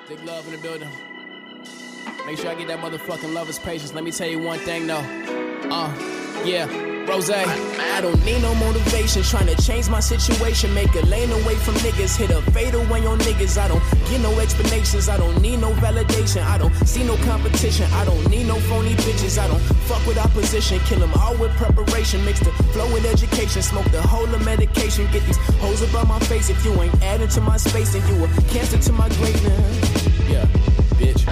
Big love in the building. Make sure I get that motherfucking lover's patience. Let me tell you one thing though. Rose. I don't need no motivation. Trying to change my situation. Make a lane away from niggas. Hit a fatal when your niggas. I don't get no explanations. I don't need no validation. I don't see no competition. I don't need no phony bitches. I don't fuck with opposition. Kill them all with preparation. Mix the flow with education. Smoke the whole of medication. Get these hoes above my face. If you ain't adding to my space, then you a cancer to my greatness. Yeah, bitch.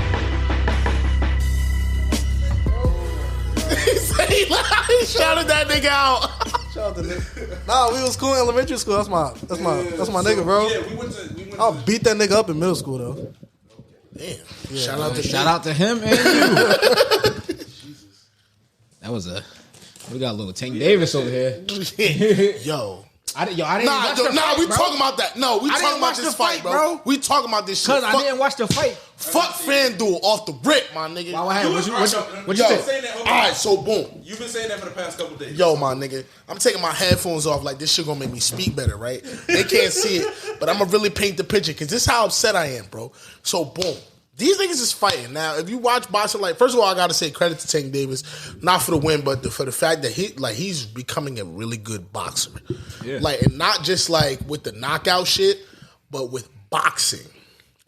He shouted that nigga out. Shout out to nigga. Nah, we was cool in elementary school. That's my nigga, bro. Yeah, we went to I'll beat that nigga up in middle school though. Damn. Yeah, Shout out to him and you. That was we got a little Tank Davis over here. Yo. I didn't watch the fight, we bro. talking about that. No, we talking about this fight, bro. We talking about this shit. Cause I didn't watch the fight. Fuck FanDuel off the rip, my nigga. What you say? Alright, so boom. You've been saying that for the past couple days. Yo, my nigga, I'm taking my headphones off like this shit gonna make me speak better, right? They can't see it, but I'm gonna really paint the picture because this is how upset I am, bro. So boom. These niggas is fighting. Now, if you watch boxing, like, first of all, I gotta say credit to Tank Davis, not for the win, but for the fact that he's becoming a really good boxer. Yeah. Like, and not just like with the knockout shit, but with boxing.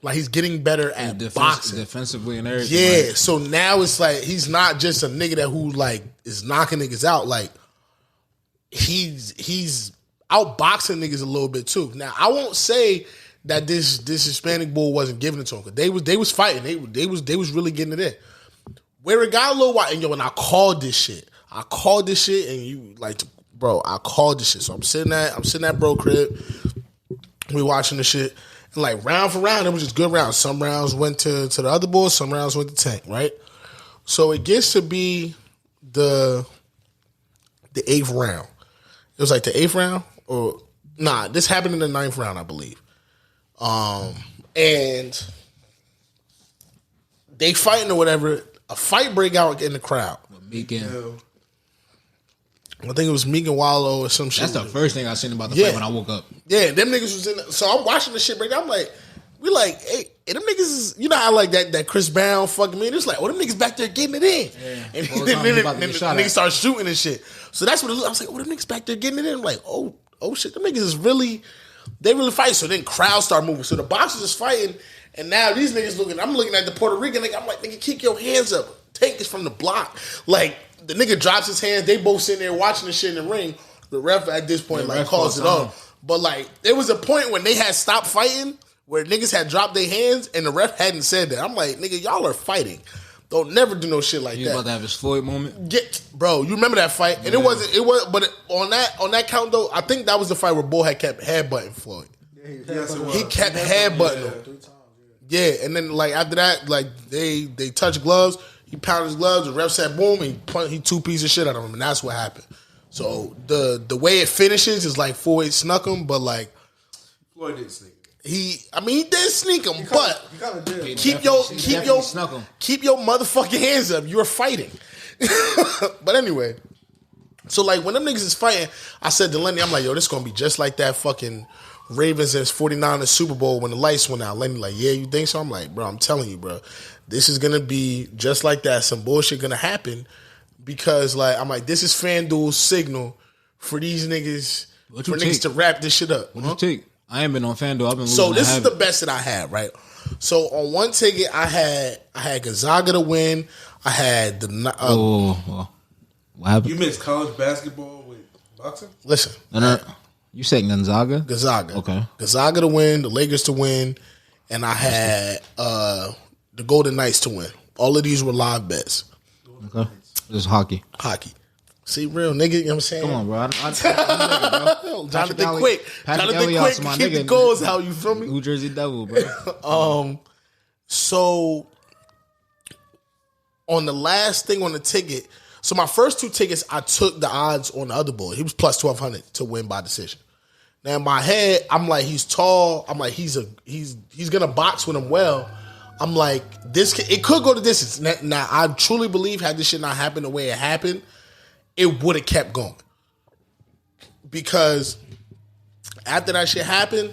Like, he's getting better at boxing. Defensively and everything. Yeah, right? so now it's like, he's not just a nigga that who, like, is knocking niggas out. Like, he's outboxing niggas a little bit, too. Now, I won't say that this Hispanic bull wasn't giving it to him, because they was fighting. They was really getting it in. Where it got a little wild, and I called this shit. And you, like, bro, I called this shit. So I'm sitting at bro crib. We watching the shit. And like round for round, it was just good rounds. Some rounds went to the other boys, some rounds went to Tank, right? So it gets to be the 8th round. It was like the 8th round, or nah, this happened in the 9th round, I believe. And they fighting or whatever. A fight break out in the crowd. I think it was Meek and Wallow or some shit. That's the first thing I seen about the fight when I woke up. Yeah, them niggas was in. So I'm watching the shit break down. I'm like, we like, hey, them niggas is, you know how like that Chris Brown fucking me. It's like, oh, them niggas back there getting it in. Yeah. And then the niggas start shooting and shit. So that's what it looked. I was like, oh, them niggas back there getting it in. I'm like, oh shit, them niggas is really, they really fight. So then crowds start moving. So the boxers is fighting, and now these niggas looking. I'm looking at the Puerto Rican nigga. I'm like, nigga, kick your hands up. Tank is from the block. Like, the nigga drops his hands. They both sitting there watching the shit in the ring. The ref at this point like calls it on. But like, there was a point when they had stopped fighting where niggas had dropped their hands and the ref hadn't said that. I'm like, nigga, y'all are fighting. Don't never do no shit like that. You about to have his Floyd moment? Bro, you remember that fight? And it was, but on that count though, I think that was the fight where Bull had kept headbutting Floyd. He kept headbutting him. Yeah, and then like after that, like they touched gloves. He pounded his gloves. The ref said boom, and he two pieces of shit out of him, and that's what happened. So the way it finishes is like Floyd snuck him, but like Floyd didn't sneak him. He did sneak him, but keep your motherfucking hands up. You're fighting. But anyway, so like when them niggas is fighting, I said to Lenny, I'm like, yo, this is gonna be just like that fucking Ravens and 49ers Super Bowl when the lights went out. Lenny like, yeah, you think so? I'm like, bro, I'm telling you, bro. This is gonna be just like that. Some bullshit gonna happen because, like, I'm like, this is FanDuel's signal for these niggas, niggas to wrap this shit up. What you take? I ain't been on FanDuel. I've been losing. So this is the best that I had, right? So on one ticket, I had Gonzaga to win. I had the. What happened? You mixed college basketball with boxing? Listen, no. You said Gonzaga? Gonzaga. Okay. Gonzaga to win, the Lakers to win, and I had the Golden Knights to win. All of these were live bets. Okay. This is hockey. See, real nigga, you know what I'm saying? Come on, bro. Jonathan Quick. Keep the goals out, you feel me? New Jersey Devil, bro. So, on the last thing on the ticket, so my first two tickets, I took the odds on the other boy. He was plus 1,200 to win by decision. Now, in my head, I'm like, he's tall. I'm like, he's going to box with him well. I'm like, it could go to distance. Now, I truly believe had this shit not happened the way it happened, it would have kept going. Because after that shit happened,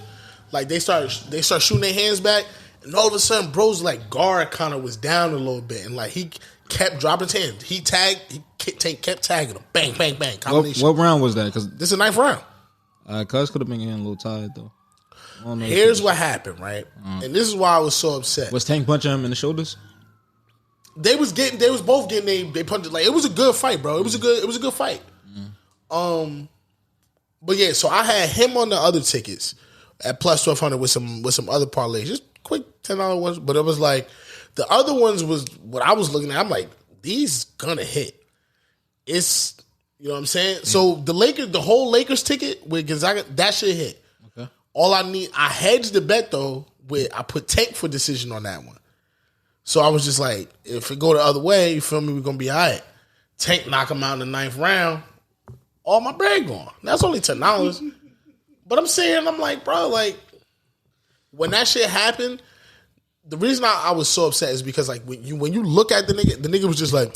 Like they start shooting their hands back, and all of a sudden, bro's like guard kind of was down a little bit, and like he kept dropping his hands. He kept tagging him, bang, bang, bang. What round was that? Because this is the 9th round. Cuz could have been getting a little tired though. Here's what happened, right? And this is why I was so upset. Was Tank punching him in the shoulders? They was both getting they punched. Like it was a good fight, bro. It was a good fight. But yeah, so I had him on the other tickets at plus 1200 with some other parlays, just quick $10 ones. But it was like the other ones was what I was looking at. I'm like, these gonna hit. It's you know what I'm saying. So the whole Lakers ticket with Gonzaga, that shit hit. Okay. All I hedged the bet though with I put Tank for decision on that one. So I was just like, if it go the other way, you feel me, we're gonna be all right. Tank knock him out in the 9th round. All my bread gone. That's only $10. But I'm saying, I'm like, bro, like, when that shit happened, the reason I was so upset is because, like, when you look at the nigga was just like,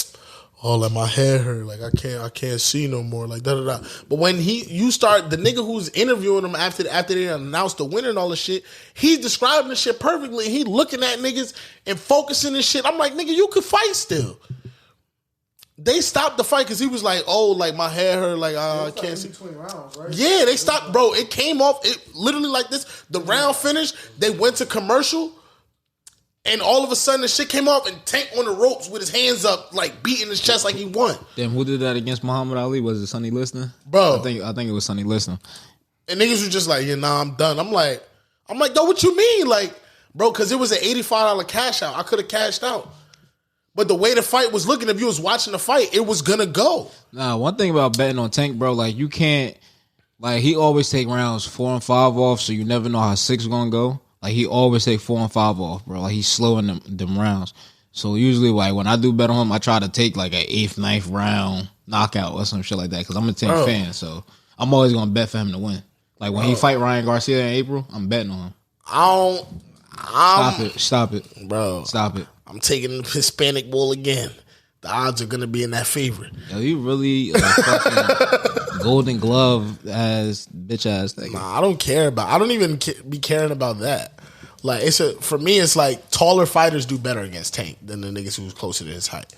oh, like, my head hurt. Like, I can't see no more. Like, da-da-da. But when you start, the nigga who's interviewing him after they announced the winner and all this shit, he's describing the shit perfectly. He looking at niggas and focusing and shit. I'm like, nigga, you could fight still. They stopped the fight because he was like, oh, like my hair hurt, like I can't see. Between rounds, right? Yeah, they stopped, bro. It came off, it literally like this. The round finished, they went to commercial, and all of a sudden the shit came off and Tank on the ropes with his hands up, like beating his chest like he won. Damn, who did that against Muhammad Ali? Was it Sonny Liston? Bro. I think it was Sonny Liston. And niggas was just like, yeah, nah, I'm done. I'm like, yo, what you mean? Like, bro, because it was an $85 cash out. I could have cashed out. But the way the fight was looking, if you was watching the fight, it was gonna go. Nah, one thing about betting on Tank, bro, like you can't, like he always take rounds 4 and 5 off, so you never know how 6 gonna go. Like he always take 4 and 5 off, bro. Like he's slowing them rounds. So usually, like when I do bet on him, I try to take like an 8th, 9th round knockout or some shit like that because I'm a Tank fan. So I'm always gonna bet for him to win. Like when he fight Ryan Garcia in April, I'm betting on him. Stop it, bro. Stop it. I'm taking the Hispanic bull again. The odds are going to be in that favor. Yo, you really fucking Golden Glove ass bitch ass thing. Nah, I don't care about. I don't even be caring about that. Like for me, it's like taller fighters do better against Tank than the niggas who's closer to his height.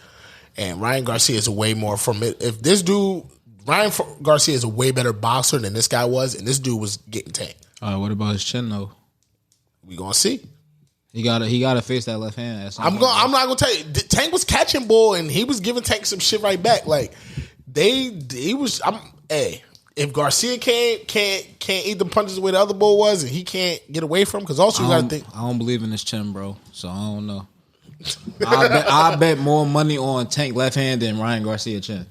And Ryan Garcia is a way more from it. If this dude Ryan Garcia is a way better boxer than this guy was, and this dude was getting Tank. All right, what about his chin though? We gonna see. He gotta face that left hand. I'm not gonna tell you. Tank was catching bull and he was giving Tank some shit right back. Like if Garcia can't eat the punches the way the other bull was, and he can't get away from, because also you gotta think. I don't believe in his chin, bro. So I don't know. I bet more money on Tank left hand than Ryan Garcia chin.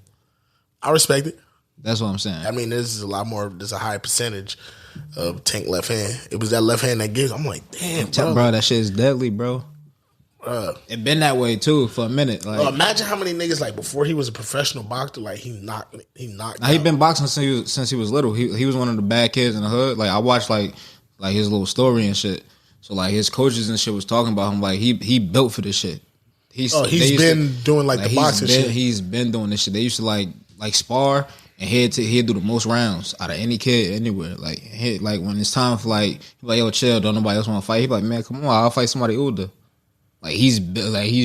I respect it. That's what I'm saying. I mean, there's a high percentage of Tank left hand. It was that left hand that gives. I'm like, damn, bro, that shit is deadly, bro. It been that way too for a minute. Like, imagine how many niggas like before he was a professional boxer, like he knocked. Now, he been boxing since he was little. He was one of the bad kids in the hood. Like I watched like his little story and shit. So like his coaches and shit was talking about him. Like he built for this shit. He's been doing like the boxing shit. He's been doing this shit. They used to like spar. And he'd do the most rounds out of any kid anywhere. Like when it's time for like yo, chill, don't nobody else want to fight. He'd be like, man, come on, I'll fight somebody older. Like he's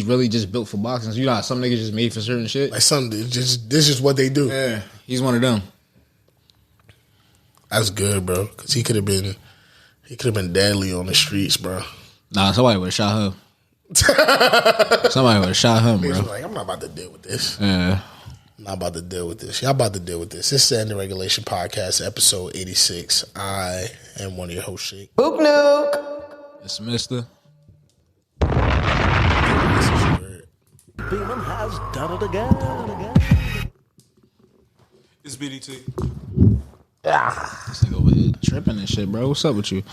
really just built for boxing. So, you know how some niggas just made for certain shit. Like this is what they do. Yeah, he's one of them. That's good, bro. Because he could have been deadly on the streets, bro. Nah, somebody would have shot him. Somebody would have shot him, bro. Like, I'm not about to deal with this. Yeah. Not about to deal with this. Y'all about to deal with this. This is the Ending Regulation Podcast, episode 86. I am one of your hosts, Shake. Boop nuke. It's Mista. Demon has done it again. It's BDT. This nigga over here tripping and shit, bro. What's up with you?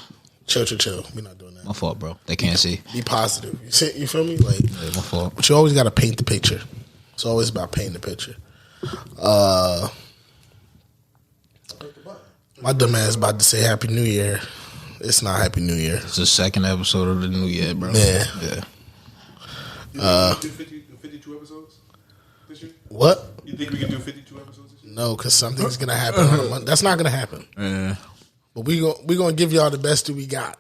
Chill. We're not doing that. My fault, bro. They can't see. Be positive. You feel me? Like, yeah, my fault. But you always got to paint the picture. It's always about painting the picture. My dumb ass about to say Happy New Year. It's not Happy New Year. It's the second episode of the new year, bro. Yeah. You think we can do 52 episodes this year? What? You think we can do 52 episodes this year? No, because something's gonna happen. That's not gonna happen. Yeah. But we gonna give y'all the best that we got.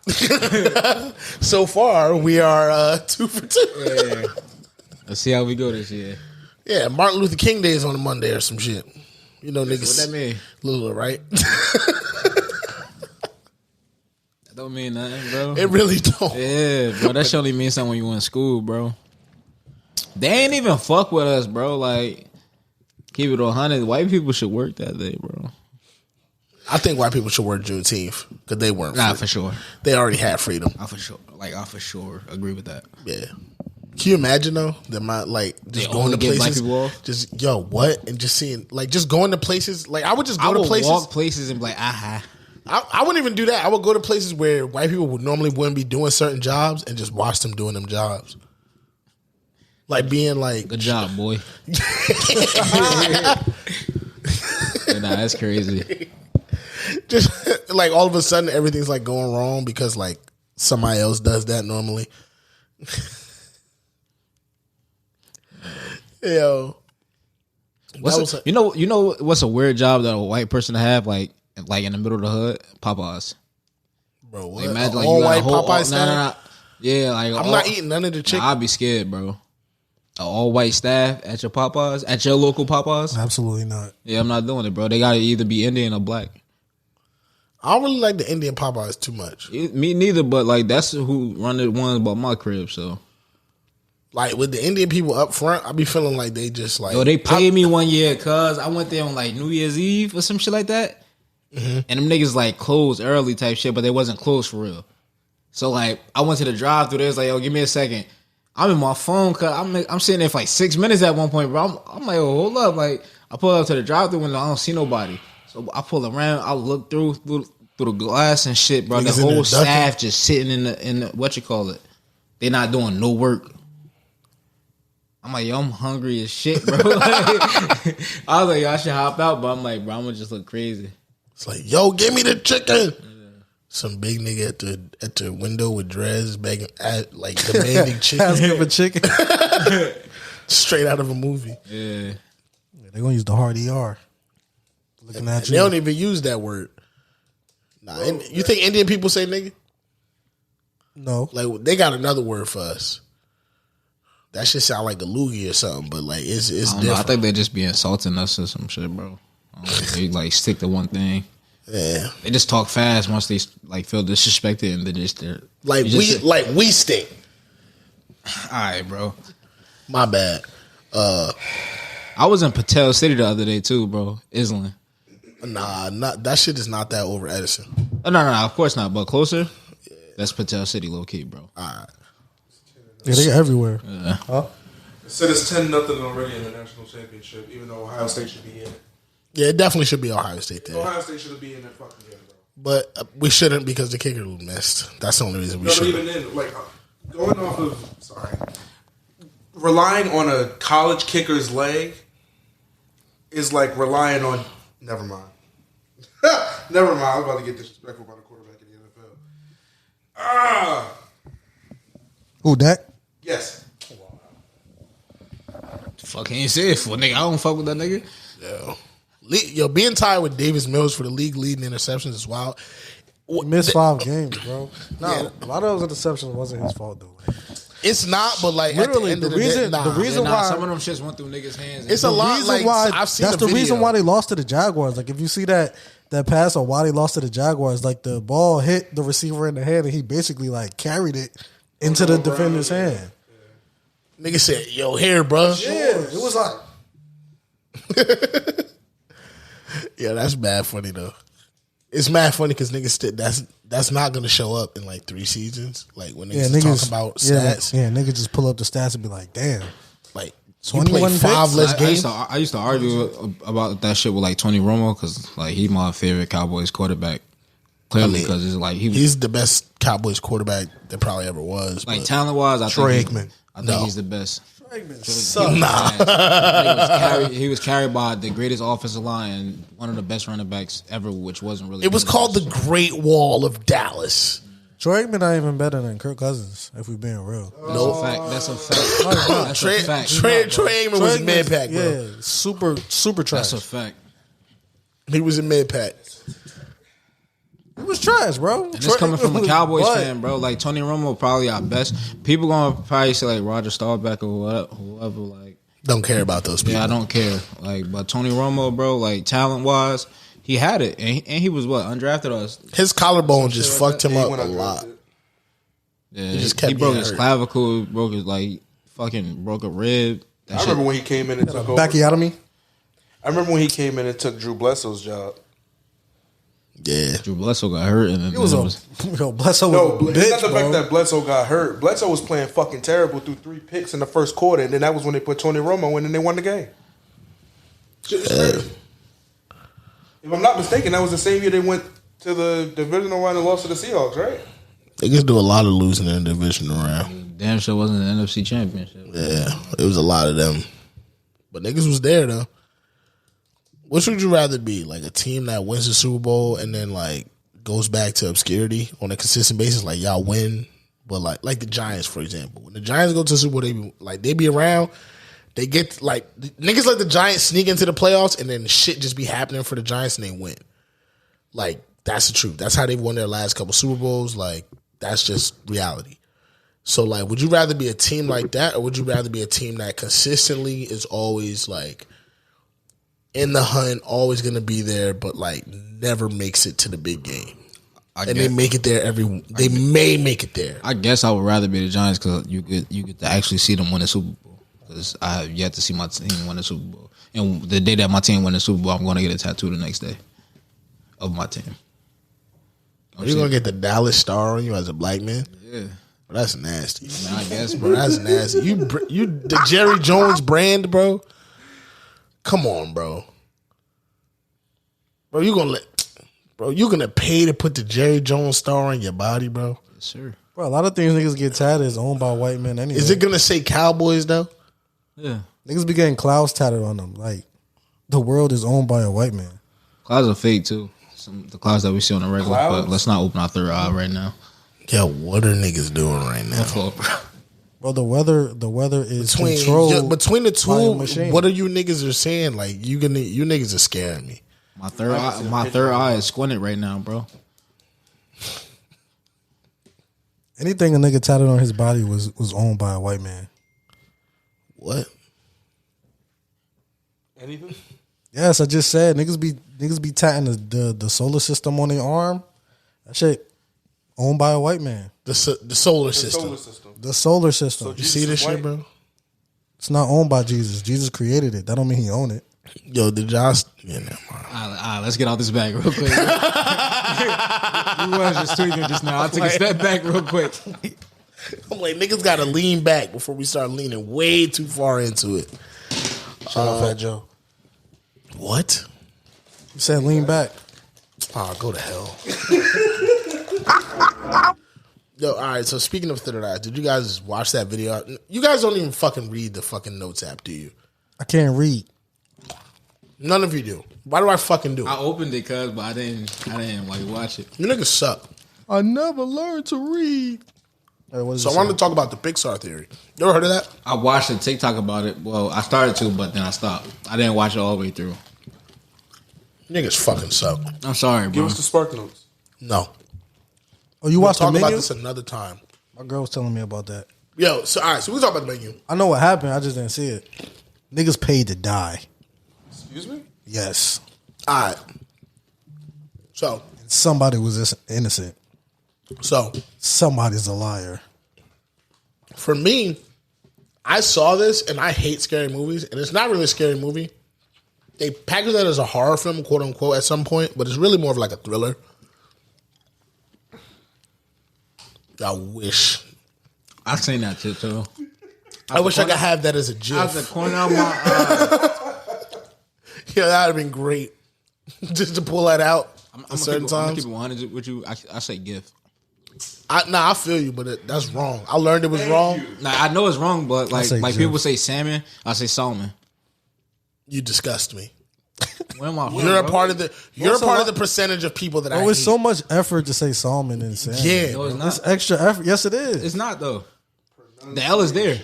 So far, we are 2 for 2. Yeah. Let's see how we go this year. Yeah, Martin Luther King Day is on a Monday or some shit. You know, niggas. What that mean? Little, right? That don't mean nothing, bro. It really don't. Yeah, bro. That shit only means something when you in school, bro. They ain't even fuck with us, bro. Like, keep it 100. White people should work that day, bro. I think white people should work Juneteenth because they weren't. Nah, free. for sure. They already had freedom. I for sure. Like, I for sure agree with that. Yeah. Can you imagine though? That my just They going only to give places, black people off? just what, and just seeing just going to places. Like I would just go I to would places. walk places and be like, aha. I wouldn't even do that. I would go to places where white people wouldn't be doing certain jobs and just watch them doing them jobs. Like being like, Good job, boy. Nah, that's crazy. just like all of a sudden everything's like going wrong because like somebody else does that normally. Yo, You know what's a weird job that a white person to have like in the middle of the hood? Popeyes. bro, what? Like, imagine like all you got white a whole, Popeye staff? Nah. Yeah, like I'm not eating none of the chicken. I'd be scared, bro. A all white staff at your Popeyes, at your local Popeyes. Absolutely not. Yeah, I'm not doing it, bro. They gotta either be Indian or black. I don't really like the Indian Popeyes too much. Me neither, but like that's who run the ones by my crib. So Like with the Indian people up front, I be feeling like they just like. yo, they paid me one year cause I went there on like New Year's Eve or some shit like that, and them niggas like closed early type shit, but they wasn't closed for real. So like I went to the drive through. They was like, yo, give me a second. I'm in my phone cause I'm sitting there for like 6 minutes at one point, bro. I'm like, oh, hold up, like I pull up to the drive through window, I don't see nobody. So I pull around, I look through the glass and shit, bro. Niggas The in there whole ducking. staff just sitting in the what you call it. They not doing no work. I'm like, yo, I'm hungry as shit, bro. I was like, yo, I should hop out, but I'm like, bro, I'm gonna just look crazy. It's like, yo, give me the chicken. Some big nigga at the window with dreads begging, demanding chicken. Asking for chicken. Straight out of a movie. Yeah. They're gonna use the hard ER. Looking at They you. don't even use that word. Nah, you think Indian people say nigga? No. Like they got another word for us. That shit sound like a loogie or something, but like it's I don't different. know. I think they just be insulting us or some shit, bro. I don't think they like stick to one thing. Yeah, They just talk fast once they like feel disrespected and they're like we stink. all right, bro. My bad. I was in Patel City the other day too, bro. Island. Nah, not that shit is not that over Edison. Oh, no, of course not. But closer, that's Patel City, low key, bro. All right. Yeah, they're everywhere. It said it's 10-0 already in the national championship, even though Ohio State should be in it. Yeah, it definitely should be Ohio State there, Ohio State should be in that fucking game, bro. but we shouldn't because the kicker missed. That's the only reason we No, but should. even then, like going off of relying on a college kicker's leg is like relying on. Never mind. Never mind. I was about to get disrespectful about a quarterback in the NFL. Who, Dak? Yes. Fuck, can't say it for nigga. I don't fuck with that nigga. Yo, being tied with Davis Mills for the league leading interceptions is wild. He missed 5 games, bro. No, a lot of those interceptions wasn't his fault though. It's not, but like Literally, at the, end the reason- of the, day, the reason why- some of them shits went through niggas' hands. it's a lot. Reason Like why, I've seen that's the video. reason why they lost to the Jaguars. Like if you see that pass or why they lost to the Jaguars, like the ball hit the receiver in the head and he basically like carried it into the defender's hand. Nigga said, "Yo, here, bro." Yeah, it was like Yeah, that's mad funny though. It's mad funny because niggas that's not gonna show up in like 3 seasons. Like when niggas talk about stats, Yeah, niggas just pull up the stats and be like, damn. like you 21 played 5 picks? less I games. used to argue about that shit with like Tony Romo because like he my favorite Cowboys quarterback. Clearly, because it's like He's the best Cowboys quarterback that probably ever was. like but talent wise. I Troy think Aikman. I think No. he's the best. Nah. He was carried by the greatest offensive line and one of the best running backs ever, which wasn't really. It was called the Great Wall of Dallas. Troy Aikman not even better than Kirk Cousins, if we're being real. That's a fact. That's Trey a fact. Aikman was in mid-pack, bro. Yeah, super trash. That's a fact. He was in mid-pack. He was trash, bro. And this coming from a Cowboys fan, bro. Like Tony Romo, probably our best. People gonna probably say like Roger Staubach or whoever. Like, don't care about those people. Yeah, I don't care. Like, but Tony Romo, bro, like talent wise, he had it, and he was what, undrafted us. His collarbone just fucked him up a lot. Yeah, he broke his clavicle, broke his broke a rib. I remember when he came in and took over. Bacchiotomy. I remember when he came in and took Drew Bledsoe's job. Yeah, Drew Bledsoe got hurt, and then Bledsoe was it's not the fact that Bledsoe got hurt. Bledsoe was playing fucking terrible through 3 picks in the first quarter, and then that was when they put Tony Romo in and they won the game. If I'm not mistaken, that was the same year they went to the divisional round and lost to the Seahawks, right? They just do a lot of losing in the divisional round. Damn sure wasn't an NFC championship. Yeah, it was a lot of them, but niggas was there though. Which would you rather be? Like a team that wins the Super Bowl and then like goes back to obscurity on a consistent basis, like y'all win, but like the Giants, for example. When the Giants go to the Super Bowl, they be around, they get like niggas like the Giants sneak into the playoffs and then shit just be happening for the Giants and they win. Like that's the truth. That's how they've won their last couple Super Bowls. Like that's just reality. So like, would you rather be a team like that, or would you rather be a team that consistently is always like in the hunt, always going to be there, but like never makes it to the big game? They make it there they may make it there. I guess I would rather be the Giants because you get to actually see them win the Super Bowl. Because I have yet to see my team win the Super Bowl. And the day that my team win the Super Bowl, I'm going to get a tattoo the next day of my team. Are you going to get the Dallas star on you as a black man? Yeah. Bro, that's nasty. I guess, bro. That's nasty. You the Jerry Jones brand, bro. Come on, bro. Bro, you're gonna pay to put the Jerry Jones star on your body, bro? Yes, sir. Bro, a lot of things niggas get tatted is owned by white men anyway. Is it gonna say Cowboys though? Yeah. Niggas be getting clouds tatted on them. Like, the world is owned by a white man. Clouds are fake too. The clouds that we see on the regular, Clouds? but let's not open our third eye right now. Yo, what are niggas doing right now? Bro, the weather is Between the two, what are you niggas are saying? Like you niggas are scaring me. My third eye is squinted right now, bro. Anything a nigga tatted on his body was owned by a white man. What? Anything? Yes, I just said niggas be tatting the solar system on their arm. That shit owned by a white man. The solar system. The solar system. So you see this shit, bro? It's not owned by Jesus. Jesus created it. That don't mean he owned it. Yo, did y'all? Yeah, never mind. All right, let's get out this bag real quick. You was just tweaking just now. I'll take a step back real quick. I'm like, niggas got to lean back before we start leaning way too far into it. Shout out Fat Joe. What? You said lean back. Oh, go to hell. Yo, all right, so speaking of third eye, did you guys watch that video? You guys don't even fucking read the fucking notes app, do you? I can't read. None of you do. Why do I fucking do it? I opened it, but I didn't like watch it. You niggas suck. I never learned to read. Right, so I wanted to talk about the Pixar theory. You ever heard of that? I watched a TikTok about it. Well, I started to, but then I stopped. I didn't watch it all the way through. Niggas fucking suck. I'm sorry, bro. Give us the spark notes. No. Oh, you watched the menu? We'll talk about this another time. My girl was telling me about that. Yo, so all right, so we talk about the menu. I know what happened. I just didn't see it. Niggas paid to die. Excuse me? Yes. All right. So somebody was innocent. So somebody's a liar. For me, I saw this and I hate scary movies, and it's not really a scary movie. They package that as a horror film, quote unquote, at some point, but it's really more of like a thriller. I wish. I've seen that shit too. I wish I could have that as a GIF. I was corner out my eye. Yeah, that would have been great. Just to pull that out at certain times. I'm gonna keep it 100 with you. I say GIF. I feel you, but that's wrong. I learned it was wrong. Nah, I know it's wrong, but like GIF. people say salmon, I say salmon. You disgust me. Where am I from, You're a bro? part of the percentage of people that I hate. It's so much effort to say salmon and salmon. Yeah. No, it's not. It's extra effort. Yes, it is. It's not though. The L is there.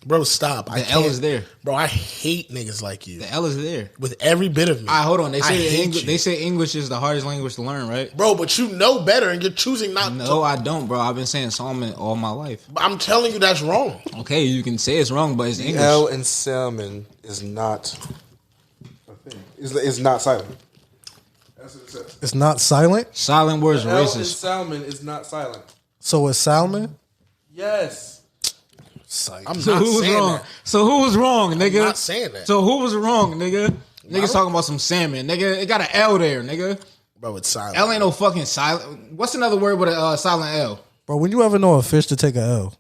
Bro, stop. The L is there. Bro, I hate niggas like you. The L is there. With every bit of me. All right, hold on. They hate you. They say English is the hardest language to learn, right? Bro, but you know better and you're choosing not to. No, I don't, bro. I've been saying salmon all my life. I'm telling you that's wrong. Okay, you can say it's wrong, but it's English. L in salmon is not a thing. It's not silent. That's what it says. It's not silent? Silent words are L in racist. salmon is not silent. So it's salmon? Yes. I'm So not who was saying wrong? that. So who was wrong, nigga? I'm not saying that. So who was wrong, nigga? Niggas talking about some salmon, nigga. It got an L there, nigga. Bro, it's silent. L ain't no fucking silent. What's another word with a silent L? Bro, when you ever know a fish to take a L?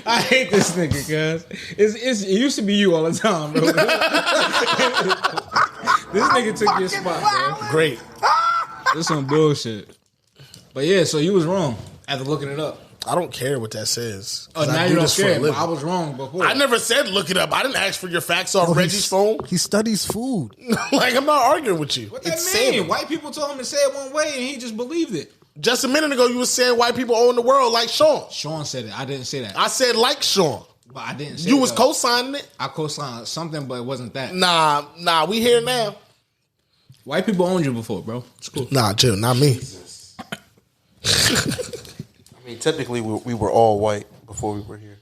I hate this nigga, cuz. It used to be you all the time, bro. This nigga took your spot, bro. Great. This is some bullshit. But yeah, so you was wrong after looking it up. I don't care what that says. Oh, now I you do don't this for a care. living. I was wrong before. I never said look it up. I didn't ask for your facts off Reggie's phone. He studies food. Like, I'm not arguing with you. What that It's mean? salmon. White people told him to say it one way and he just believed it. Just a minute ago, you were saying white people own the world like Sean. Sean said it. I didn't say that. I said like Sean. But I didn't say You it, was though. co-signing it? I co-signed something, but it wasn't that. Nah, we here now. White people owned you before, bro. It's cool. Nah, chill, not me. I mean, technically, we were all white before we were here.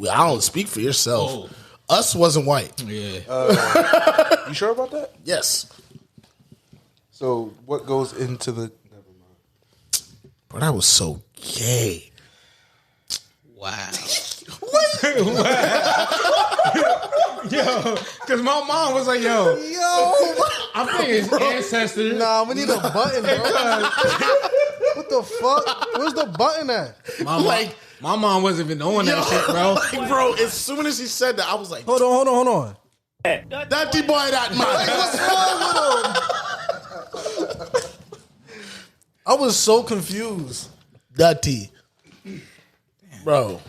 I don't speak for yourself. Oh. Us wasn't white. Yeah. You sure about that? Yes. So, what goes into the... Never mind. Bro, that was so gay. Wow. Yo, because my mom was like, yo, I think it's ancestors. Nah, we need a button, bro. What the fuck? Where's the button at? My mom wasn't even knowing that shit, bro. Like, bro, as soon as he said that, I was like, Hold on. Dirty boy, that man. I was so confused. Dirty. Bro.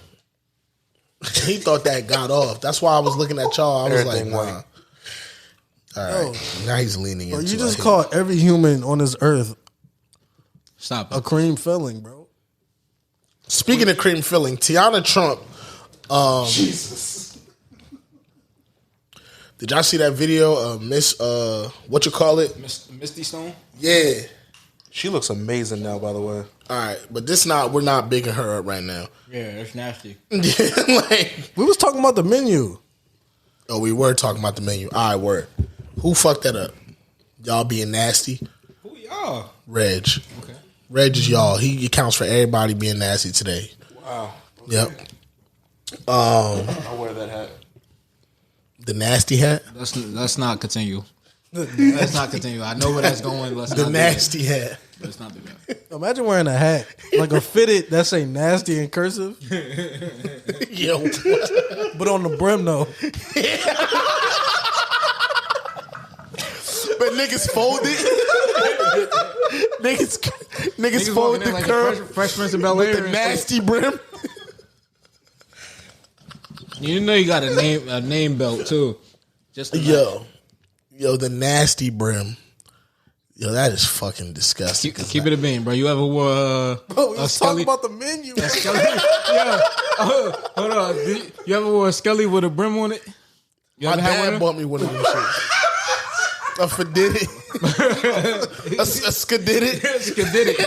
He thought that got off. That's why I was looking at y'all. I was Everything like, white. nah. All right. Now he's leaning Bro, into you just it. called every human on this earth Stop a it. cream filling, bro. Speaking of cream filling, Tiana Trump. Jesus. Did y'all see that video of Miss what you call it? Misty Stone? Yeah. She looks amazing now, by the way. All right, but we're not bigging her up right now. Yeah, that's nasty. Like, We was talking about the menu. oh, we were talking about the menu. All right, word. Who fucked that up? Y'all being nasty? Who y'all? Reg. Okay. Reg is y'all. He accounts for everybody being nasty today. Wow. Yep. I'll wear that hat. The nasty hat? Let's not continue. Let's not continue. I know where that's going. Let's The not nasty hat. do that. Let's not do that. Imagine wearing a hat like a fitted that say nasty in cursive, Yo. but on the brim though. But niggas fold it. niggas fold walking in the like curve Fresh Prince of Bel Air. with the nasty brim. You know you got a name belt too. Just to Yo, the nasty brim. Yo, that is fucking disgusting. keep it a bean, bro. You ever wore Bro, we a was talking Skelly? about the menu. Hold on. You ever wore a Skelly with a brim on it? You My ever had dad one? bought me one of them shits. A fadid it. A skadid it. Did it?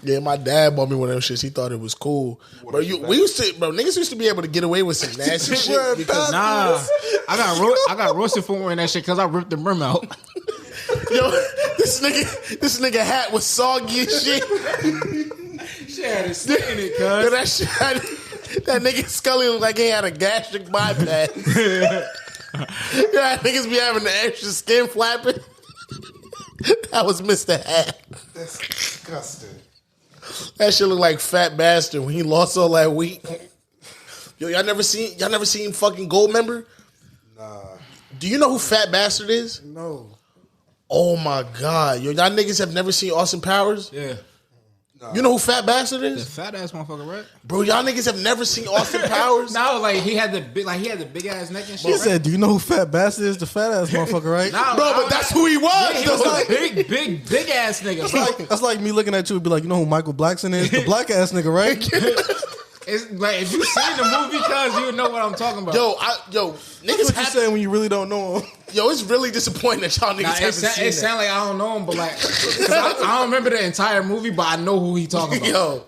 Yeah, my dad bought me one of them shits. He thought it was cool. Bro, niggas used to be able to get away with some nasty shit because Nah, I got roasted for wearing that shit because I ripped the brim out. yo, this nigga hat was soggy as shit. She had it slit in it, Yo, cuz. that shit, that nigga Scully looked like he had a gastric bypass. Yeah, niggas be having the extra skin flapping. That was Mr. Hat. That's disgusting. That shit look like Fat Bastard when he lost all that weight. Yo, y'all never seen fucking Goldmember? Nah. Do you know who Fat Bastard is? No. Oh my god. Yo, y'all niggas have never seen Austin Powers? Yeah. No. You know who Fat Bastard is? The fat ass motherfucker, right? Bro, y'all niggas have never seen Austin Powers? No, like he had the big ass neck and shit. He said, "Do you know who Fat Bastard is? The fat ass motherfucker, right?" No, bro, but that's who he was. Yeah, he was like big ass nigga. That's like me looking at you and be like, "You know who Michael Blackson is? The black ass nigga, right?" It's like if you seen the movie, cuz you would know what I'm talking about. Niggas what you saying when you really don't know him. Yo, it's really disappointing that y'all niggas haven't seen it sound like I don't know him, but like, I don't remember the entire movie, but I know who he talking about. Yo,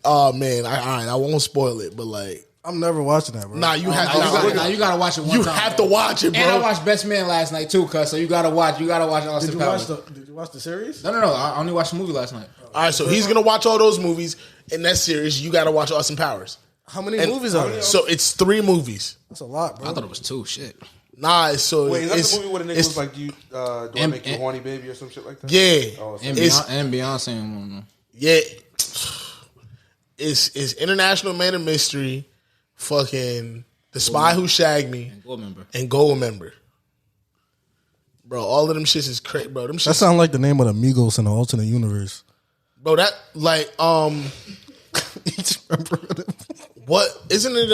oh man, I won't spoil it, but like, I'm never watching that, bro. Nah, you have you gotta watch it one time. You have to watch it, bro. And I watched Best Man last night too, cuz, so you gotta watch Austin Powers. Did you watch the series? No, I only watched the movie last night. All right, so he's gonna watch all those movies in that series. You gotta watch Austin Powers. How many movies are there? So it's 3 movies. That's a lot, bro. I thought it was 2. Shit. Nah, so wait, is that the movie where the nigga was like, "Do I make you horny, baby," or some shit like that? Yeah, and Beyonce. Yeah, it's International Man of Mystery, fucking The Spy Who Shagged Me, and Gold Member. Bro, all of them shits is crazy, bro. Them shits. That sounds like the name of the Migos in the alternate universe. Bro, that like what isn't it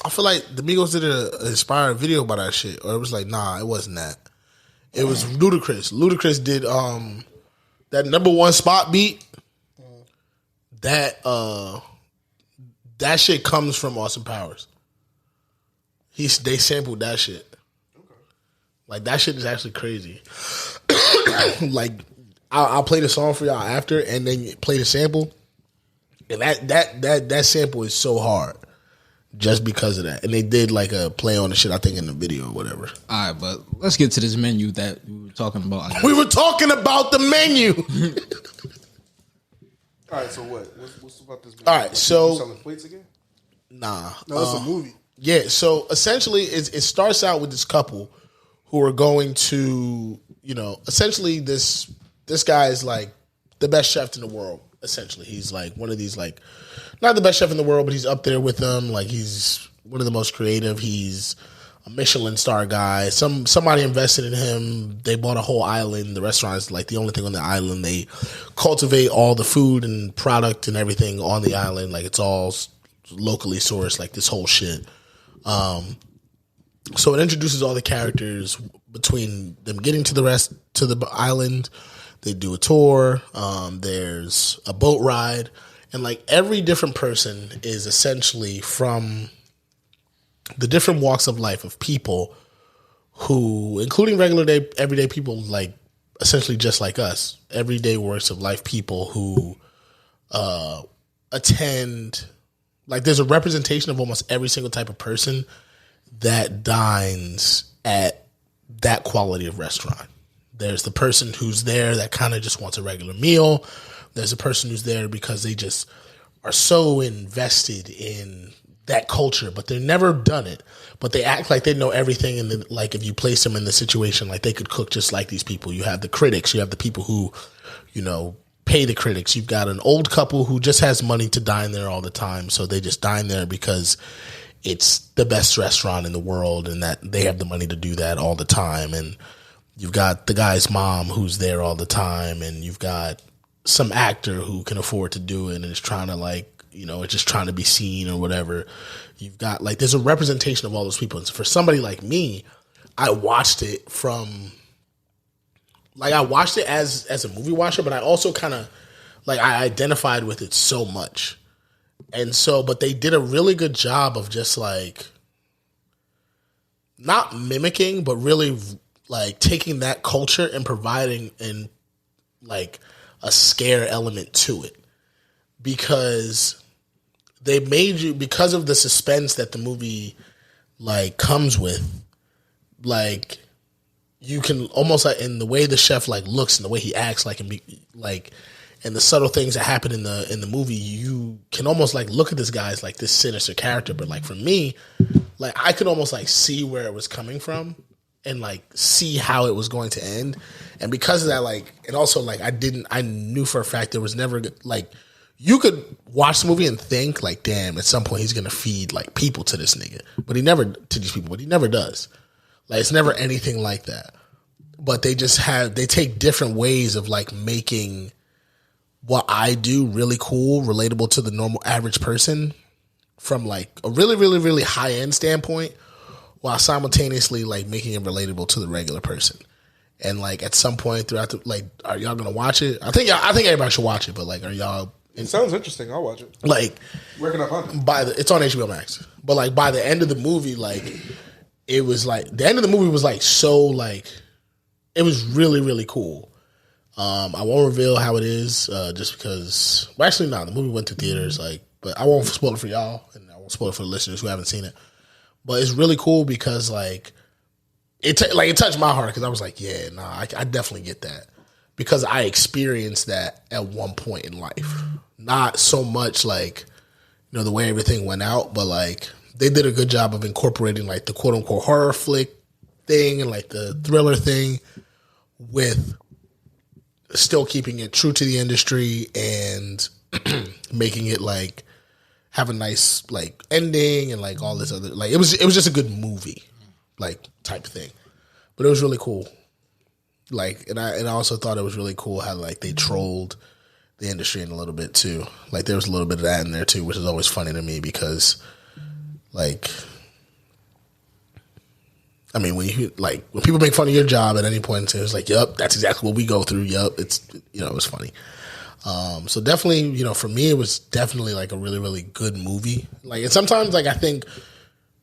I feel like the Migos did an inspired video about that shit, or it was like, nah, it wasn't that. It was Ludacris. Ludacris did that #1 spot beat. That shit comes from Austin Powers. They sampled that shit. Like that shit is actually crazy. Like I'll play the song for y'all after, and then you play the sample. And that sample is so hard, just because of that. And they did like a play on the shit, I think, in the video or whatever. All right, but let's get to this menu that we were talking about. We were talking about the menu. All right, so what's about this menu? All right, so selling plates again? Nah, no, it's a movie. Yeah, so essentially, it starts out with this couple who are going to, essentially this guy is like the best chef in the world. Essentially, he's like one of these, like, not the best chef in the world, but he's up there with them. Like, he's one of the most creative. He's a Michelin star guy. Somebody invested in him. They bought a whole island. The restaurant is like the only thing on the island. They cultivate all the food and product and everything on the island. Like, it's all locally sourced. Like, this whole shit. So it introduces all the characters between them getting to the island. They do a tour. There's a boat ride, and like every different person is essentially from the different walks of life of people who, including everyday people, like essentially just like us, everyday walks of life people who attend. Like, there's a representation of almost every single type of person that dines at that quality of restaurant. There's the person who's there that kind of just wants a regular meal. There's a person who's there because they just are so invested in that culture, but they've never done it. But they act like they know everything, and then, like, if you place them in the situation, like, they could cook just like these people. You have the critics. You have the people who, pay the critics. You've got an old couple who just has money to dine there all the time, so they just dine there because it's the best restaurant in the world, and that they have the money to do that all the time. And you've got the guy's mom who's there all the time, and you've got some actor who can afford to do it and is trying to, like, just trying to be seen or whatever. You've got, like, there's a representation of all those people. And for somebody like me, I watched it as a movie watcher, but I also kind of, like, I identified with it so much. And so, but they did a really good job of just, like, not mimicking, but really, like, taking that culture and providing like a scare element to it, because they made you, because of the suspense that the movie, like, comes with, like, you can almost, like, in the way the chef, like, looks and the way he acts, like, and the subtle things that happen in the movie, you can almost, like, look at this guy as, like, this sinister character. But, like, for me, like, I could almost, like, see where it was coming from and, like, see how it was going to end. And because of that, like, and also, like, I knew for a fact there was never, like, you could watch the movie and think, like, damn, at some point he's going to feed, like, people to this nigga. But he never does. Like, it's never anything like that. But they take different ways of, like, making what I do really cool, relatable to the normal average person from like a really, really, really high end standpoint, while simultaneously like making it relatable to the regular person. And like at some point throughout the like, are y'all gonna watch it? I think everybody should watch it, but like, are y'all? It sounds interesting. I'll watch it. Like, where can I find it? It's on HBO Max. But like by the end of the movie, like it was like the end of the movie was like so like it was really, really cool. I won't reveal how it is, just because. Well, actually, no. The movie went to theaters, like, but I won't spoil it for y'all, and I won't spoil it for the listeners who haven't seen it. But it's really cool because, like, it touched my heart because I was like, yeah, nah, I definitely get that because I experienced that at one point in life. Not so much like, you know, the way everything went out, but like they did a good job of incorporating like the quote unquote horror flick thing and like the thriller thing with still keeping it true to the industry and making it like have a nice like ending and like all this other like it was just a good movie like type thing, but it was really cool. Like and I also thought it was really cool how like they trolled the industry in a little bit too. Like there was a little bit of that in there too, which is always funny to me because like. I mean, when people make fun of your job at any point, it's like, "Yup, that's exactly what we go through." Yup, it's it was funny. So definitely, for me, it was definitely like a really, really good movie. Like, and sometimes, like I think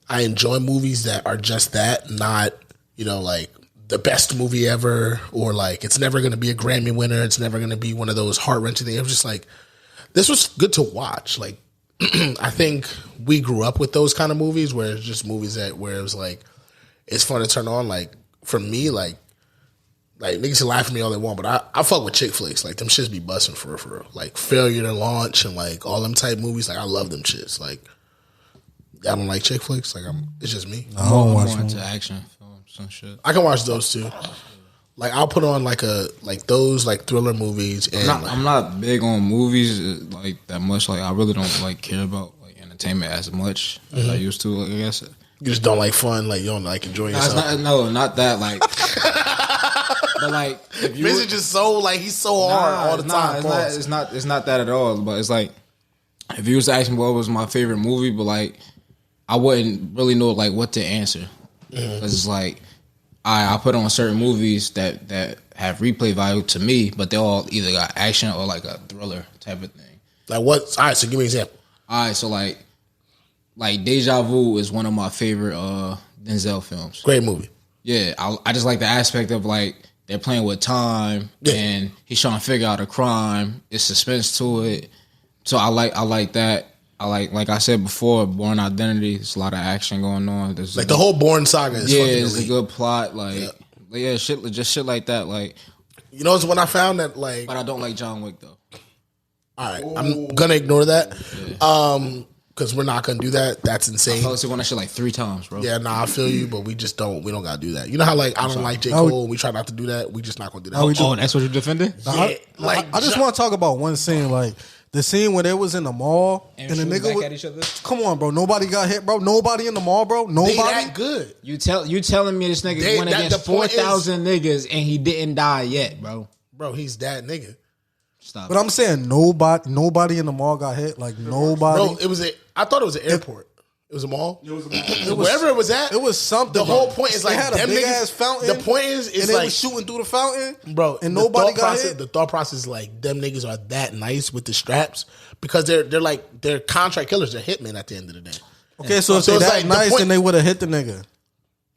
I enjoy movies that are just that, not like the best movie ever, or like it's never going to be a Grammy winner. It's never going to be one of those heart wrenching things. It was just like this was good to watch. Like, I think we grew up with those kind of movies where it's just movies where it was like. It's fun to turn on. Like for me, like niggas can laugh at me all they want, but I fuck with chick flicks. Like them shits be busting for real. Like Failure to Launch and like all them type movies. Like I love them shits. Like I don't like chick flicks. Like it's just me. I don't watch into action films, some shit. I can watch those too. Like I'll put on like those like thriller movies. And I'm not big on movies like that much. Like I really don't like care about like entertainment as much as I used to. I guess. You just don't like fun, like you don't like enjoying yourself. Not that. Like, but like, if you Vince is just so like he's so hard all the time. It's not that at all. But it's like, if you was to ask me what was my favorite movie, but like, I wouldn't really know like what to answer because it's like, I put on certain movies that have replay value to me, but they all either got action or like a thriller type of thing. Like what? All right, so give me an example. All right, so like Deja Vu is one of my favorite Denzel films. Great movie. Yeah, I just like the aspect of like they're playing with time and he's trying to figure out a crime. It's suspense to it, so I like that. I like I said before, Bourne Identity. There's a lot of action going on. There's like the whole Bourne saga is fucking it's a good plot. Like shit like that. Like it's when I found that like, but I don't like John Wick though. All right, I'm gonna ignore that. Yeah. Because we're not gonna do that. That's insane. I fell asleep on that shit like 3 times, bro. Yeah, I feel you, but we don't gotta do that. You know how like I don't like J. Cole. We try not to do that. We just not gonna do that. Oh, that's what you're defending? Yeah, I just want to talk about one scene, like the scene where they was in the mall and the nigga at each other. Come on, bro. Nobody got hit, bro. Nobody in the mall, bro. Nobody. They that good. You telling me this nigga went against 4,000 niggas and he didn't die yet, bro? Bro, he's that nigga. Stop. But I'm saying nobody in the mall got hit. Like nobody. Bro, I thought it was an airport. It was a mall. It was a mall. Wherever it was at, it was something. The whole point is like they had a big ass fountain. The point is and they like was shooting through the fountain, bro. And nobody got hit. The thought process is like them niggas are that nice with the straps because they're contract killers. They're hitmen at the end of the day. Okay, so if they're that nice, then they would have hit the nigga.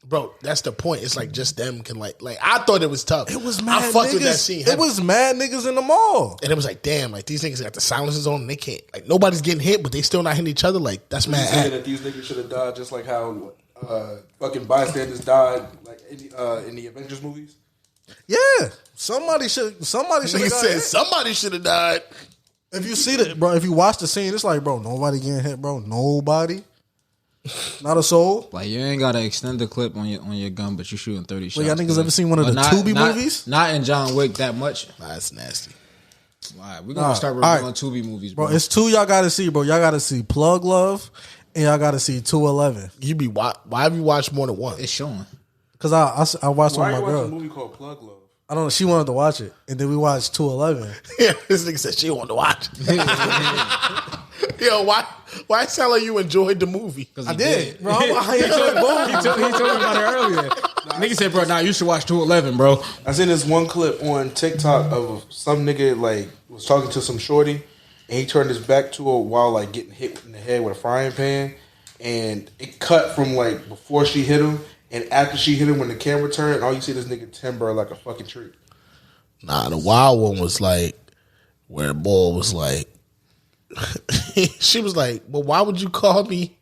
Bro, that's the point. It's like just them can like I thought it was tough. It was mad I fucked niggas. with that scene. It was mad niggas in the mall. And it was like, damn, like these niggas got the silencers on and they can't like nobody's getting hit, but they still not hitting each other. Like that's mad. You saying that these niggas should have died just like how fucking bystanders died like in the Avengers movies? Yeah. Somebody should have said somebody should have died. If you see that, bro, if you watch the scene, it's like, bro, nobody getting hit, bro. Nobody. Not a soul. Like you ain't gotta extend the clip on your gun, but you shooting 30 shots. Well, y'all niggas ever seen one of the Tubi movies? Not in John Wick that much. Nah, that's nasty. All right, we're gonna start reviewing Tubi movies, bro. It's 2 y'all gotta see, bro. Y'all gotta see Plug Love and y'all gotta see 211. Why have you watched more than one? It's showing. Cause I watched one with my girl. A movie called Plug Love. I don't know. She wanted to watch it, and then we watched 211. Yeah, this nigga said she wanted to watch it. Yo, why it sound like you enjoyed the movie? I did, bro. I enjoyed both. He told me about it earlier. Nigga said, bro, you should watch 211, bro. I seen this one clip on TikTok of some nigga like was talking to some shorty, and he turned his back to her while like getting hit in the head with a frying pan, and it cut from like before she hit him and after she hit him when the camera turned. All you see this nigga timber like a fucking tree. Nah, the wild one was like where the boy was like, she was like, "Well, why would you call me?"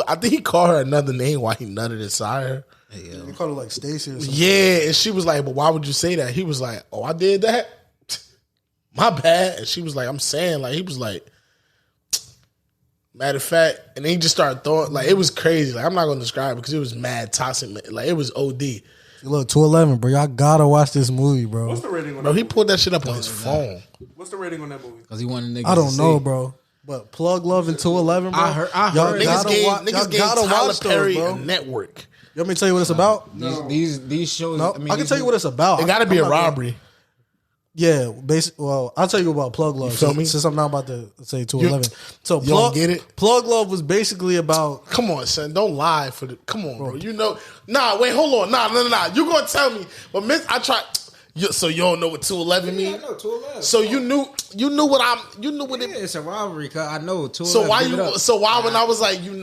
I think he called her another name while he nutted inside her. Yeah, he called her like Stacy or something. Yeah, and she was like, "But why would you say that?" He was like, "Oh, I did that. My bad." And she was like, "I'm saying," like he was like, matter of fact, and then he just started throwing, like it was crazy. Like I'm not gonna describe it because it was mad toxic. Like it was OD. Look, 211, bro. Y'all gotta watch this movie, bro. What's the rating on Bro, that he movie? pulled that shit up on his phone. What's the rating on that movie? Because he wanted niggas I don't to know, see. bro. But Plug Love and 211, bro. I heard Y'all it. Niggas gave y'all gotta Tyler watch Perry those, a bro. network. You want me to tell you what it's about? These shows. No, I can tell you what it's about. It got to be I'm a not gonna- robbery. Yeah, Well, I'll tell you about Plug Love. feel me? Since I'm not about to say 211. So you don't get it? Plug Love was basically about. Come on, son. Don't lie for the. Come on, bro. You know. Nah, wait, hold on. Nah. You gonna tell me? But Miss, I tried. So you don't know what 211 mean? I know 211. So you knew what it. It's a robbery. Cause I know 211. So why when I was like, you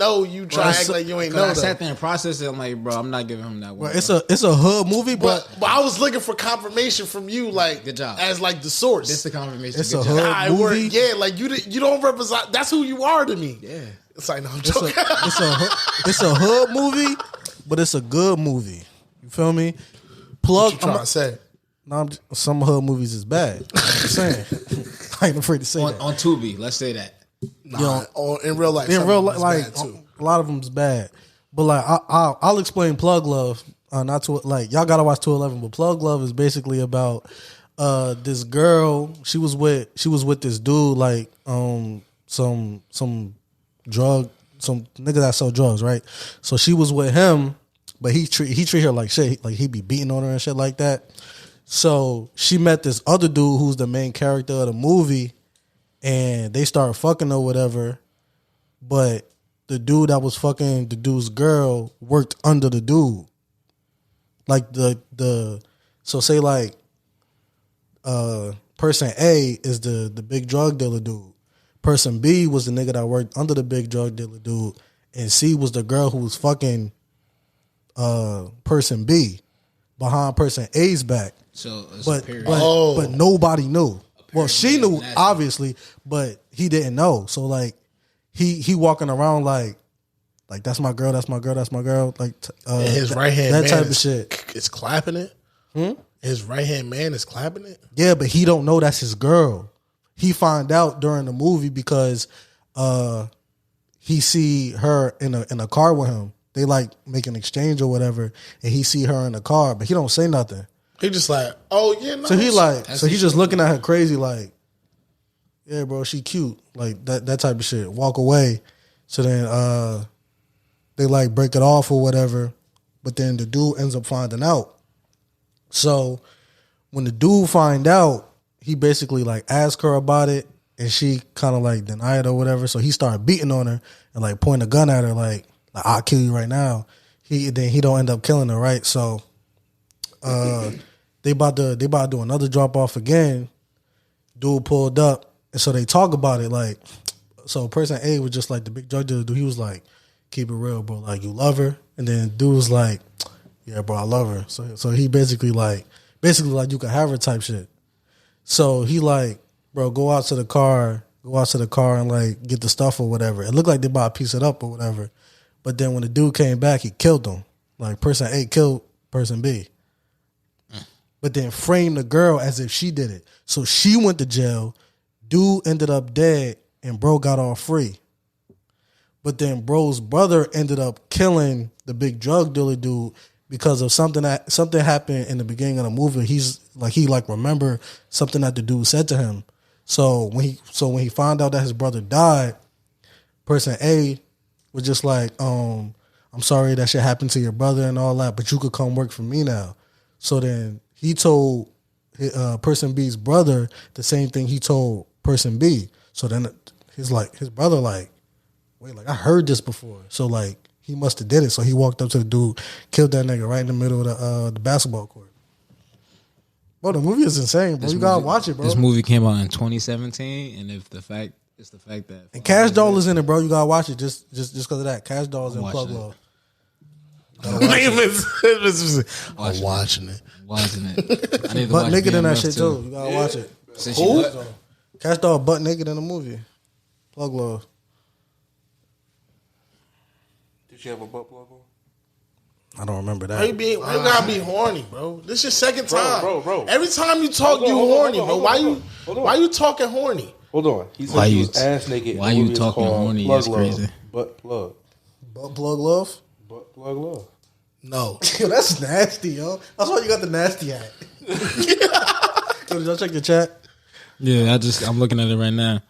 try to act like you ain't know I that. sat there and processed it. I'm like, bro, I'm not giving him that one. Well, it's a hood movie, But I was looking for confirmation from you, like Good job. as like the source. This the confirmation. It's Good a job. hood I movie. yeah, like you don't represent. That's who you are to me. Yeah. It's like no, I'm It's joking. it's a hood movie, but it's a good movie. You feel me? Plug. What you trying to say? No, some hood movies is bad. I'm just saying. I ain't afraid to say that. On Tubi, let's say that. Nah, in real life, In real life, life, like too. a lot of them's bad. But like I'll explain Plug Love. Not to like y'all gotta watch 211. But Plug Love is basically about this girl. She was with this dude like some drug some nigga that sell drugs, right? So she was with him, but he treat her like shit. Like he be beating on her and shit like that. So she met this other dude who's the main character of the movie, and they started fucking or whatever. But the dude that was fucking the dude's girl worked under the dude. Like so say like person A is the big drug dealer dude. Person B was the nigga that worked under the big drug dealer dude, and C was the girl who was fucking person B behind person A's back. So it's But a period. but nobody knew. Well, she knew nasty. obviously, but he didn't know. So like he walking around like that's my girl, that's my girl, that's my girl. Like And his right hand that man type of shit. is clapping it. His right hand man is clapping it. Yeah, but he don't know that's his girl. He find out during the movie because he see her in a car with him. They like make an exchange or whatever, and he see her in the car, but he don't say nothing. He just like, oh yeah, no. So he like, That's so he his just looking at her crazy like, yeah, bro, she cute, like that type of shit. Walk away. So then they like break it off or whatever, but then the dude ends up finding out. So when the dude find out, he basically like asked her about it, and she kind of like denied or whatever. So he started beating on her and like pointing a gun at her, like I'll kill you right now. He don't end up killing her, right? So they about to do another drop off again. Dude pulled up, and so they talk about it like. So person A was just like the big drug dealer dude. He was like, "Keep it real, bro. Like you love her." And then dude was like, "Yeah, bro, I love her." So he basically like you can have her type shit. So he like, "Bro, go out to the car and like get the stuff or whatever." It looked like they about to piece it up or whatever. But then when the dude came back, he killed him. Like person A killed person B. But then framed the girl as if she did it. So she went to jail. Dude ended up dead, and bro got off free. But then bro's brother ended up killing the big drug dealer dude because of something happened in the beginning of the movie. He remembered something that the dude said to him. So when he found out that his brother died, person A was just like, I'm sorry that shit happened to your brother and all that, but you could come work for me now. So then he told person B's brother the same thing he told person B. So then his brother like, wait, like I heard this before. So like he must have did it. So he walked up to the dude, killed that nigga right in the middle of the basketball court. Bro, the movie is insane, bro. You gotta watch it, bro. This movie came out in 2017, and it's the fact that and Cash Doll is in it, bro. You gotta watch it just because of that. Cash Doll is in Plug Love. I'm watching it. I need to butt watch naked in that BMF shit too. You gotta watch it. Since Who? you Cash Doll butt naked in the movie. Plug Love. Did you have a butt plug on? I don't remember that. Why you gotta be horny, bro? This is your second time, bro. Every time you talk, you horny, bro. Why you talking horny? Hold on. He said he was ass naked. Why you talking horny? That's crazy. Butt plug. Butt plug love? Butt plug love. No. Yo, that's nasty, yo. That's why you got the nasty hat. Yo, did y'all check your chat? Yeah, I'm looking at it right now.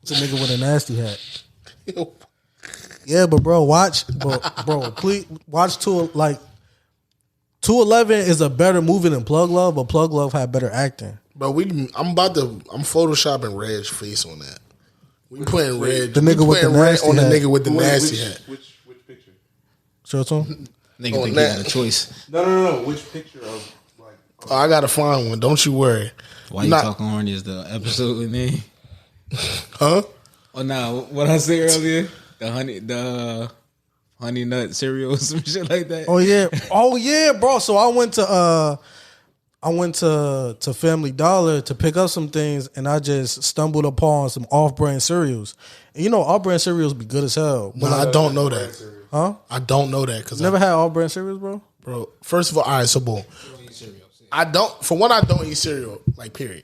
It's a nigga with a nasty hat. Yeah, but bro, please watch 211 is a better movie than Plug Love, but Plug Love had better acting. Bro, I'm photoshopping Red's face on that. We putting Red. The nigga with the nasty on the hat. nigga with the nasty hat. Which picture? Show it to him. Nigga think he got a choice. No. Which picture of like? Oh, I gotta find one. Don't you worry. Why you talking horny is the episode with me? Huh? Oh no, what I said earlier, the honey nut cereal or some shit like that. Oh yeah, bro. So I went to Family Dollar to pick up some things, and I just stumbled upon some off-brand cereals. And you know, off-brand cereals be good as hell. No, I don't know that. Huh? I don't know that because Never had off-brand cereals, bro. Bro, first of all, all right, so boom. I don't eat cereal, like period.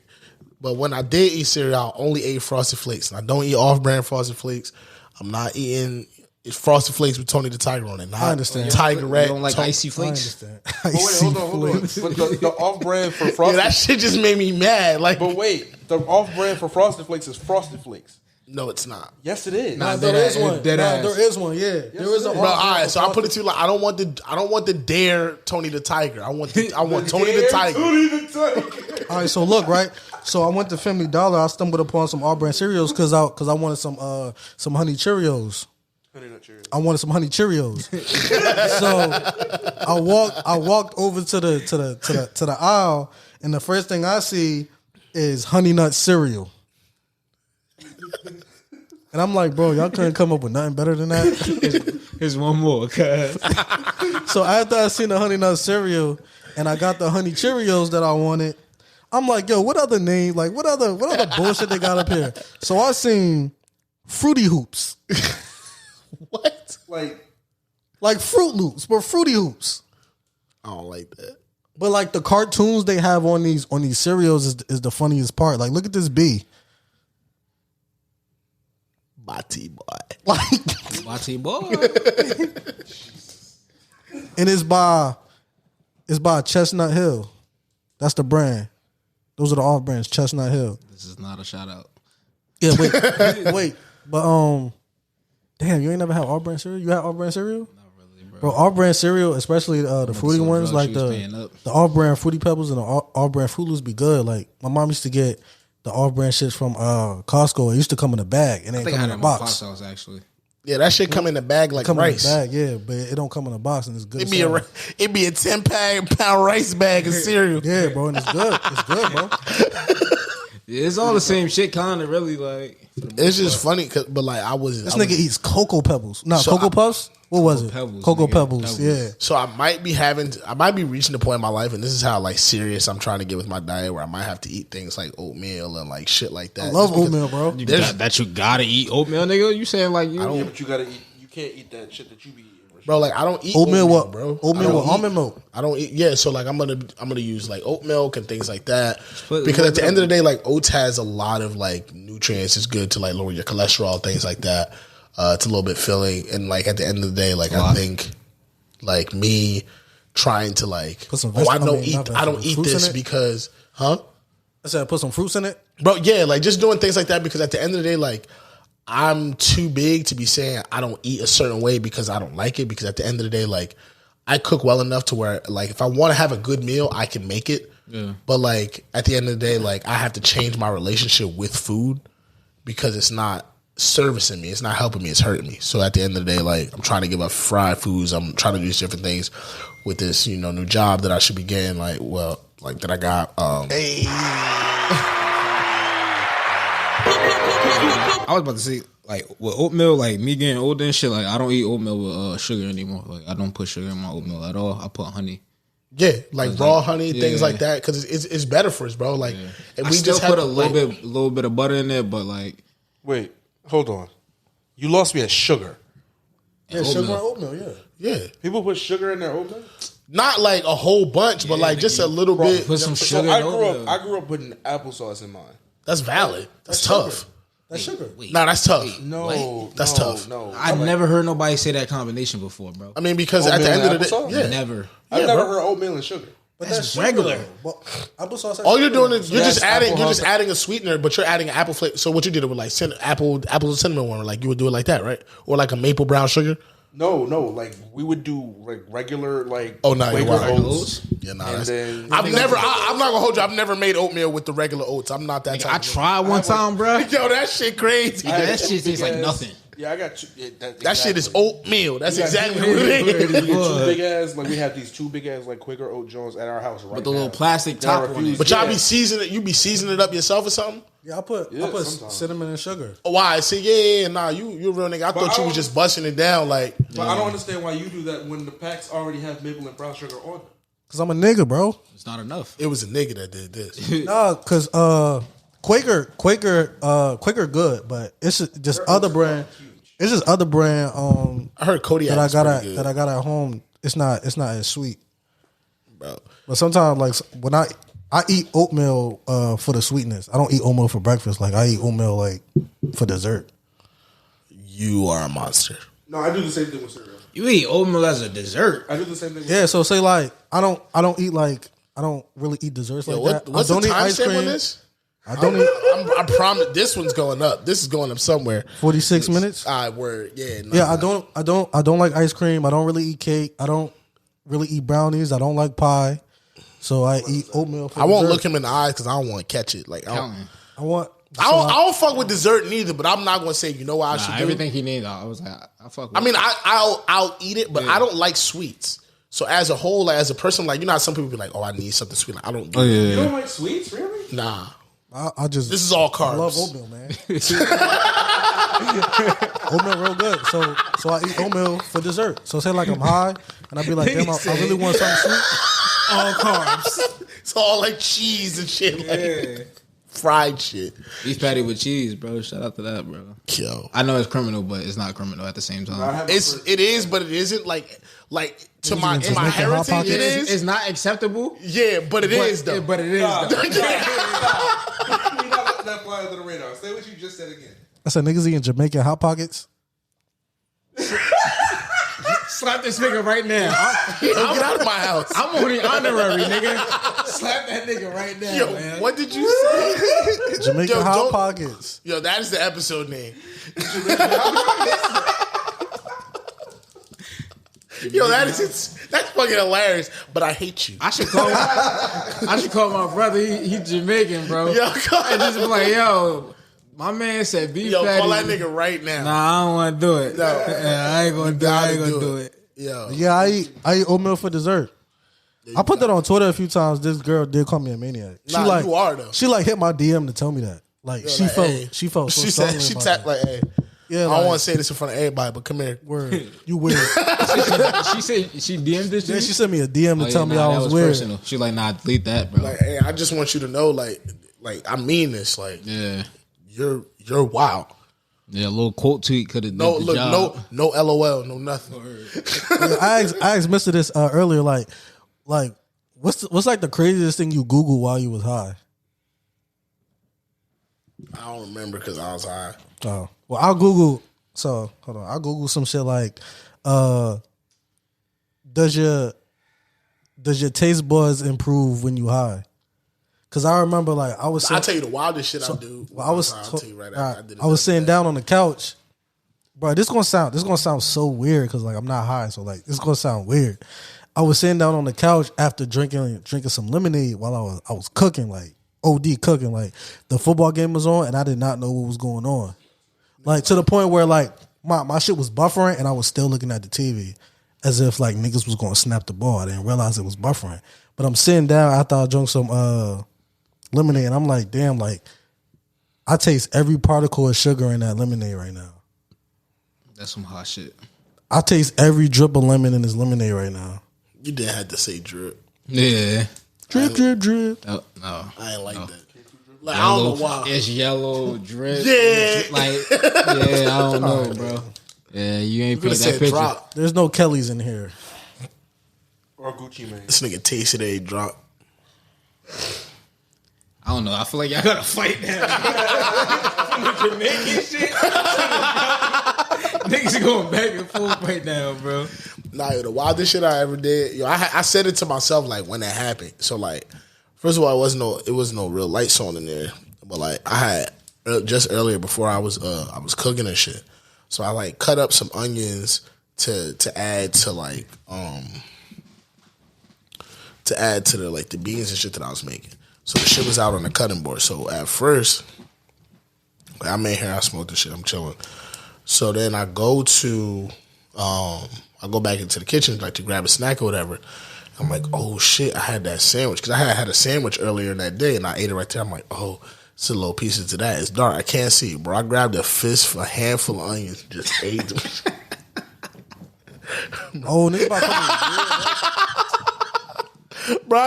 But when I did eat cereal, I only ate Frosted Flakes. And I don't eat off-brand Frosted Flakes. I'm not eating Frosted Flakes with Tony the Tiger on it. Not I understand. Tiger Rat. You don't like Icy Flakes? I understand. Wait, hold on. But the off-brand for Frosted. Yeah, that shit just made me mad. Like, But wait, the off-brand for Frosted Flakes is Frosted Flakes. no, it's not. Yes, it is. Nah, there is one. There is one. Yeah, there is a. Bro, all right, so I put it to you like I don't want the Dare Tony the Tiger. I want Tony the Tiger. Tony the Tiger. All right, so look, right. So I went to Family Dollar. I stumbled upon some off-brand cereals because I wanted some Honey Cheerios. I wanted some Honey Cheerios. So I walked over to the aisle, and the first thing I see is Honey Nut cereal. And I'm like, bro, y'all couldn't come up with nothing better than that. Here's one more, cuz. So after I seen the Honey Nut cereal and I got the Honey Cheerios that I wanted, I'm like, yo, what other name? Like, what other bullshit they got up here? So I seen Fruity Hoops. What? Like Fruit Loops, but Fruity Hoops. I don't like that. But like the cartoons they have on these cereals is the funniest part. Like, look at this bee. Bati boy. Like, Bati boy. and it's by Chestnut Hill. That's the brand. Those are the off brands, Chestnut Hill. This is not a shout out. Yeah, wait. But damn, you ain't never had off brand cereal? You had off brand cereal? Not really, bro. Bro, off brand cereal, especially the fruity ones, like the off brand Fruity Pebbles and the off brand Fruit Loops be good. Like my mom used to get the off brand shits from Costco. It used to come in a bag. It ain't come in a box. House, actually. Yeah, that shit come in a bag like rice. In a bag, yeah, but it don't come in a box, and it's good. It be a 10-pound rice bag of cereal. Yeah, bro, and it's good. It's good, bro. Yeah, it's all the same shit, kind of. Really, like it's just funny, but like this nigga eats Cocoa Pebbles, Cocoa Puffs. What was it? Pebbles, Cocoa Pebbles. Yeah. So I might be reaching the point in my life, and this is how like serious I'm trying to get with my diet, where I might have to eat things like oatmeal and like shit like that. I love oatmeal, bro. You gotta eat oatmeal, nigga. You saying like you? Yeah, but you gotta eat. You can't eat that shit that you be eating, bro. Like I don't eat oatmeal, bro. Oatmeal with almond milk. I don't eat. Yeah, so like I'm gonna use like oat milk and things like that, because at the end of the day, like oats has a lot of like nutrients. It's good to like lower your cholesterol, things like that. It's a little bit filling, and like at the end of the day, like I think, like me trying to like, I don't eat this because, huh? I said put some fruits in it, bro. Yeah, like just doing things like that, because at the end of the day, like I'm too big to be saying I don't eat a certain way because I don't like it. Because at the end of the day, like I cook well enough to where like if I want to have a good meal, I can make it. Yeah. But like at the end of the day, like I have to change my relationship with food because it's not servicing me, it's not helping me, it's hurting me. So at the end of the day, like I'm trying to give up fried foods. I'm trying to do these different things with this, new job that I should be getting. Like that I got. I was about to say, like with oatmeal, like me getting older and shit, like I don't eat oatmeal with sugar anymore. Like I don't put sugar in my oatmeal at all. I put honey. Yeah, like raw honey, things like that, because it's better for us, bro. Like, and we still just put a little bit of butter in there, but like, wait, hold on, you lost me at sugar. Yeah, sugar and oatmeal. Yeah. People put sugar in their oatmeal. Not like a whole bunch, but like just a little bit. Put some sugar. So I grew up putting applesauce in mine. That's valid. That's tough. That's sugar. Nah, that's tough. That's tough. No, I've never heard nobody say that combination before, bro. I mean, because at the end of the day, Never. I've never heard oatmeal and sugar. But that's regular. Well, applesauce. All you're doing is you're just adding a sweetener, but you're adding an apple flavor. So what you did with like apple and cinnamon one, like you would do it like that, right? Or like a maple brown sugar. No, like we would do like regular like. Oh no, you're right. Oats. Yeah, nah. I'm not gonna hold you. I've never made oatmeal with the regular oats. I'm not that type. I tried one time, bro. Yo, that shit crazy. That shit tastes like nothing. Yeah, I got that shit is oatmeal. That's exactly what it is. Two big ass, like we have these two big ass like Quaker Oat Jones at our house right with the now. little plastic top on it. But y'all be seasoning. You be seasoning it up yourself or something? Yeah, I put cinnamon and sugar. Oh, why? See, yeah. Nah, you a real nigga. I thought you was just busting it down like. But I don't understand why you do that when the packs already have maple and brown sugar on them. Cause I'm a nigga, bro. It's not enough. It was a nigga that did this. Nah, cause Quaker good, but it's just other brand. It's just other brand. I heard Kodiak that I got at home. It's not as sweet, bro. But sometimes, like when I eat oatmeal for the sweetness. I don't eat oatmeal for breakfast. Like I eat oatmeal like for dessert. You are a monster. No, I do the same thing with cereal. You eat oatmeal as a dessert. I do the same thing. Yeah, so say like I don't really eat desserts like that. What's I don't the eat time ice stamp cream. on this? I don't eat. I promise this one's going up. This is going up somewhere. 46 minutes. Word. Yeah. No, yeah, I don't like ice cream. I don't really eat cake. I don't really eat brownies. I don't like pie. So I eat oatmeal. For I won't dessert. look him in the eyes because I don't want to catch it. Like I don't fuck with dessert neither. But I'm not gonna say what I should do. Everything he needs, I was like, I fuck with. I mean, I'll eat it, but I don't like sweets. So as a whole, like, as a person, like how some people be like, oh, I need something sweet. Like, I don't. You don't like sweets, really? Nah. I just. This is all carbs. I love oatmeal, man. Oatmeal real good. So I eat oatmeal for dessert. So say like I'm high and I be like, damn, I really want something sweet. All carbs. It's all like cheese and shit, like fried shit. Beef patty with cheese, bro. Shout out to that, bro. Yo, I know it's criminal, but it's not criminal at the same time. It is, but it isn't like to my heritage. It is. It's not acceptable. Yeah, but it is though. But it is though. You're not letting that fly under the radar. Say what you just said again. I said niggas eating Jamaican Hot Pockets. Slap this nigga right now. Get out of my house. I'm on the honorary, nigga. Slap that nigga right now, yo, man. What did you say? Jamaican Hot Pockets. Yo, that is the episode name. Yo, that's fucking hilarious. But I hate you. I should call my brother. He Jamaican, bro. Yo, and just be like, yo, my man said beef patty. Call that nigga right now. Nah, I don't want to do it. No, I ain't gonna do it. Yo, yeah, I eat oatmeal for dessert. I put that on Twitter a few times. This girl did call me a maniac. You are though. She hit my DM to tell me that. Like she felt. So she said she tapped like, hey. Yeah, I don't want to say this in front of everybody, but come here. Word, you weird. She said she DM'd this. Yeah, she sent me a DM to tell me I was weird. Personal. She like, nah, delete that, bro. Like, hey, I just want you to know, like I mean this. Like, yeah, you're wild. Yeah, a little quote tweet could have no did the job. no LOL, no nothing. I asked Mista this earlier. Like, what's like the craziest thing you Googled while you was high? I don't remember because I was high. Oh, well, I'll Google. So hold on, I'll Google some shit like, does your taste buds improve when you high? Because I remember, like, I was. I'll tell you the wildest shit I do. Well, I was. I'll tell you right after I did it. I was sitting down on the couch, bro, this gonna sound so weird because like I'm not high, so like it's gonna sound weird. I was sitting down on the couch after drinking some lemonade while I was cooking, like OD cooking. Like the football game was on and I did not know what was going on. Like to the point where like my shit was buffering and I was still looking at the TV as if like niggas was gonna snap the ball. I didn't realize it was buffering. But I'm sitting down after I drank some lemonade and I'm like, damn, like I taste every particle of sugar in that lemonade right now. That's some hot shit. I taste every drip of lemon in this lemonade right now. You didn't have to say drip. Yeah. Drip, drip, drip. No. I ain't like that. Like, Yellow, I don't know why. It's yellow drip. Yeah. Like, yeah, I don't know, bro. Yeah, you ain't put that picture. Drop. There's no Kellys in here. Or Gucci Mane. This nigga tasted a drop. I don't know. I feel like y'all gotta fight now. From the Jamaican shit. Niggas are going back and forth right now, bro. Nah, yo, the wildest shit I ever did. Yo, I said it to myself like when that happened. So like, first of all, it was no real lights on in there. But like, I had just earlier before I was cooking and shit. So I like cut up some onions to add to like the like the beans and shit that I was making. So the shit was out on the cutting board. So at first, like, I'm in here, I smoke this shit, I'm chilling. So then I go back into the kitchen like to grab a snack or whatever. I'm like, oh shit, I had that sandwich because I had a sandwich earlier in that day and I ate it right there. I'm like, oh, it's a little piece to that. It's dark, I can't see, bro. I grabbed a handful of onions, and just ate them. Oh, nigga about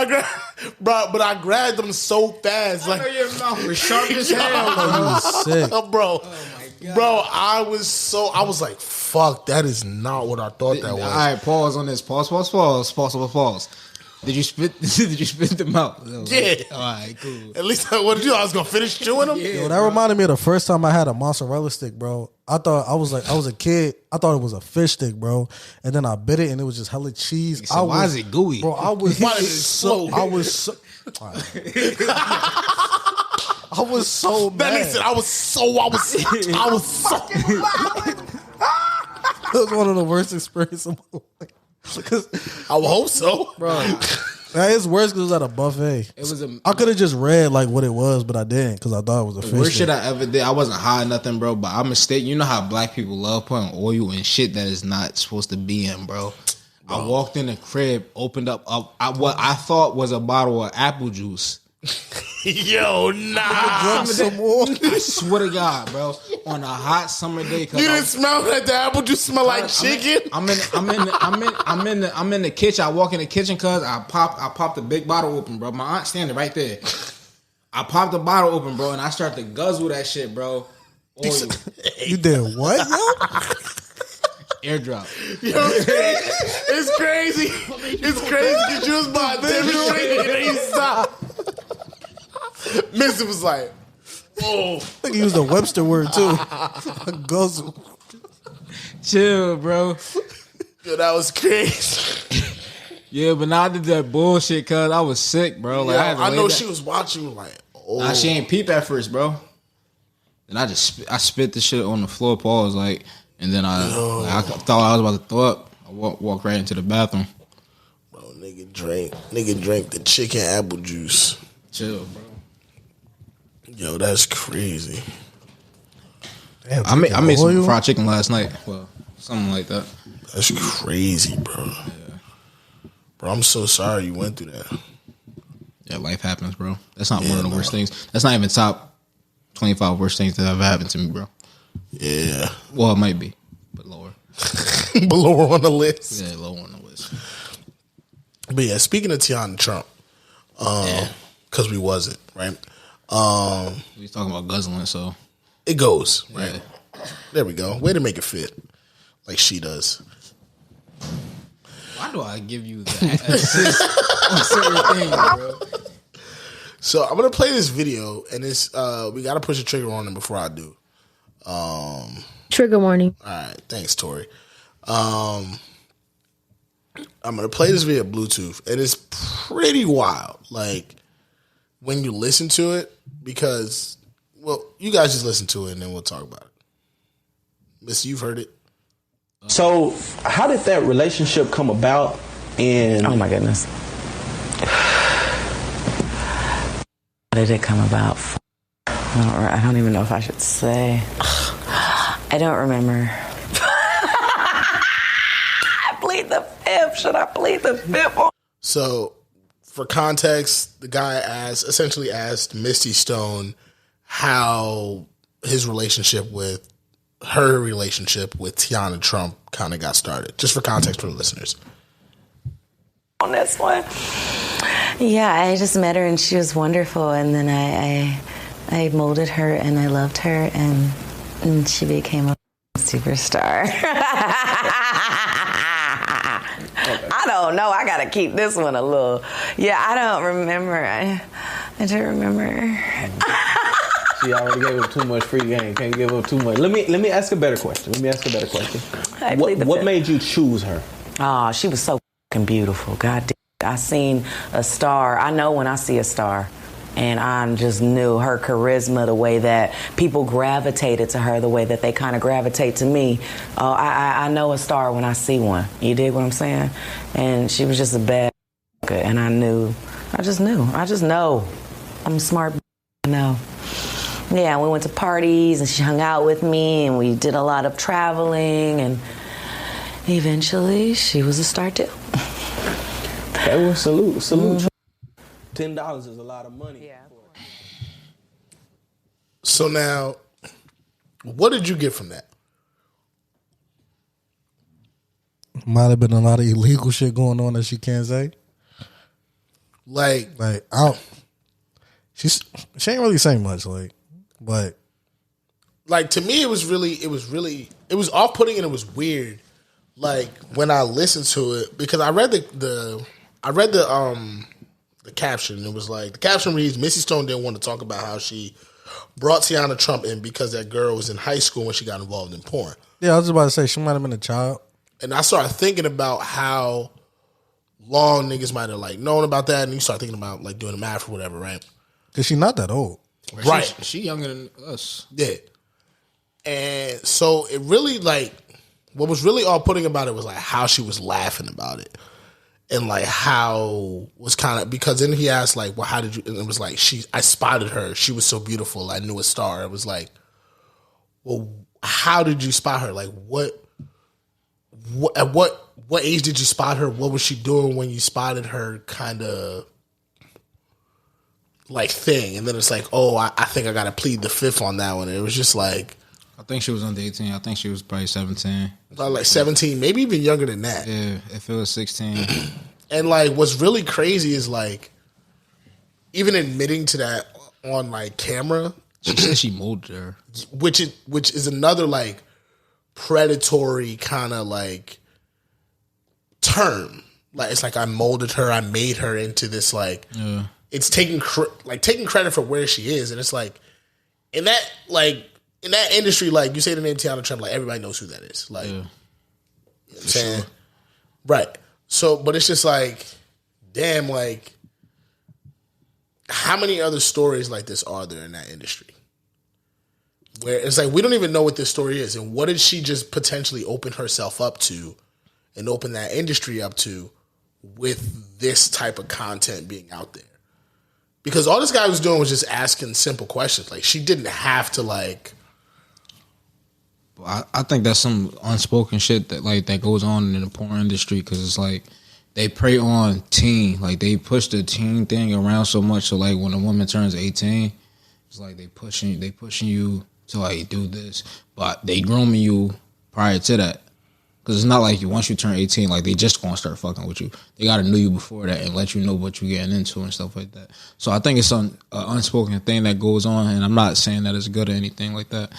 to but I grabbed them so fast. Like, I know your mouth was sharp as hell, bro. you was sick. Bro. Oh my God. Bro, I was like, fuck, that is not what I thought that was. All right, pause on this. Pause. Did you spit them out? Yeah. All right, cool. At least what did you do? I was gonna finish chewing them. Yo, that reminded me of the first time I had a mozzarella stick, bro. I was a kid. I thought it was a fish stick, bro. And then I bit it and it was just hella cheese. So why is it gooey? Bro, I was Why is it so slow? I was so I was so That mad. nigga said I was so It was one of the worst experiences of my life. I would hope so. Bro, It's worse because it was at a buffet. it was I could have just read like what it was, but I didn't because I thought it was a the fish worst stick. shit I ever did. I wasn't high or nothing, bro, but I mistake. You know how black people love putting oil in shit that is not supposed to be in, bro. I walked in the crib, opened up what I thought was a bottle of apple juice. Yo, nah. Some more. I swear to God, bro, on a hot summer day. You didn't smell that the apple juice smell like chicken? I'm in the kitchen. I walk in the kitchen cause I popped the big bottle open, bro. My aunt standing right there. I popped the bottle open, bro, and I start to guzzle that shit, bro. Oil. You did what, yo? Airdrop. Yo, it's crazy. It's crazy because you was about to demonstrate and then you stopped. Mista was like, oh. I think he used a Webster word too. Guzzle. Chill, bro. Yo, that was crazy. Yeah, but now I did that bullshit cause I was sick, bro. Like, Yeah, I know that. she was watching like, oh. Nah, she ain't peep at first, bro. And I spit the shit on the floor, pause, like, and then I thought I was about to throw up. I walked right into the bathroom. Bro, nigga drank the chicken apple juice. Chill, bro. Yo, that's crazy. Damn, I made some oil? fried chicken last night. Well, something like that. That's crazy, bro. Yeah. Bro, I'm so sorry you went through that. Yeah, life happens, bro. That's not one of the worst things. That's not even top 25 worst things that ever happened to me, bro. Yeah. Well, it might be, but lower. But lower on the list. Yeah, lower on the list. But yeah, speaking of Tiana Trump, because we wasn't, right? We was talking about guzzling, so It goes, right? Yeah. There we go. Way to make it fit. Like she does. Why do I give you the assist on certain things, bro? So I'm gonna play this video, and it's we gotta push a trigger on them before I do. Trigger warning. All right, thanks, Tori. I'm gonna play this via Bluetooth, and it's pretty wild. Like when you listen to it, because well, you guys just listen to it, and then we'll talk about it. Miss, you've heard it. So, how did that relationship come about? And oh my goodness, how did it come about? I don't even know if I should say. I don't remember. I plead the fifth. Should I plead the fifth? So, for context, the guy essentially asked Misty Stone how her relationship with Tiana Trump kind of got started. Just for context for the listeners. On this one, yeah, I just met her and she was wonderful, and then I molded her and I loved her, and she became a superstar. I don't know. I gotta keep this one a little. Yeah, I don't remember. I don't remember. She already gave up too much free game. Can't give up too much. Let me ask a better question. What made you choose her? Oh, she was so fucking beautiful. God damn. I seen a star. I know when I see a star. And I just knew her charisma, the way that people gravitated to her, the way that they kind of gravitate to me. I know a star when I see one. You dig what I'm saying? And she was just a bad and I just know. I'm a smart I know. Yeah, we went to parties and she hung out with me and we did a lot of traveling and eventually she was a star too. That was salute. $10 is a lot of money. Yeah. So now, what did you get from that? Might have been a lot of illegal shit going on that she can't say. Like she ain't really saying much, but to me it was off-putting and it was weird. Like when I listened to it, because I read the caption. It was like, the caption reads, Missy Stone didn't want to talk about how she brought Tiana Trump in because that girl was in high school when she got involved in porn. Yeah, I was about to say she might have been a child. And I started thinking about how long niggas might have known about that, and you start thinking about doing the math or whatever, right? Because she's not that old. Right. She younger than us. Yeah. And so it really what was really off-putting about it was how she was laughing about it. And how was kind of, because then he asked well, how did you, and it was I spotted her. She was so beautiful. I knew a star. It was well, how did you spot her? At what age did you spot her? What was she doing when you spotted her kind of thing? And then it's I think I got to plead the fifth on that one. It was just I think she was under 18. I think she was probably 17. About 17, maybe even younger than that. Yeah, if it was 16. And what's really crazy is even admitting to that on camera. She said she molded her, which is another predatory kind of term. It's I molded her, I made her into this yeah. It's taking credit for where she is, and it's in that in that industry, you say the name Tiana Trump, everybody knows who that is. Yeah. You know what I'm saying? Sure. Right. So, but it's just damn, how many other stories like this are there in that industry? Where it's we don't even know what this story is. And what did she just potentially open herself up to and open that industry up to with this type of content being out there? Because all this guy was doing was just asking simple questions. She didn't have to I think that's some unspoken shit that that goes on in the porn industry, because it's they prey on teen, they push the teen thing around so much. So when a woman turns 18, it's they pushing you to do this, but they grooming you prior to that. Because it's not once you turn 18, they just gonna start fucking with you. They gotta know you before that and let you know what you're getting into and stuff like that. So I think it's an unspoken thing that goes on, and I'm not saying that it's good or anything like that.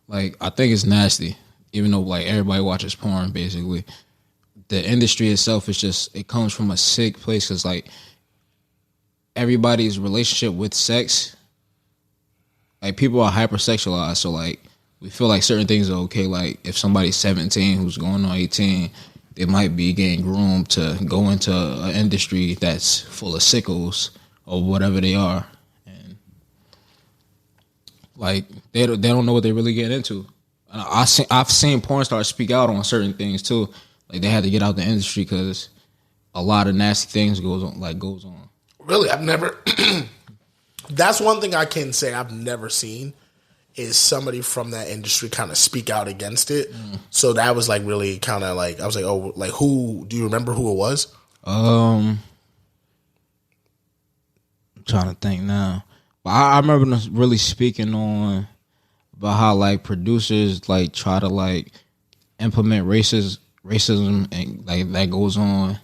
I think it's nasty, even though everybody watches porn. Basically, the industry itself is just, it comes from a sick place, because everybody's relationship with sex, people are hypersexualized. So we feel certain things are okay. If somebody's 17 who's going on 18, they might be getting groomed to go into an industry that's full of sickos or whatever they are. And they don't know what they really get into. I've seen porn stars speak out on certain things too. Like they had to get out the industry because a lot of nasty things goes on. Really, I've never. That's one thing I can say I've never seen is somebody from that industry kind of speak out against it. So that was like really kind of like I was like, oh, like who? Do you remember who it was? I'm trying to think now, but I remember them really speaking on about how like producers like try to like implement racism and like that goes on.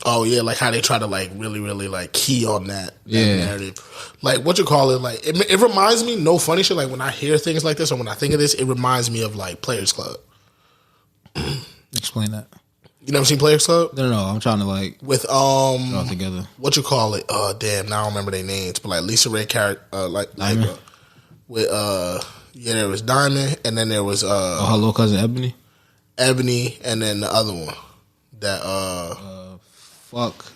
Oh yeah, like how they try to like really like key on that narrative. Like what you call it? Like it reminds me. No funny shit. Like when I hear things like this or when I think of this, it reminds me of like Players Club. Explain that. You never seen Players Club? No. I'm trying to like with all together. What you call it? Damn, now I don't remember their names. But like Lisa Ray character, with there was Diamond, and then there was Hello Cousin Ebony, and then the other one that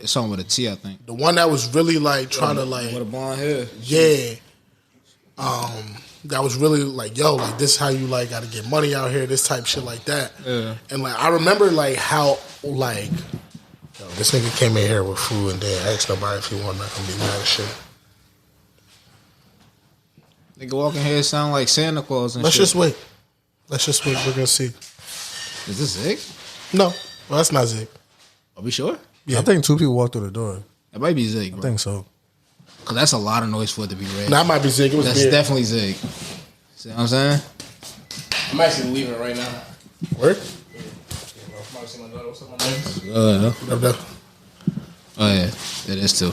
it's something with a T, I think. The one that was really like trying to like with a blonde hair. Yeah. That was really like, yo, like this is how you like gotta get money out here, this type shit like that. Yeah. And like I remember like how like yo, this nigga came in here with food and then asked nobody if he wanted, not gonna be mad as shit. Nigga walking here sound like Santa Claus and Let's shit. Let's just wait. We're gonna see. Is this Zig? No. Well, that's not Zig. Are we sure? Yeah. I think 2 people walked through the door. It might be Zig, bro. I think so. Cause that's a lot of noise for it to be red. That might be Zig. That's beer. Definitely Zig. See what I'm saying? I'm actually leaving right now. Work? Oh yeah, it is too.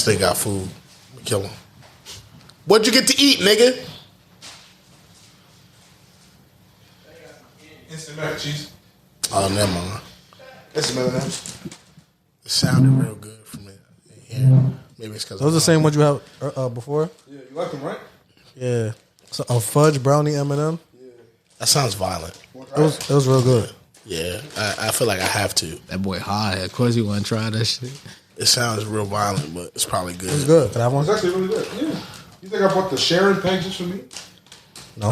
They got food. We kill him. What'd you get to eat, nigga? Instant mac and cheese. Oh, never mind. That's better than It sounded real good from it here. Maybe it's because those the same ones you had before. Yeah, you like them, right? Yeah, so a fudge brownie M&M. Yeah, that sounds violent. It was real good. Yeah, I feel like I have to. That boy high. Of course, you want to try that shit. It sounds real violent, but it's probably good. It's good. Can I have one? It's actually really good. Yeah. You think I bought the Sharon peg just for me? No.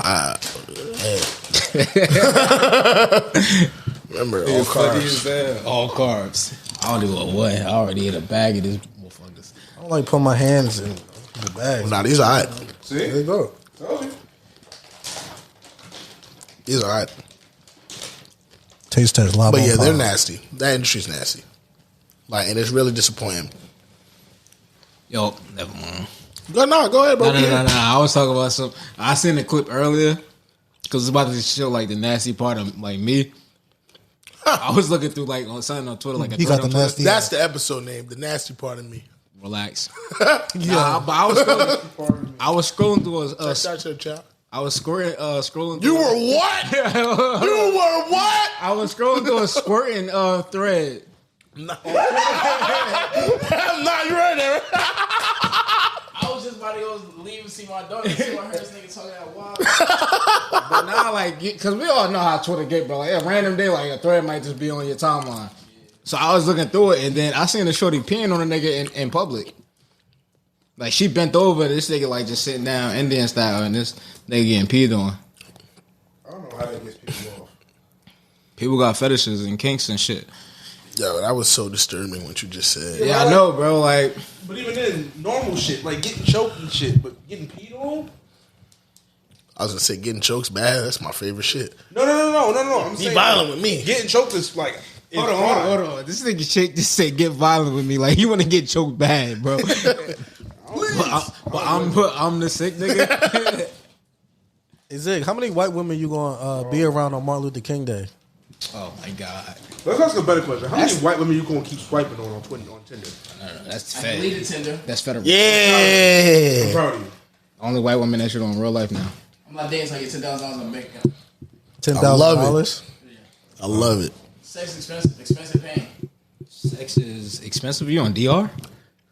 Remember, all carbs. All carbs. I don't do what. I already ate a bag of these motherfuckers. I don't like put my hands in the bag. Nah, these are alright. See? There you go. Told you. These are alright. Taste test. But yeah, they're nasty. That industry's nasty. Like, and it's really disappointing. Yo, never mind. Go ahead, bro. No. I was talking about some. I seen the clip earlier because it's about to show like the nasty part of like me. I was looking through like on something on Twitter, like a he got the nasty. That's the episode name, the nasty part of me. Relax. Yeah, but I was scrolling through a start your child. I was scrolling. You were what? You were what? I was scrolling through a squirting thread. I'm not. You right there. I was just about to go leave and see my daughter. See what I heard this nigga talking that wild. But now, like, because we all know how Twitter get, bro. Like, a random day, like, a thread might just be on your timeline. So I was looking through it, and then I seen a shorty peeing on a nigga in public. Like, she bent over, this nigga, like, just sitting down, Indian style, and this nigga getting peed on. I don't know how that gets people off. People got fetishes and kinks and shit. Yo, that was so disturbing what you just said. Yeah, I know, bro. Like, but even then, normal shit, like getting choked and shit, but getting peed on? I was gonna say getting chokes bad. That's my favorite shit. No. I'm saying violent with me. Getting choked is like hold on. This nigga shake just said get violent with me. Like you want to get choked bad, bro. I'm the sick nigga. Hey Zig, how many white women you gonna be around on Martin Luther King Day? Oh my god. Let's ask a better question. How many white women you gonna keep swiping on Twitter, on Tinder? No, that's I federal. deleted Tinder. That's federal. Yeah. I'm proud of you. Only white women that shit on real life now. I'm not dating so I get $10,000 on the bank account. $10,000. I love it. Sex expensive paying. Sex is expensive. You on DR?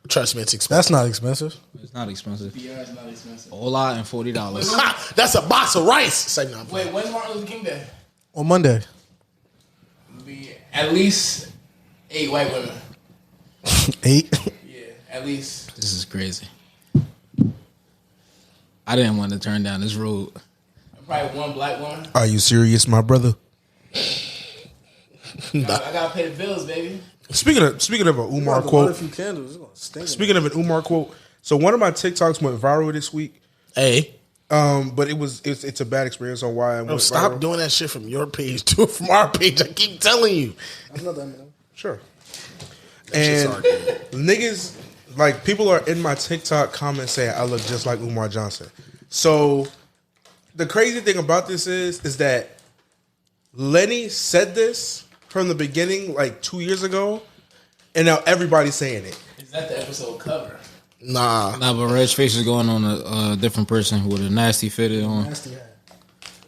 Trust me, it's expensive. That's not expensive. It's not expensive. DR is not expensive. Hola and $40. Ha, that's a box of rice. Say no. Wait, when's Martin Luther King Day? On Monday. Be at least 8 white women. 8? Yeah, at least. This is crazy. I didn't want to turn down this road. Probably one black woman. Are you serious, my brother? I gotta pay the bills, baby. Speaking of an Umar quote. Speaking of an Umar quote. So one of my TikToks went viral this week. Hey. But it's a bad experience on why I went stop viral. doing that shit from your page. Do it from our page. I keep telling you. Sure. And niggas, like, people are in my TikTok comments saying I look just like Umar Johnson. So the crazy thing about this is that Lenny said this from the beginning, like 2 years ago, and now everybody's saying it. Is that the episode cover? Nah, but Red's face is going on a different person with a nasty fitted on. Nasty hat.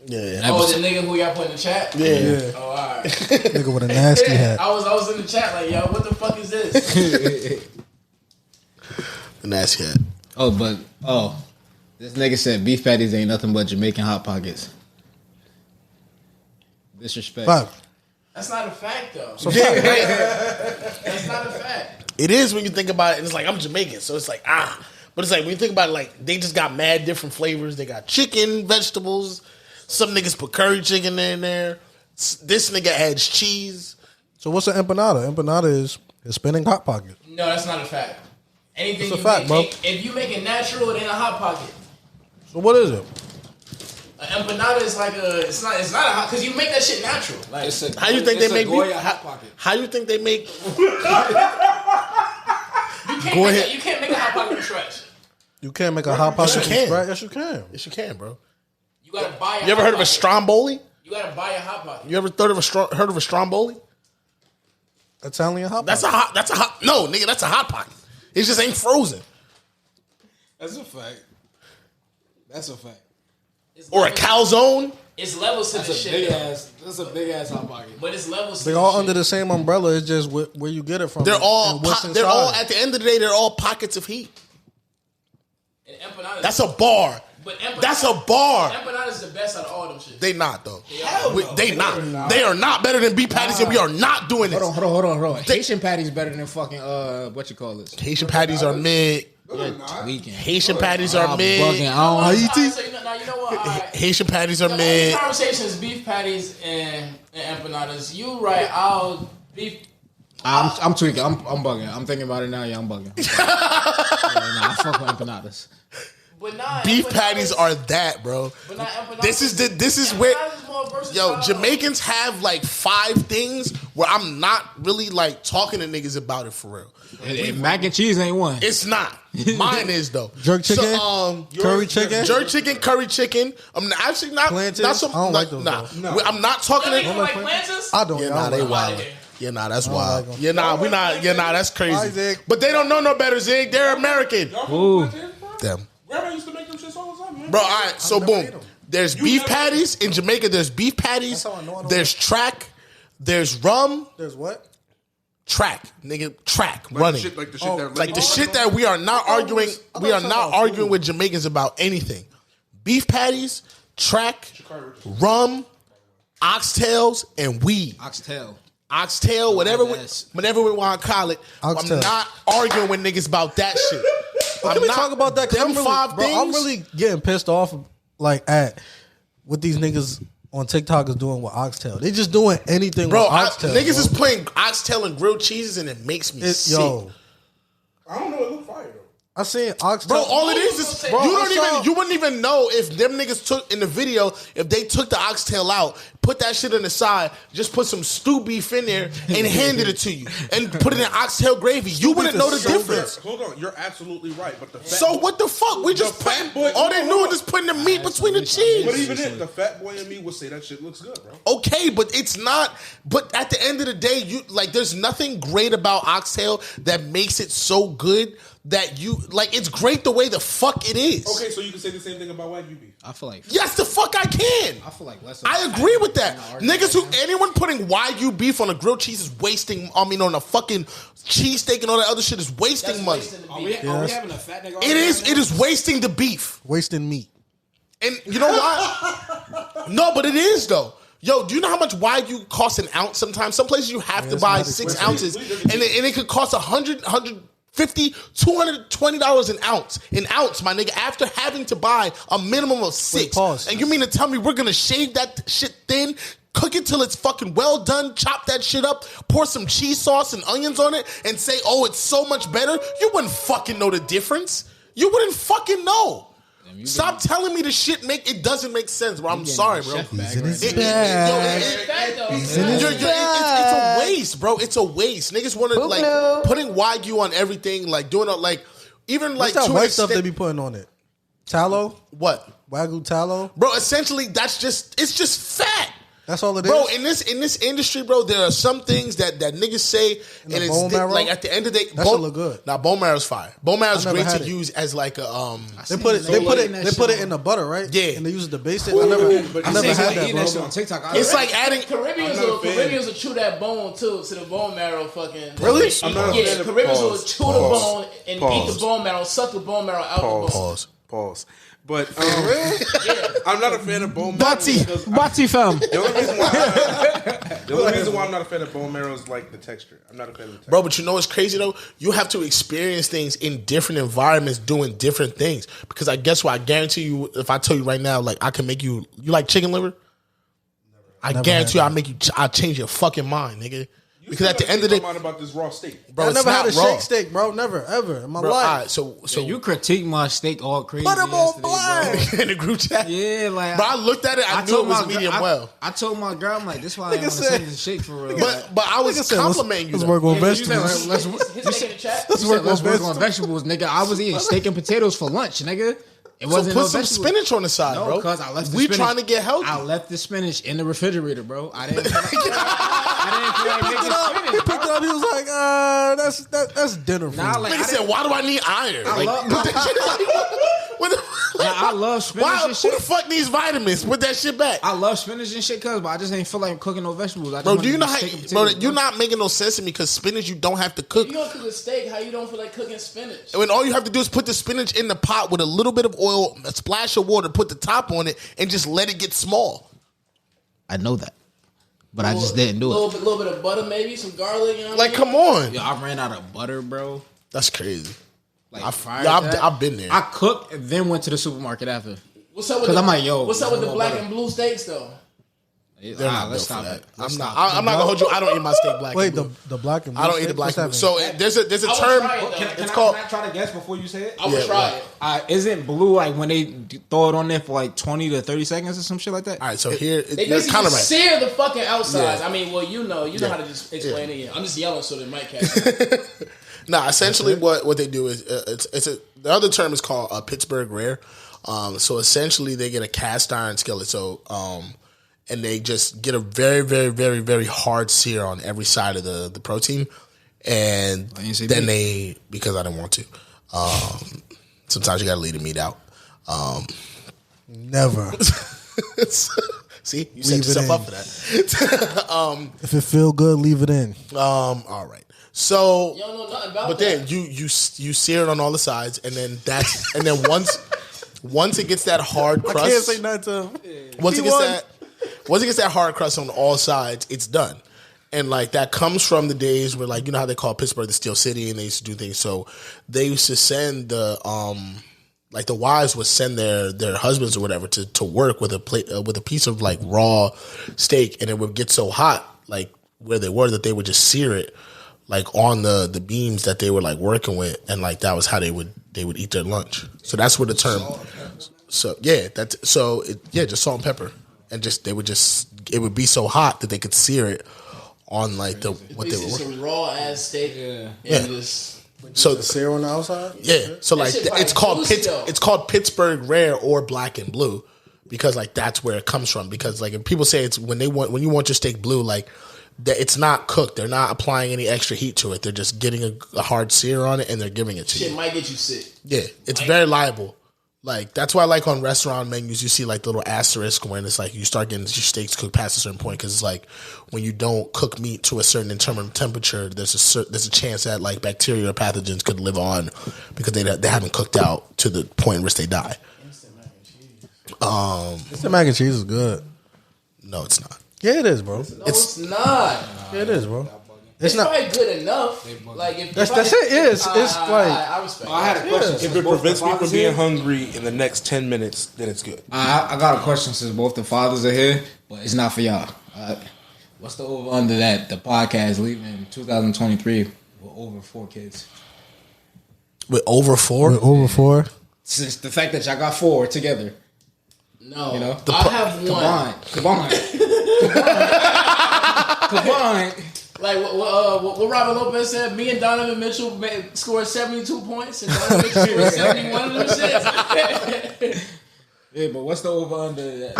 Yeah. Oh, the nigga who y'all put in the chat? Yeah. Oh, all right. Nigga with a nasty hat. I was in the chat like, yo, what the fuck is this? The nasty hat. This nigga said beef patties ain't nothing but Jamaican Hot Pockets. Disrespect. Fuck. That's not a fact, though. So That's not a fact. It is when you think about it, and it's like, I'm Jamaican, so it's like, But it's like, when you think about it, like, they just got mad different flavors. They got chicken, vegetables. Some niggas put curry chicken in there. This nigga adds cheese. So what's an empanada? Empanada is spinning Hot Pocket. No, that's not a fact. Anything It's a you fact, make, bro. if you make it natural, it ain't a Hot Pocket. So what is it? An empanada is like it's not a hot, because you make that shit natural. Like, How you think they make Goya Hot Pocket. How you think they make? You can't make a Hot Pocket from scratch. You can't make a Hot Pocket. Yes, you can. Right? Yes, you can. Yes, you can, bro. You gotta buy a You ever Hot heard of a Pocket. stromboli? You gotta buy a Hot Pocket. You ever heard of a stromboli? Italian Hot That's Pocket. a hot. No, nigga, that's a hot pocket. It just ain't frozen. That's a fact. Or a calzone. It's levels to this shit. That's a big ass Hot Pocket. But it's levels to They this all shit. under the same umbrella. It's just where you get it from. They're all. and what's They're all. inside. At the end of the day, they're all pockets of heat. And empanadas. That's a bar. But empanadas, That's a bar. Empanadas is the best out of all them shit. They not though. Hell no. They not. They are not better than beef patties, and we are not doing this. Hold on. Haitian patties better than fucking what you call this? Haitian patties are mid. Tweaking. Haitian patties are mid. Bugging. I don't. So you know what? All right. Haitian patties are The mid. conversation is beef patties and empanadas. You right? I'll beef. I'm tweaking. I'm bugging. I'm thinking about it now. Yeah, I'm bugging. I fuck with empanadas. But not Beef empanadas- patties are that, bro. But not empanadas. This is where. Empanadas is more versatile. Yo, Jamaicans have like 5 things where I'm not really like talking to niggas about it for real. And mac and cheese ain't one. It's not. Mine is though. Jerk chicken? Curry chicken? Jerk chicken, curry chicken. I'm actually not. Plantains? Not so, I don't like those, Nah, though. I'm not talking You to. don't like plantains? I don't. Yeah, I nah, don't they like wild. it. Yeah, nah, that's like wild. them. Yeah, nah, we not. Yeah, nah, that's crazy. Isaac. But they don't know no better, Zig. They're American. Ooh. Them. Grandma used to make them shits all the time, man. Bro, all right, so never boom. ate 'em. There's beef patties in Jamaica. There's beef patties. That's how I know I don't There's track. There's rum. There's what? Track, nigga. Track. Like running. the shit that Like the shit that we are not arguing. We are not arguing with Jamaicans about anything. Beef patties, track, rum, oxtails, and weed. Oxtail, whatever we want to call it. Oxtail. I'm not arguing with niggas about that shit. Can we talk about that? 'Cause Them I'm really, 5 bro, things. I'm really getting pissed off, like at what these niggas on TikTok is doing with oxtail. They just doing anything Bro, with oxtail. niggas bro. is putting oxtail and grilled cheeses, and it makes me sick. Yo, I don't know. It look fire though. I seen oxtail. Bro, all it is Bro, you wouldn't even know if them niggas took in the video, if they took the oxtail out, put that shit on the side, just put some stew beef in there and handed it to you and put it in oxtail gravy. You wouldn't know the difference. Hold on, you're absolutely right. But the fat So what the fuck? We just The fat put boy- all they knew is putting the meat between the cheese. But even it, the fat boy in me would say that shit looks good, bro. Okay, but it's not. But at the end of the day, you like. There's nothing great about oxtail that makes it so good that you like. It's great the way the fuck it is. Okay, so you can say the same thing about Wagyu beef. I feel like. Yes, the fuck I can. I feel like less. I agree with that. Niggas anyone putting Wagyu beef on a grilled cheese is wasting. I mean, on a fucking cheesesteak and all that other shit is wasting money. Are we having a fat nigga? It is wasting the beef. wasting meat. And you know why? No, but it is though. Yo, do you know how much Wagyu costs an ounce sometimes? Some places you have to buy 6 ounces, and it could cost $150 $220 an ounce. An ounce, my nigga, after having to buy a minimum of 6. Pause. And you mean to tell me we're gonna shave that shit thin, cook it till it's fucking well done, chop that shit up, pour some cheese sauce and onions on it, and say, oh, it's so much better? You wouldn't fucking know the difference. You wouldn't fucking know. Stop telling me the shit it doesn't make sense, bro. I'm sorry, bro. It's a waste, bro. It's a waste. Niggas want to like putting Wagyu on everything, like doing it, like even like what's that white stuff they be putting on it? Tallow? What? Wagyu tallow? Bro, essentially it's just fat. That's all it is. Bro, in this industry, bro, there are some things that niggas say, and it's like at the end of the day, that should look good. Now, bone marrow's fire. Bone marrow's great to use as like a They put it in the butter, right? Yeah, and they use it to base it. I never had that, bro. On TikTok. It's like adding. Caribbeans will chew that bone too, to the bone marrow. Fucking really? Caribbeans will chew the bone and eat the bone marrow, suck the bone marrow out the bone. Pause. But I'm not a fan of bone marrow. Bati fam. The only reason why I'm not a fan of bone marrow is like the texture. I'm not a fan of the texture. Bro, but you know what's crazy though? You have to experience things in different environments doing different things. Because I guess what? I guarantee you, if I tell you right now, like I can make you like chicken liver? I guarantee you I'll change your fucking mind, nigga. Because at the end of the day, about this raw steak, bro, I never had a raw shake steak, bro. Never, ever in my life. Right, so you critique my steak all crazy. Put him on blast in the group chat. Yeah, like bro, I looked at it. I knew it was medium well. I told my girl, I'm like, this is why I want to send this shake for real. But I was complimenting you. Let's work on vegetables. Let's work on vegetables, nigga. I was eating steak and potatoes for lunch, nigga. It wasn't put some spinach on the side, bro. Because I left the spinach. We trying to get healthy. I left the spinach in the refrigerator, bro. I didn't feel like making spinach. He picked it up. He was like, that's dinner food. Like, nigga said, why do I need iron? I love spinach and shit. Who the fuck needs vitamins? Put that shit back. I love spinach and shit, but I just ain't feel like cooking no vegetables. Bro, do you know how? Bro, you're not making no sense to me because spinach you don't have to cook. If you don't cook a steak, how you don't feel like cooking spinach? When all you have to do is put the spinach in the pot with a little bit of oil, a splash of water, put the top on it, and just let it get small. I know that. But I just didn't do it. A little bit of butter, maybe some garlic. You know like, come on. Yo, I ran out of butter, bro. That's crazy. Like, I've been there. I cooked and then went to the supermarket after. What's up with what's up with the black and blue steaks though? Let's stop it. I'm not gonna hold you. I don't eat my steak black. Wait, and blue. the black and blue. I don't eat the black and blue. So there's a term. It's called. Can I try to guess before you say it? I would try it. Isn't blue like when they throw it on there for like 20 to 30 seconds or some shit like that? All right, so here they they're kind of right. Sear the fucking outsides. Yeah. I mean, well, you know how to just explain it. I'm just yelling so they might catch it. Nah, essentially what they do is the other term is called Pittsburgh rare. So essentially they get a cast iron skillet. So and they just get a very, very, very, very hard sear on every side of the protein. And then because I didn't want to. Sometimes you gotta leave the meat out. Never. See, you set yourself up for that. If it feel good, leave it in. All right. So, you don't know nothing about but then you sear it on all the sides, and then once it gets that hard crust, I can't say nothing to him. Once it gets that hard crust on all sides, it's done. And like that comes from the days where, like, you know how they call Pittsburgh the Steel City, and they used to do things. So they used to send the wives would send their husbands or whatever to work with a piece of like raw steak, and it would get so hot like where they were that they would just sear it like on the beams that they were like working with, and like that was how they would eat their lunch. So that's where the term. So yeah, just salt and pepper, and it would be so hot that they could sear it on like what they were working. Some raw ass steak. Yeah. So the sear on the outside. Yeah. So like it's called Pittsburgh rare or black and blue because like that's where it comes from. Because like if people say it's when you want your steak blue, like that it's not cooked. They're not applying any extra heat to it. They're just getting a hard sear on it and they're giving it to you. Shit might get you sick. Yeah, it's very liable. Like that's why, like on restaurant menus, you see like the little asterisk when it's like you start getting your steaks cooked past a certain point because it's like when you don't cook meat to a certain determined temperature, there's a chance that like bacteria or pathogens could live on because they haven't cooked out to the point in which they die. Instant mac and cheese is good. No, it's not. Yeah, it is, bro. It's not. Yeah, it is, bro. It's probably good enough. Like if that's it. Yeah, it's like I respect. I had a question. If it prevents me from being hungry in the next 10 minutes, then it's good. I got a question since both the fathers are here, but it's not for y'all. What's the over under that the podcast leaving in 2023 with over 4 kids? With over 4? With over 4? Since the fact that y'all got 4 together. No, you know, I have one. Combined. Like what Robert Lopez said, me and Donovan Mitchell scored 72 points and Donovan Mitchell scored 71 of them shits. Yeah, but what's the over under that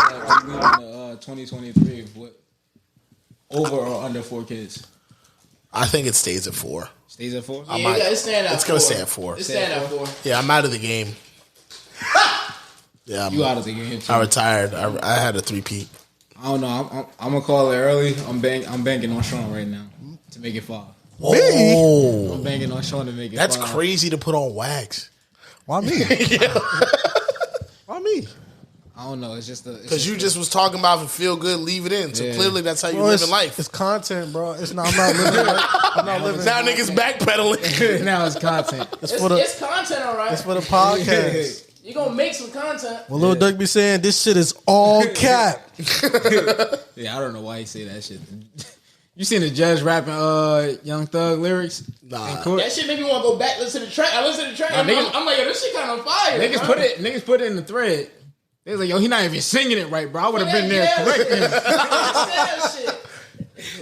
leaving 2023? What over or under 4 kids? I think it stays at 4. Stays at 4? Yeah, it's staying at 4. It's gonna stay at 4. It's staying at 4. Yeah, I'm out of the game. Yeah, you out of the game too. I retired. I had a 3-peat. I don't know. I'm gonna call it early. I'm banking on Sean right now to make it 5. Whoa! I'm banking on Sean to make it. That's 5. crazy to put on wax. Why me? Why me? I don't know. It's just because you just was talking about if it feel good, leave it in. So clearly that's how you live in life. It's content, bro. It's not. I'm not living. I'm not living. Now niggas backpedaling. Now it's content. It's content, all right. It's for the podcast. You gonna make some content. Well, Lil Durk be saying this shit is all cap. Yeah, I don't know why he say that shit. You seen the judge rapping Young Thug lyrics? Nah. That shit made me want to go back listen to the track. I listened to the track. I'm like, yo, this shit kind of fire. Niggas put it in the thread. They was like, yo, he not even singing it right, bro. I would have been there correcting him.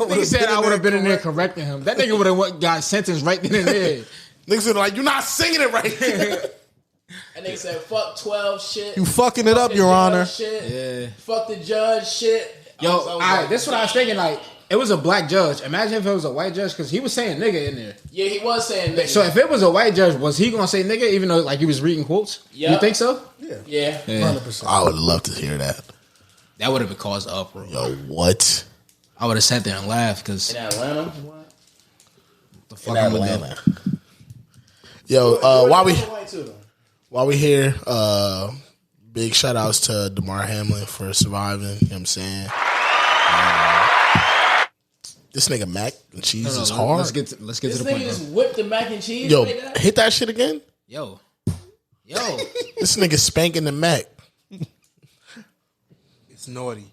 Nigga said I would have been in there correcting him. That nigga would have got sentenced right then and there. Niggas were like, you're not singing it right. And they said, fuck 12 shit. You fucking it up, Your Honor. Shit. Yeah. Fuck the judge shit. Yo, this is what I was thinking. Like, it was a black judge. Imagine if it was a white judge, because he was saying nigga in there. Yeah, he was saying nigga. So if it was a white judge, was he gonna say nigga even though like he was reading quotes? Yeah. You think so? Yeah. 100%. I would love to hear that. That would have caused uproar. Yo, what? I would have sat there and laughed because in Atlanta. What the fuck? In Atlanta. Yo, while we here, big shout outs to DeMar Hamlin for surviving. You know what I'm saying? This nigga mac and cheese is hard. Let's get to the point. This nigga just whipped the mac and cheese. Yo, like that? hit that shit again. Yo. This nigga spanking the mac. It's naughty.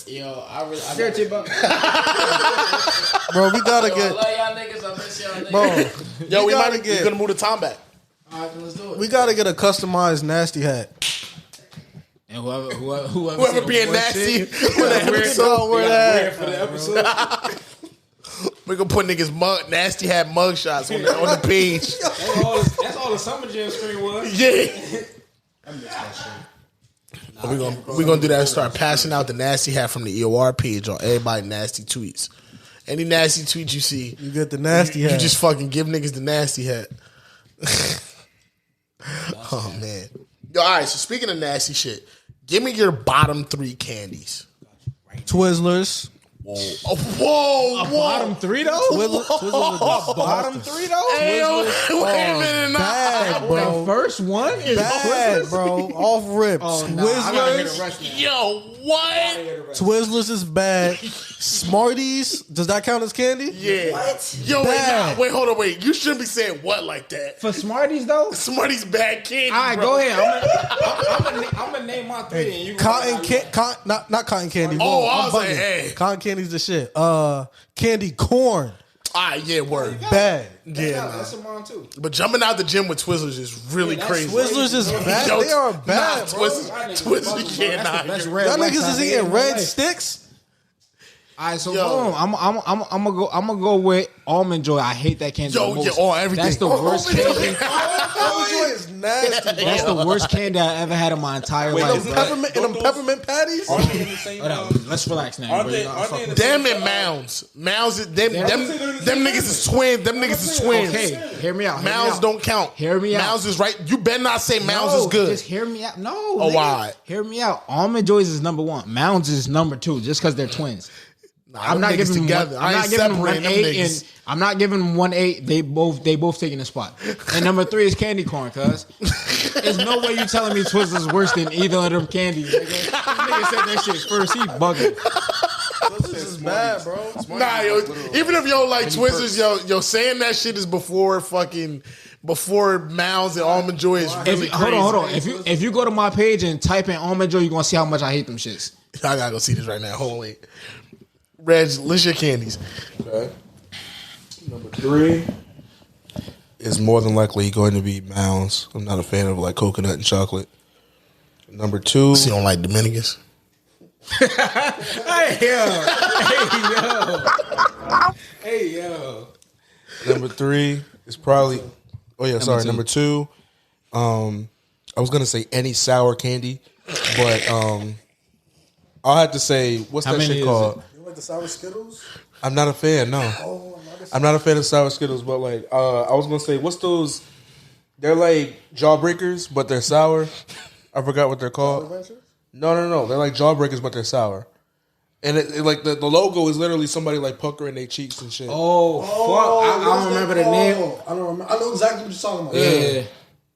Yo, I got you, bro. Bro, we gotta get. I love y'all niggas. I miss y'all niggas. Bro, yo, we're gonna move the time back. All right, let's do it. We gotta get a customized nasty hat. And whoever being nasty for the episode, wear that for the episode. We're gonna put niggas nasty hat mug shots on the page. That's all the Summer Jam screen was. Yeah. We're gonna do that and start passing out the nasty hat from the EOR page on everybody nasty tweets. Any nasty tweet you see, you get the nasty hat. You just fucking give niggas the nasty hat. Oh man. Yo, all right, so speaking of nasty shit, give me your bottom 3 candies. Twizzlers. Whoa. Bottom 3 though? Twizzlers bottom 3 though? Hey, wait a minute. Bad, bro. The first one is bad, bro. Off rips. Twizzlers. Yo, what? Twizzlers is bad. Smarties. Does that count as candy? Yeah. What? Yo, wait, hold on, wait. You shouldn't be saying what like that. For Smarties though? Smarties bad candy. All right, bro. Go ahead. I'm gonna name my 3. And you not cotton candy. Oh, I was like, hey. Cotton candy's the shit. Candy corn. Yeah, word. Bad. Yeah, that's a mom too. But jumping out the gym with Twizzlers is really crazy. Twizzlers is bad. They are bad, bro. Twizzlers, you cannot. Y'all niggas is eating red sticks. All right, so boom. I'm gonna go with Almond Joy. I hate that candy. Everything. That's the worst candy. Almond Joy is nasty, bro. That's the worst candy I ever had in my entire life. Peppermint patties. Aren't they in the same? Let's relax now. Damn it, Mounds. Mounds, them niggas is twins. Them niggas is twins. Okay, hear me out. Mounds don't count. Hear me out. Mounds is right. You better not say Mounds is good. Just hear me out. No. Oh, why? Hear me out. Almond Joys is number 1. Mounds is number 2, just because they're twins. I'm not giving together. I'm not giving them 1-8, and I'm not giving them 1-8. They both taking a spot. And number 3 is candy corn, cuz. There's no way you telling me Twizzlers is worse than either of them candies. Nigga. This nigga said that shit first. He bugging. This is bad, bro. Nah, yo, even if you don't like Twizzlers, yo, saying that shit is before Mounds and Almond Joy is really crazy. Hold on. If you go to my page and type in Almond Joy, you're gonna see how much I hate them shits. I gotta go see this right now. Hold on, wait. Reg, list your candies. Okay. Number 3 is more than likely going to be Mounds. I'm not a fan of like coconut and chocolate. Number 2. So you don't like Dominicans? Hey yo. Number 3 is probably. Oh yeah, sorry. Number 2. I was gonna say any sour candy, but I'll have to say what's that shit called? You like the sour Skittles? I'm not a fan. No, I'm not a fan of sour Skittles. But like, I was gonna say what's those? They're like jawbreakers, but they're sour. I forgot what they're called. No. They're like jawbreakers, but they're sour. And it like the logo is literally somebody like puckering their cheeks and shit. Oh fuck! I don't remember the name. I don't remember. I know exactly what you're talking about. Yeah.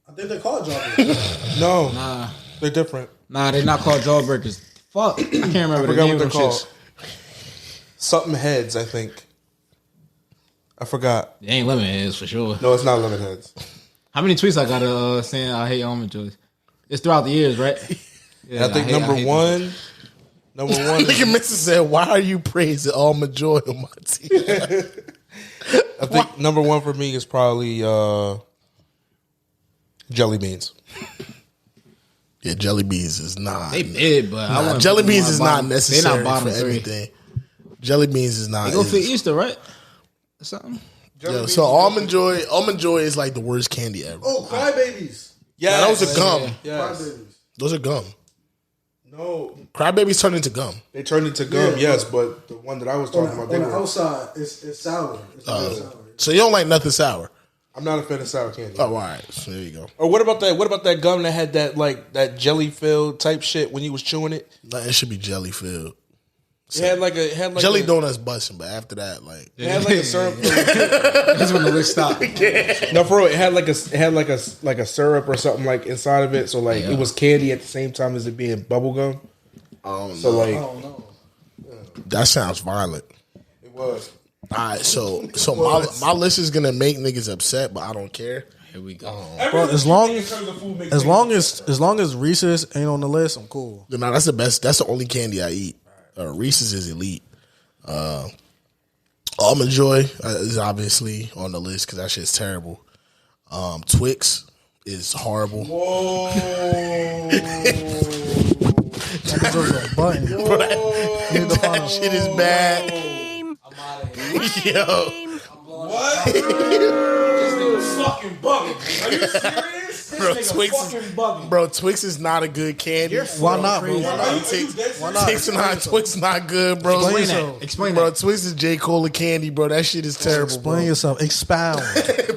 I think they're called jawbreakers. No, Nah, they're different. they're not called jawbreakers. Fuck, I can't remember the forgot name what of they're them called. shits. Something heads, I think. I forgot. It ain't lemon heads for sure. No, it's not lemon heads. How many tweets I got saying I hate Almond Joys? It's throughout the years, right? Yeah, I think number one. Number one. Look at Mr. said, "Why are you praising Almond Joy on my team?" I think number 1 for me is probably jelly beans. Yeah, jelly beans is not. They mid, but jelly beans is not necessary They not bottom for 3. everything. Jelly beans is not. They go for Easter, right? Or something. Yo, so Almond Joy is like the worst candy ever. Oh, crybabies. Yeah, those are gum. Yes. Those are gum. No, Crybabies turn into gum. they turned into gum. Yes, but the one that I was talking about, they On the were. outside, it's sour. It's sour. So you don't like nothing sour. I'm not a fan of sour candy. Oh, all right. So there you go. Or what about that? What about that gum that had that like that jelly filled type shit when you was chewing it? No, it should be jelly filled. It had like Jelly donuts busting, but after that, like It had like a syrup. That's when the list stopped. No, for real, it had like a syrup or something like inside of it. So like it was candy at the same time as it being bubble gum. So like, I don't know. that sounds violent. it was. All right, so my list is gonna make niggas upset, but I don't care. Here we go. Bro, as long as Reese's ain't on the list, I'm cool. No, that's the best. That's the only candy I eat. Reese's is elite. Almond Joy is obviously on the list because that shit's terrible. Twix is horrible. Whoa. That was a button. That shit is bad. Yo. What? This nigga fucking bugging. Are you serious? This nigga Twix fucking bugging. Bro, Twix is not a good candy. Why not, bro? Why not? Twix not good, bro. Explain Bro, that. Twix is J. Cole candy, bro. That shit is terrible, Explain yourself. Expound.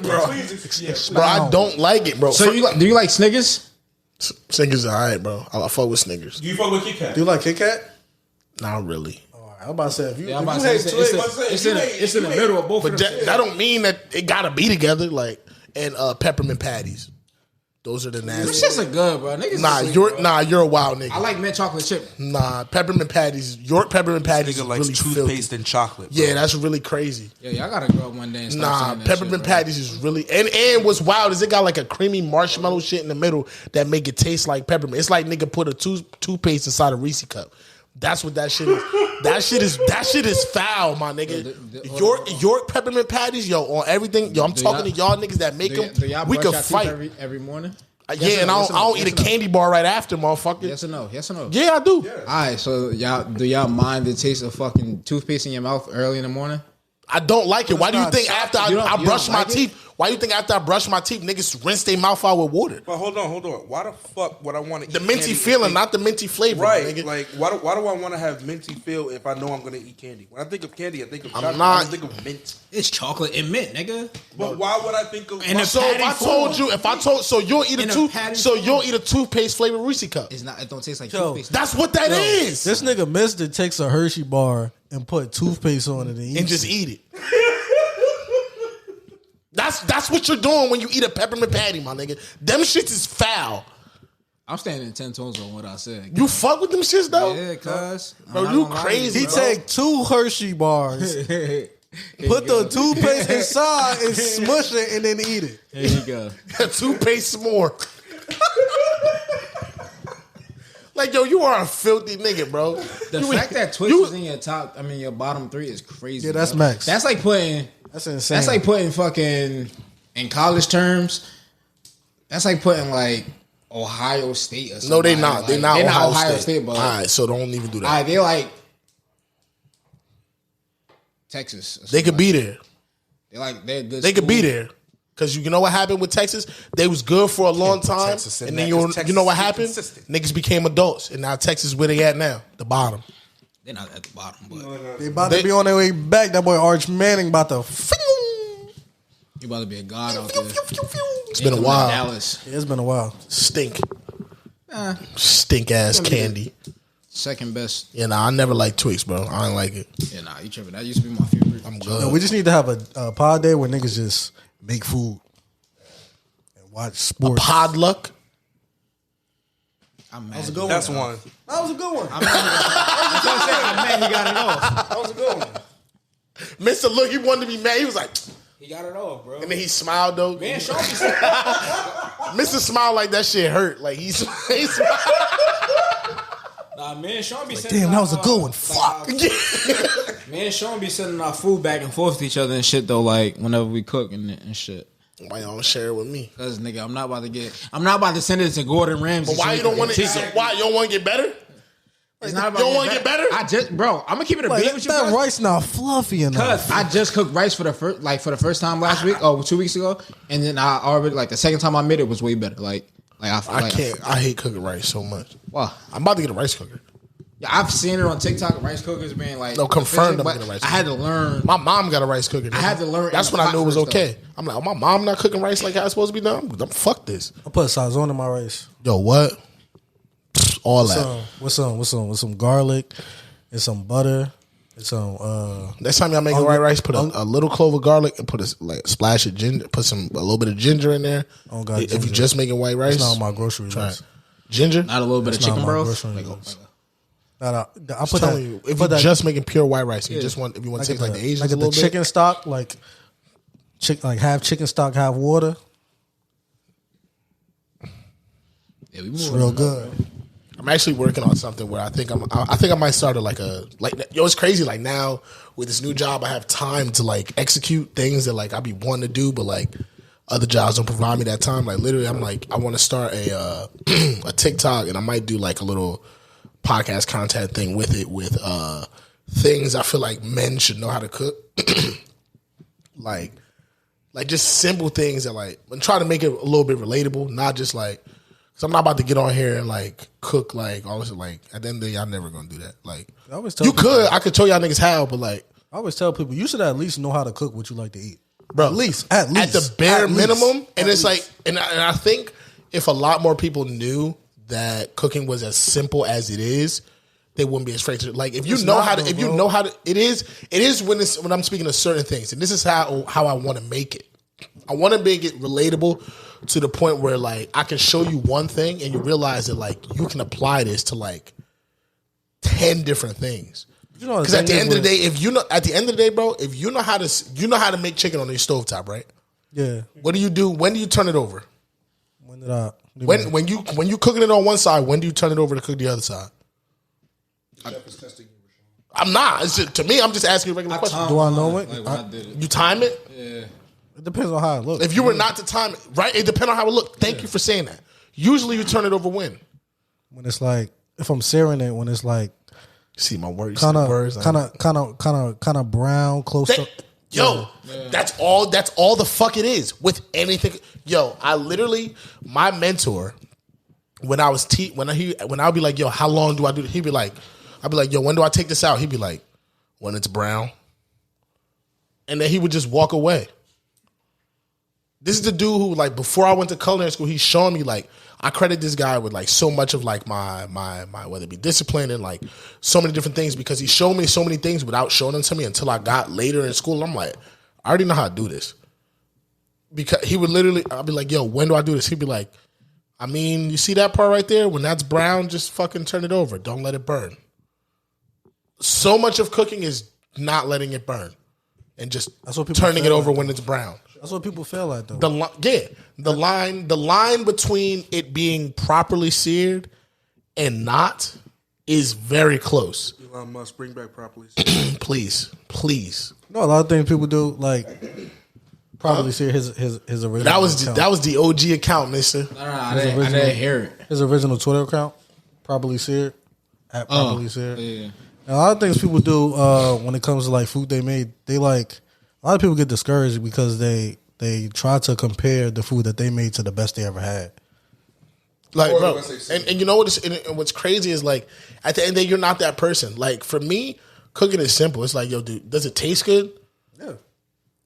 bro. Bro, I don't like it, bro. So do you like Snickers? Snickers are alright, bro. I fuck with Snickers. Do you fuck with Kit Kat? Do you like Kit Kat? Not really. I'm about to say if you, Yeah, I'm if about you to hate say Twix, it's in the middle of both But of them. that don't mean that it gotta be together. Like, and peppermint patties. Those are the Them nasty. shits are good, bro. Niggas You're a wild nigga. I like mint chocolate chip. Nah, peppermint patties. York peppermint patties is Nigga likes really toothpaste filthy. and chocolate. Bro. Yeah, that's really crazy. Yeah, I gotta grow up one day and start Nah, saying that peppermint shit, bro. patties is really and what's wild is it got like a creamy marshmallow shit in the middle that make it taste like peppermint. It's like nigga put a toothpaste inside a Reese cup. That's what that shit is. That shit is foul, my nigga. York peppermint patties, yo, on everything. Yo, I'm talking to y'all niggas that make them. We could fight. Every morning. Yeah, and I don't eat a candy bar right after, motherfucker. Yes or no? Yes or no? Yeah, I do. All right, so do y'all mind the taste of fucking toothpaste in your mouth early in the morning? I don't like it. Why do you think after I brush my like it? teeth? Why do you think after I brush my teeth, niggas rinse their mouth out with water? But hold on. Why the fuck would I want to eat The minty candy feeling, if not the minty flavor, right? nigga. Like, why do I want to have minty feel if I know I'm gonna eat candy? When I think of candy, I think of chocolate. not- I don't think of mint. It's chocolate and mint, nigga. But why would I think of? And a So you'll eat In a patty you'll eat a toothpaste flavored Reese cup. It's not. It don't taste like Yo, toothpaste. That's what that is. this nigga Mista takes a Hershey bar and put toothpaste on it and And just eat it. That's what you're doing when you eat a peppermint patty, my nigga. Them shits is foul. I'm standing 10 toes on what I said. You fuck with them shits though? Yeah, cuz. Bro, you crazy. He take 2 Hershey bars, put the toothpaste inside and smush it and then eat it. There you go. Toothpaste s'more. Like, yo, you are a filthy nigga, bro. The fact that Twix is in your bottom 3 is crazy. Yeah, that's bro. max. That's like putting. That's insane. That's like putting fucking in college terms. That's like putting like Ohio State or something. No, they not. Like, They're not Ohio State. But all right, so don't even do that. All right, they like Texas. They could be there. They're good. They could be there. Because you know what happened with Texas? They was good for a long time. And then you know what happened? Niggas became adults. And now Texas, where they at now? The bottom. They're not at the bottom, but They about to be on their way back. That boy Arch Manning about to. You about to be a god out there. It's been a while. Dallas. Yeah, it's been a while. Stink. Stink ass candy. Second best. Yeah, nah, I never liked Twix, bro. I don't like it. Yeah, nah, you tripping. That used to be my favorite. I'm good. No, we just need to have a pod day where niggas just make food and watch sports. Podluck. I'm mad. That was a good one. That's one. That was a good one. I'm mad he got it off. That was a good one. Mr. Look, he wanted to be mad. He was like, He got it off, bro. and then he smiled though. Man, Sean be saying, Mr. Smile like that shit hurt. Like he smiled. nah, man, Sean be sending Damn, that was a our- good one. like, Fuck. Man, Sean be sending our Food back and forth to each other and shit though. Like whenever we cook and shit. Why y'all don't share it with me? Cause nigga, I'm not about to send it to Gordon Ramsay. But why you don't want to? Why you don't want to get better? It's You not about don't want to get better? I'm gonna keep it a Like, beat with you. that Cuz. rice not fluffy enough. Cause I just cooked rice for the first time last week, 2 weeks ago, and then I already the second time I made it was way better. I can't. I hate cooking rice so much. Wow. I'm about to get a rice cooker. Yeah, I've seen it on TikTok. Rice cookers being like confirmed. I'm but getting a rice I had to learn. My mom got a rice cooker. I had to learn. That's in when the I knew it was pot first, okay. I'm like, oh, my mom not cooking rice like how it's supposed to be done. Fuck this. I put sazon in my rice. Yo, what? All that. With some garlic and some butter and some. Next time y'all make white rice, put a little clove of garlic and put a splash of ginger. Put a little bit of ginger in there. Oh God! If ginger. you just making white rice, It's not on my grocery list. Ginger. Not a little bit of It's not chicken on my broth. grocery list. I put I'm telling you, if you're just making pure white rice, if you want to take like the Asians like a little the bit. chicken stock, like half chicken stock, half water. Yeah, we It's moving real on. good. I'm actually working on something where I think I might start it's crazy. Like now with this new job, I have time to like execute things that like I be wanting to do, but like other jobs don't provide me that time. Like literally, I'm like I want to start a a TikTok, and I might do like a little podcast content thing with it with things I feel like men should know how to cook. like just simple things that like and try to make it a little bit relatable, not just like. So I'm not about to get on here and like cook like all this. Like at the end of the day, y'all never gonna do that. Like I always tell you people, could, I could show y'all niggas how, but like I always tell people you should at least know how to cook what you like to eat, bro, at least at the bare minimum. And it's like, and I think if a lot more people knew that cooking was as simple as it is, they wouldn't be as afraid to. Like if you know how to, if you know how to, it is when I'm speaking of certain things, and this is how I want to make it. I want to make it relatable to the point where like I can show you one thing and you realize that like you can apply this to like 10 different things. You know, because at the end of the day, bro, if you know how to make chicken on your stovetop, right? Yeah. What do you do? When do you turn it over? When you cooking it on one side, when do you turn it over to cook the other side? I'm not. It's just, to me, I'm just asking a regular question. Do I know it? Like when I did it. You time it? Yeah. It depends on how it looks. If you were not to time it, right? It depends on how it looked. Thank you for saying that. Usually you turn it over when it's like if I'm searing it, when it's like see my words, kind of brown, close to. Yo, that's all the fuck it is with anything. Yo, I literally my mentor when I was when I'd be like, yo, how long do I do? He'd be like, I'd be like, yo, when do I take this out? He'd be like, when it's brown, and then he would just walk away. This is the dude who, like, before I went to culinary school, he's showing me, like, I credit this guy with, like, so much of, like, my whether it be discipline and, like, so many different things because he showed me so many things without showing them to me until I got later in school. I'm like, I already know how to do this. Because he would literally, I'd be like, yo, when do I do this? He'd be like, I mean, you see that part right there? When that's brown, just fucking turn it over. Don't let it burn. So much of cooking is not letting it burn and just turning it over when it's brown. That's what people feel like, though. The line between it being properly seared and not is very close. Elon Musk, bring back properly. Please. No, a lot of things people do, like probably see his original. That was the OG account, Mista. No, I didn't hear it. His original Twitter account, probably seared. At probably seared. Yeah. And a lot of things people do when it comes to like food they made, they like a lot of people get discouraged because they try to compare the food that they made to the best they ever had. Like, bro, and you know what's crazy is like at the end of the day, you're not that person. Like for me, cooking is simple. It's like, yo, dude, does it taste good? Yeah.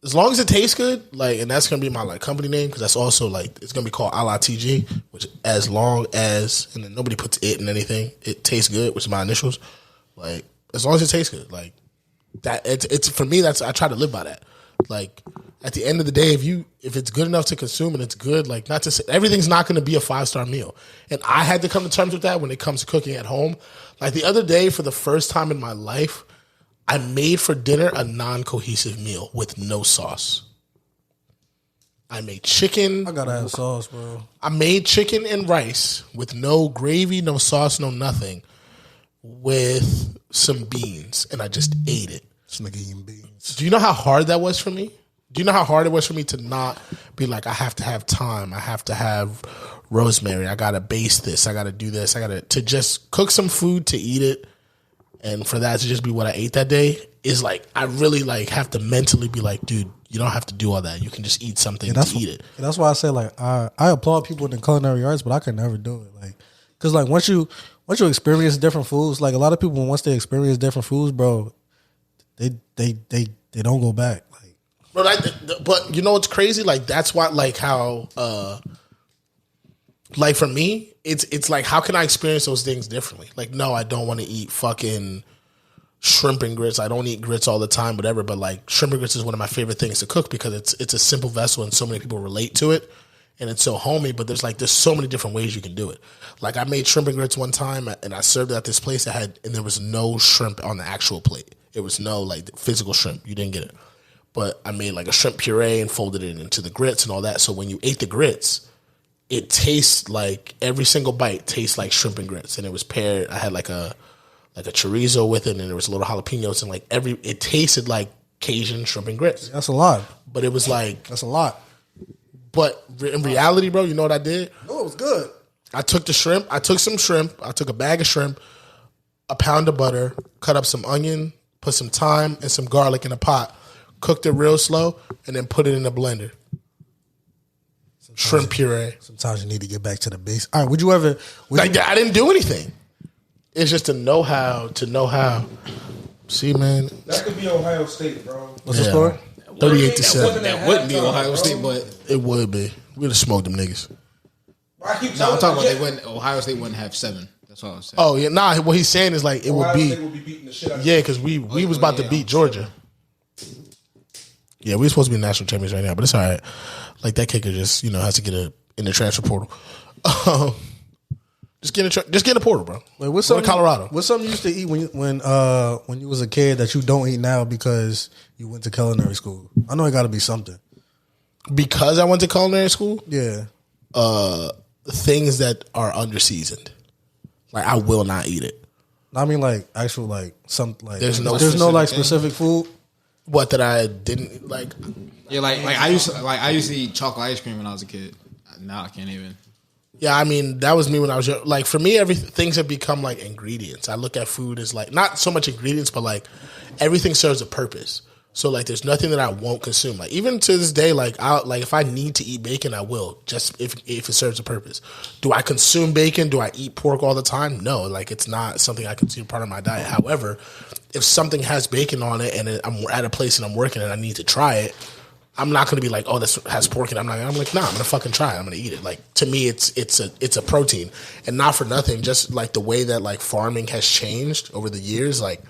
As long as it tastes good, like, and that's gonna be my like company name because that's also like it's gonna be called a la TG, which as long as and then nobody puts it in anything, it tastes good, which is my initials. Like as long as it tastes good, like that, it's for me. That's I try to live by that. Like at the end of the day, if it's good enough to consume and it's good, like not to say everything's not going to be a 5-star meal. And I had to come to terms with that when it comes to cooking at home. Like the other day, for the first time in my life, I made for dinner a non-cohesive meal with no sauce. I made chicken. I gotta have sauce, bro. I made chicken and rice with no gravy, no sauce, no nothing, with some beans, and I just ate it. This nigga eating beans. Do you know how hard that was for me? Do you know how hard it was for me to not be like, I have to have thyme, I have to have rosemary, I gotta baste this, I gotta do this, to just cook some food to eat it, and for that to just be what I ate that day is like, I really like have to mentally be like, dude, you don't have to do all that. You can just eat something to eat it. And that's why I say like I applaud people in the culinary arts, but I could never do it. Like, cause like once you experience different foods, like a lot of people once they experience different foods, bro, they don't go back. But you know what's crazy? Like that's why, like how, like for me, it's like how can I experience those things differently? Like no, I don't want to eat fucking shrimp and grits. I don't eat grits all the time, whatever. But like shrimp and grits is one of my favorite things to cook because it's a simple vessel and so many people relate to it, and it's so homey. But there's so many different ways you can do it. Like I made shrimp and grits one time, and I served it at this place and there was no shrimp on the actual plate. It was no like physical shrimp. You didn't get it. But I made like a shrimp puree and folded it into the grits and all that. So when you ate the grits, it tastes like every single bite tastes like shrimp and grits. And it was paired. I had like a chorizo with it, and there was a little jalapenos, and like it tasted like Cajun shrimp and grits. That's a lot. But it was like that's a lot. But in reality, bro, you know what I did? No, it was good. I took some shrimp. I took a bag of shrimp, a pound of butter, cut up some onion, put some thyme and some garlic in a pot. Cooked it real slow, and then put it in a blender. Shrimp puree. Sometimes you need to get back to the base. All right, would you ever... I didn't do anything. It's just to know how. See, man. That could be Ohio State, bro. What's the score? 38-7. That wouldn't be Ohio State, but... It would be. We'd have smoked them niggas. No, I'm talking about Ohio State wouldn't have 7. That's all I was saying. Oh, yeah. Nah, what he's saying is like it Ohio would be... State would be beating the shit out of Yeah, because we was about to beat Georgia. Yeah, we're supposed to be national champions right now, but it's all right. Like that kicker just has to get in the transfer portal. Just get in the portal, bro. Wait, what's Go to Colorado. What's something you used to eat when you was a kid that you don't eat now because you went to culinary school? I know it got to be something. Because I went to culinary school? Yeah. Things that are underseasoned. Like I will not eat it. I mean, like actual like some like there's no like specific food. What that I didn't like? Yeah, like I used to eat chocolate ice cream when I was a kid. Now I can't even. Yeah, I mean that was me when I was young. Like for me, things have become like ingredients. I look at food as like not so much ingredients, but like everything serves a purpose. So like, there's nothing that I won't consume. Like even to this day, like if I need to eat bacon, I will. Just if it serves a purpose. Do I consume bacon? Do I eat pork all the time? No. Like it's not something I consider part of my diet. However, if something has bacon on it and I'm at a place and I'm working and I need to try it, I'm not going to be like, oh, this has pork in it. I'm like, nah, I'm going to fucking try it. I'm going to eat it. Like to me, it's a protein, and not for nothing. Just like the way that like farming has changed over the years, like.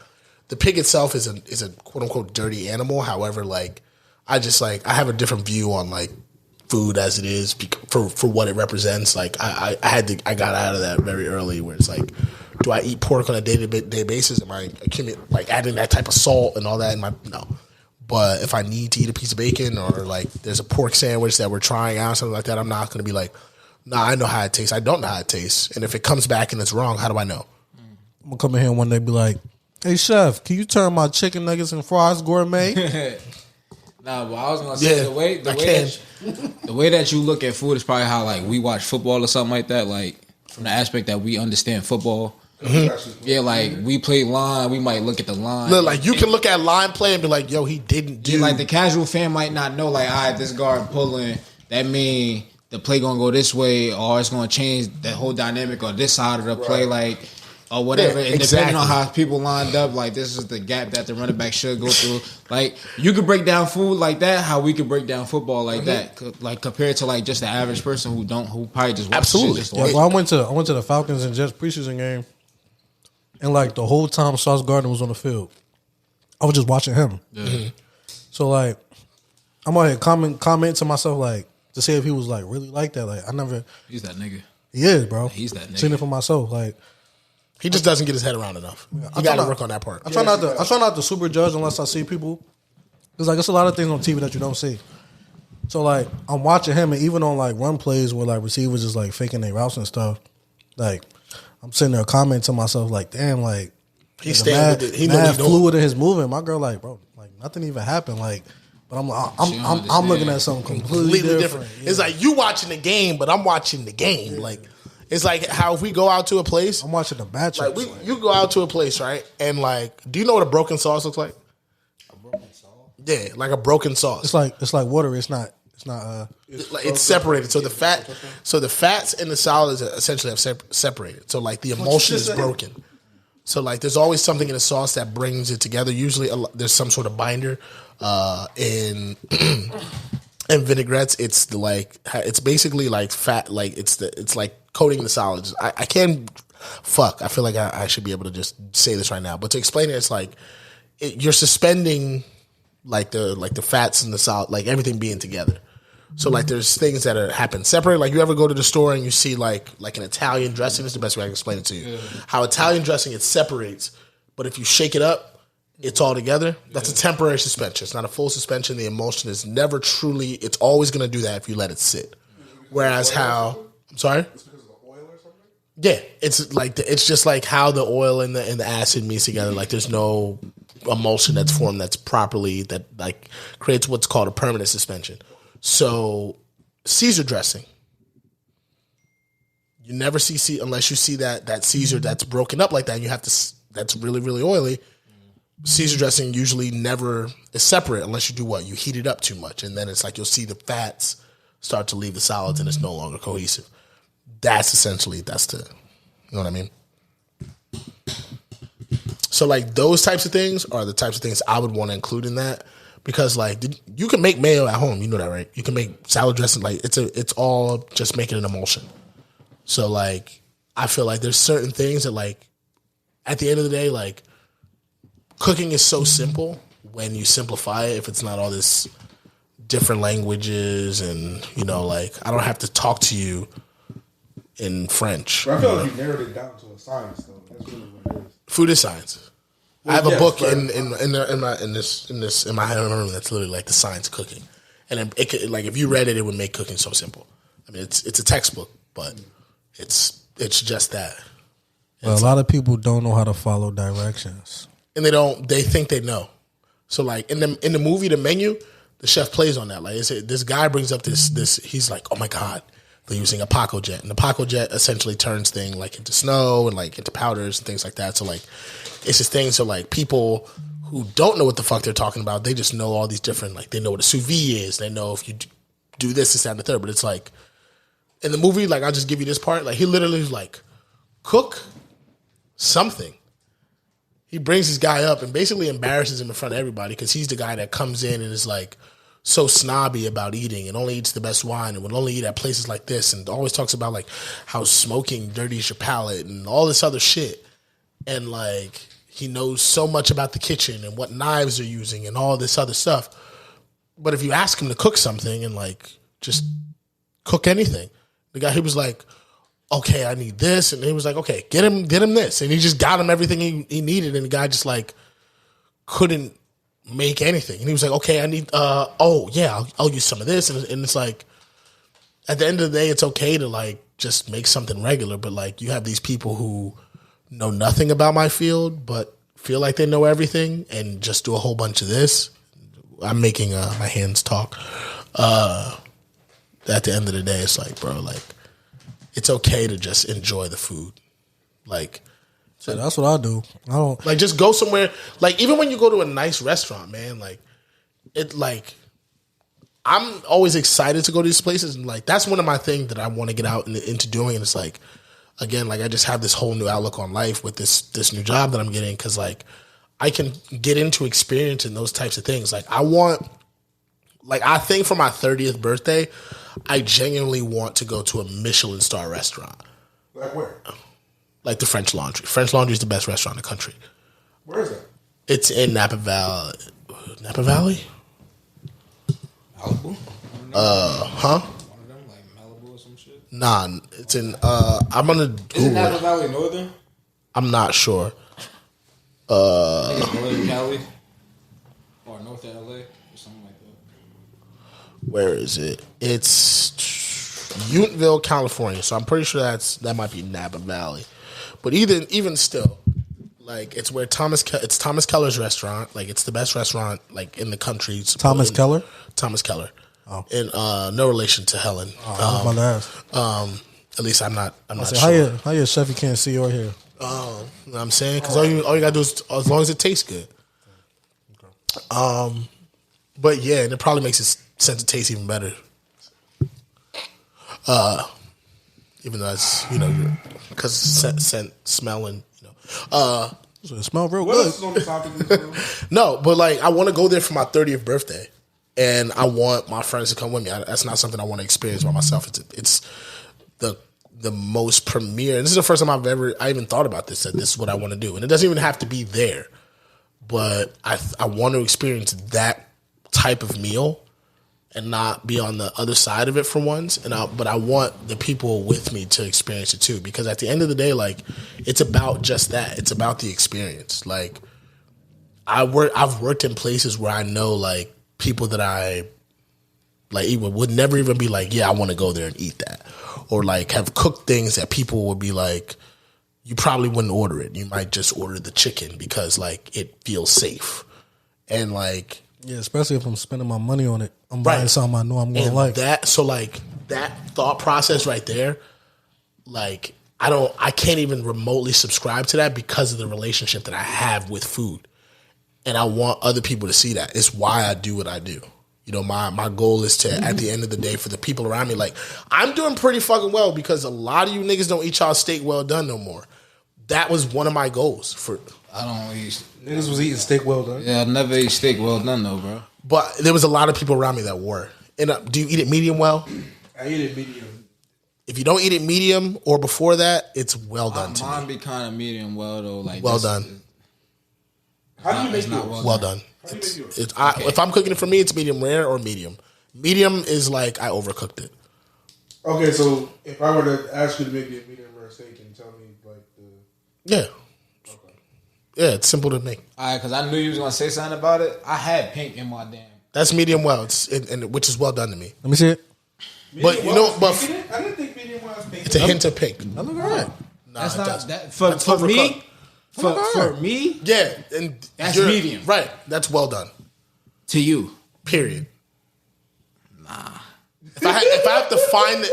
The pig itself is a quote unquote dirty animal. However, like I have a different view on like food as it is for what it represents. Like I got out of that very early, where it's like, do I eat pork on a day-to-day basis? Am I like adding that type of salt and all that in my no? But if I need to eat a piece of bacon or like there's a pork sandwich that we're trying out, something like that, I'm not going to be like, nah, I know how it tastes. I don't know how it tastes. And if it comes back and it's wrong, how do I know? I'm going to come in here one day and be like, hey, chef, can you turn my chicken nuggets and fries gourmet? Nah, but I was going to say the way that you look at food is probably how like we watch football or something like that. Like from the aspect that we understand football. Mm-hmm. Yeah, like we play line, we might look at the line. Look, like you can look at line play and be like, yo, he didn't do. Yeah, like the casual fan might not know, like, all right, this guard pulling, that mean the play gonna go this way, or it's gonna change the whole dynamic on this side of the play, like, or whatever. And depending on how people lined up, like this is the gap that the running back should go through. Like you could break down food like that, how we could break down football like that, like compared to like just the average person who probably just watch absolutely. Shit, well, I went to the Falcons and Jets preseason game. And like the whole time Sauce Gardner was on the field, I was just watching him. Yeah. Mm-hmm. So like, I'm out here comment to myself like to see if he was like really like that. Like I never. He's that nigga. He is, bro. He's that nigga. Seen it for myself. Like he just doesn't get his head around enough. You got to work on that part. I try not to super judge unless I see people, because like it's a lot of things on TV that you don't see. So like I'm watching him, and even on like run plays where like receivers is like faking their routes and stuff, like. I'm sitting there commenting to myself like, damn, like he's staying with it. He mad fluid in his movement. My girl, like, bro, like nothing even happened. Like, but I'm looking at something completely different. Yeah. It's like you watching the game, but I'm watching the game. Yeah. Like it's like how if we go out to a place, I'm watching the Bachelor. Like you go out to a place, right? And like, do you know what a broken sauce looks like? A broken sauce? Yeah, like a broken sauce. It's like water. It's not. It's separated. So the fats in the solid essentially have separated. So like the emulsion is broken. So like there's always something in the sauce that brings it together. Usually there's some sort of binder in vinaigrettes. It's basically like fat. Like it's like coating the solids. I can't. I feel like I should be able to just say this right now. But to explain it, it's like you're suspending like the fats and the solid, like everything being together. So like there's things that happen separate. Like you ever go to the store and you see like an Italian dressing. This is the best way I can explain it to you. Yeah. How Italian dressing, it separates, but if you shake it up, it's all together. That's a temporary suspension. It's not a full suspension. The emulsion is never truly. It's always going to do that if you let it sit. Whereas how I'm sorry. It's because of the oil or something. Yeah, it's like it's just like how the oil and the acid meets together. Like there's no emulsion that's formed that's properly that like creates what's called a permanent suspension. So, Caesar dressing, you never see unless you see that Caesar that's broken up like that. And you have to that's really really oily. Caesar dressing usually never is separate unless you do what? You heat it up too much, and then it's like you'll see the fats start to leave the solids, and it's no longer cohesive. That's essentially you know what I mean. So like those types of things are the types of things I would want to include in that. Because like you can make mayo at home, you know that, right? You can make salad dressing. Like it's all just making an emulsion. So like I feel like there's certain things that like at the end of the day, like cooking is so simple when you simplify it. If it's not all this different languages and you know like I don't have to talk to you in French. But I feel like you narrowed it down to a science though. That's really what it is. Food is science. I have a book in my room that's literally like the science of cooking, and it could, like if you read it, it would make cooking so simple. I mean, it's a textbook, but it's just that. Well, a lot of people don't know how to follow directions, and they think they know. So like in the movie, the menu, the chef plays on that. Like this guy brings up this. He's like, oh my god, they're using a Paco jet, and the Paco jet essentially turns things like into snow and like into powders and things like that. So like. It's this thing, so like people who don't know what the fuck they're talking about, they just know all these different, like they know what a sous vide is, they know if you do this, that, and the third. But it's like in the movie, like I'll just give you this part, like he literally is like, cook something. He brings this guy up and basically embarrasses him in front of everybody because he's the guy that comes in and is like so snobby about eating and only eats the best wine and would only eat at places like this and always talks about like how smoking dirties your palate and all this other shit. And like he knows so much about the kitchen and what knives they're using and all this other stuff. But if you ask him to cook something and like just cook anything. The guy, he was like, okay, I need this. And he was like, okay, get him this. And he just got him everything he needed. And the guy just like couldn't make anything. And he was like, okay, I need, I'll use some of this. And it's like, at the end of the day, it's okay to like just make something regular. But like you have these people who know nothing about my field, but feel like they know everything and just do a whole bunch of this. I'm making my hands talk. At the end of the day, it's like, bro, like, it's okay to just enjoy the food. Like, so that's what I do. I don't like just go somewhere. Like, even when you go to a nice restaurant, man, like, I'm always excited to go to these places. And like, that's one of my things that I want to get out into doing. And it's like, again, like I just have this whole new outlook on life with this new job that I'm getting. Cause like I can get into experience in those types of things. Like I think for my 30th birthday, I genuinely want to go to a Michelin star restaurant. Like where? Like the French Laundry. French Laundry is the best restaurant in the country. Where is that? It's in Napa Valley. Napa Valley? Malibu? Huh? One of them, like Malibu or some shit? Nah, it's in, I'm gonna Google Is it Napa it. Valley Northern? I'm not sure. I think it's Northern Cali? Or North LA? Or something like that. Where is it? It's Uneville, California. So I'm pretty sure that might be Napa Valley. But even still, like it's where Thomas Keller's restaurant. Like it's the best restaurant like in the country. Thomas Keller? Thomas Keller. Oh. And no relation to Helen. I was about to ask. At least I'm not sure. How you a chef you can't see or hear? You know what I'm saying? Because all you gotta do is as long as it tastes good. But yeah, and it probably makes its sense of taste even better. Even though it's because scent, smelling, So it smells real What good. else is on the topic? No, but like I want to go there for my 30th birthday, and I want my friends to come with me. That's not something I want to experience by myself. It's the most premier. And this is the first time I even thought about this. That this is what I want to do, and it doesn't even have to be there. But I want to experience that type of meal and not be on the other side of it for once. But I want the people with me to experience it too, because at the end of the day, like it's about just that. It's about the experience. Like I've worked in places where I know like people that I like even would never even be like, yeah, I want to go there and eat that, or like have cooked things that people would be like, you probably wouldn't order it. You might just order the chicken because like it feels safe, and like. Yeah, especially if I'm spending my money on it. I'm buying something I know I'm going to like. That, so like that thought process right there, like I can't even remotely subscribe to that because of the relationship that I have with food. And I want other people to see that. It's why I do what I do. My goal is to, at the end of the day, for the people around me, like I'm doing pretty fucking well because a lot of you niggas don't eat y'all steak well done no more. That was one of my goals for. I don't eat. Niggas was eating steak well done. Yeah, I never eat steak well done though, bro. But there was a lot of people around me that were. And do you eat it medium well? I eat it medium. If you don't eat it medium or before that, it's well done to me. Mine be kind of medium well though, like well done. How do you make yours? Well done. If I'm cooking it for me, it's medium rare or medium. Medium is like I overcooked it. Okay, so if I were to ask you to make me a medium rare steak, and tell me like the yeah. Yeah, it's simple to make. All right, because I knew you was gonna say something about it. I had pink in my damn. That's medium well, which is well done to me. Let me see it. But I didn't think medium well was pink. It's a hint of pink. That look alright. Nah, that's it not does. that for me. For me, yeah, and that's medium, right? That's well done to you. Period. Nah. If I have to find it,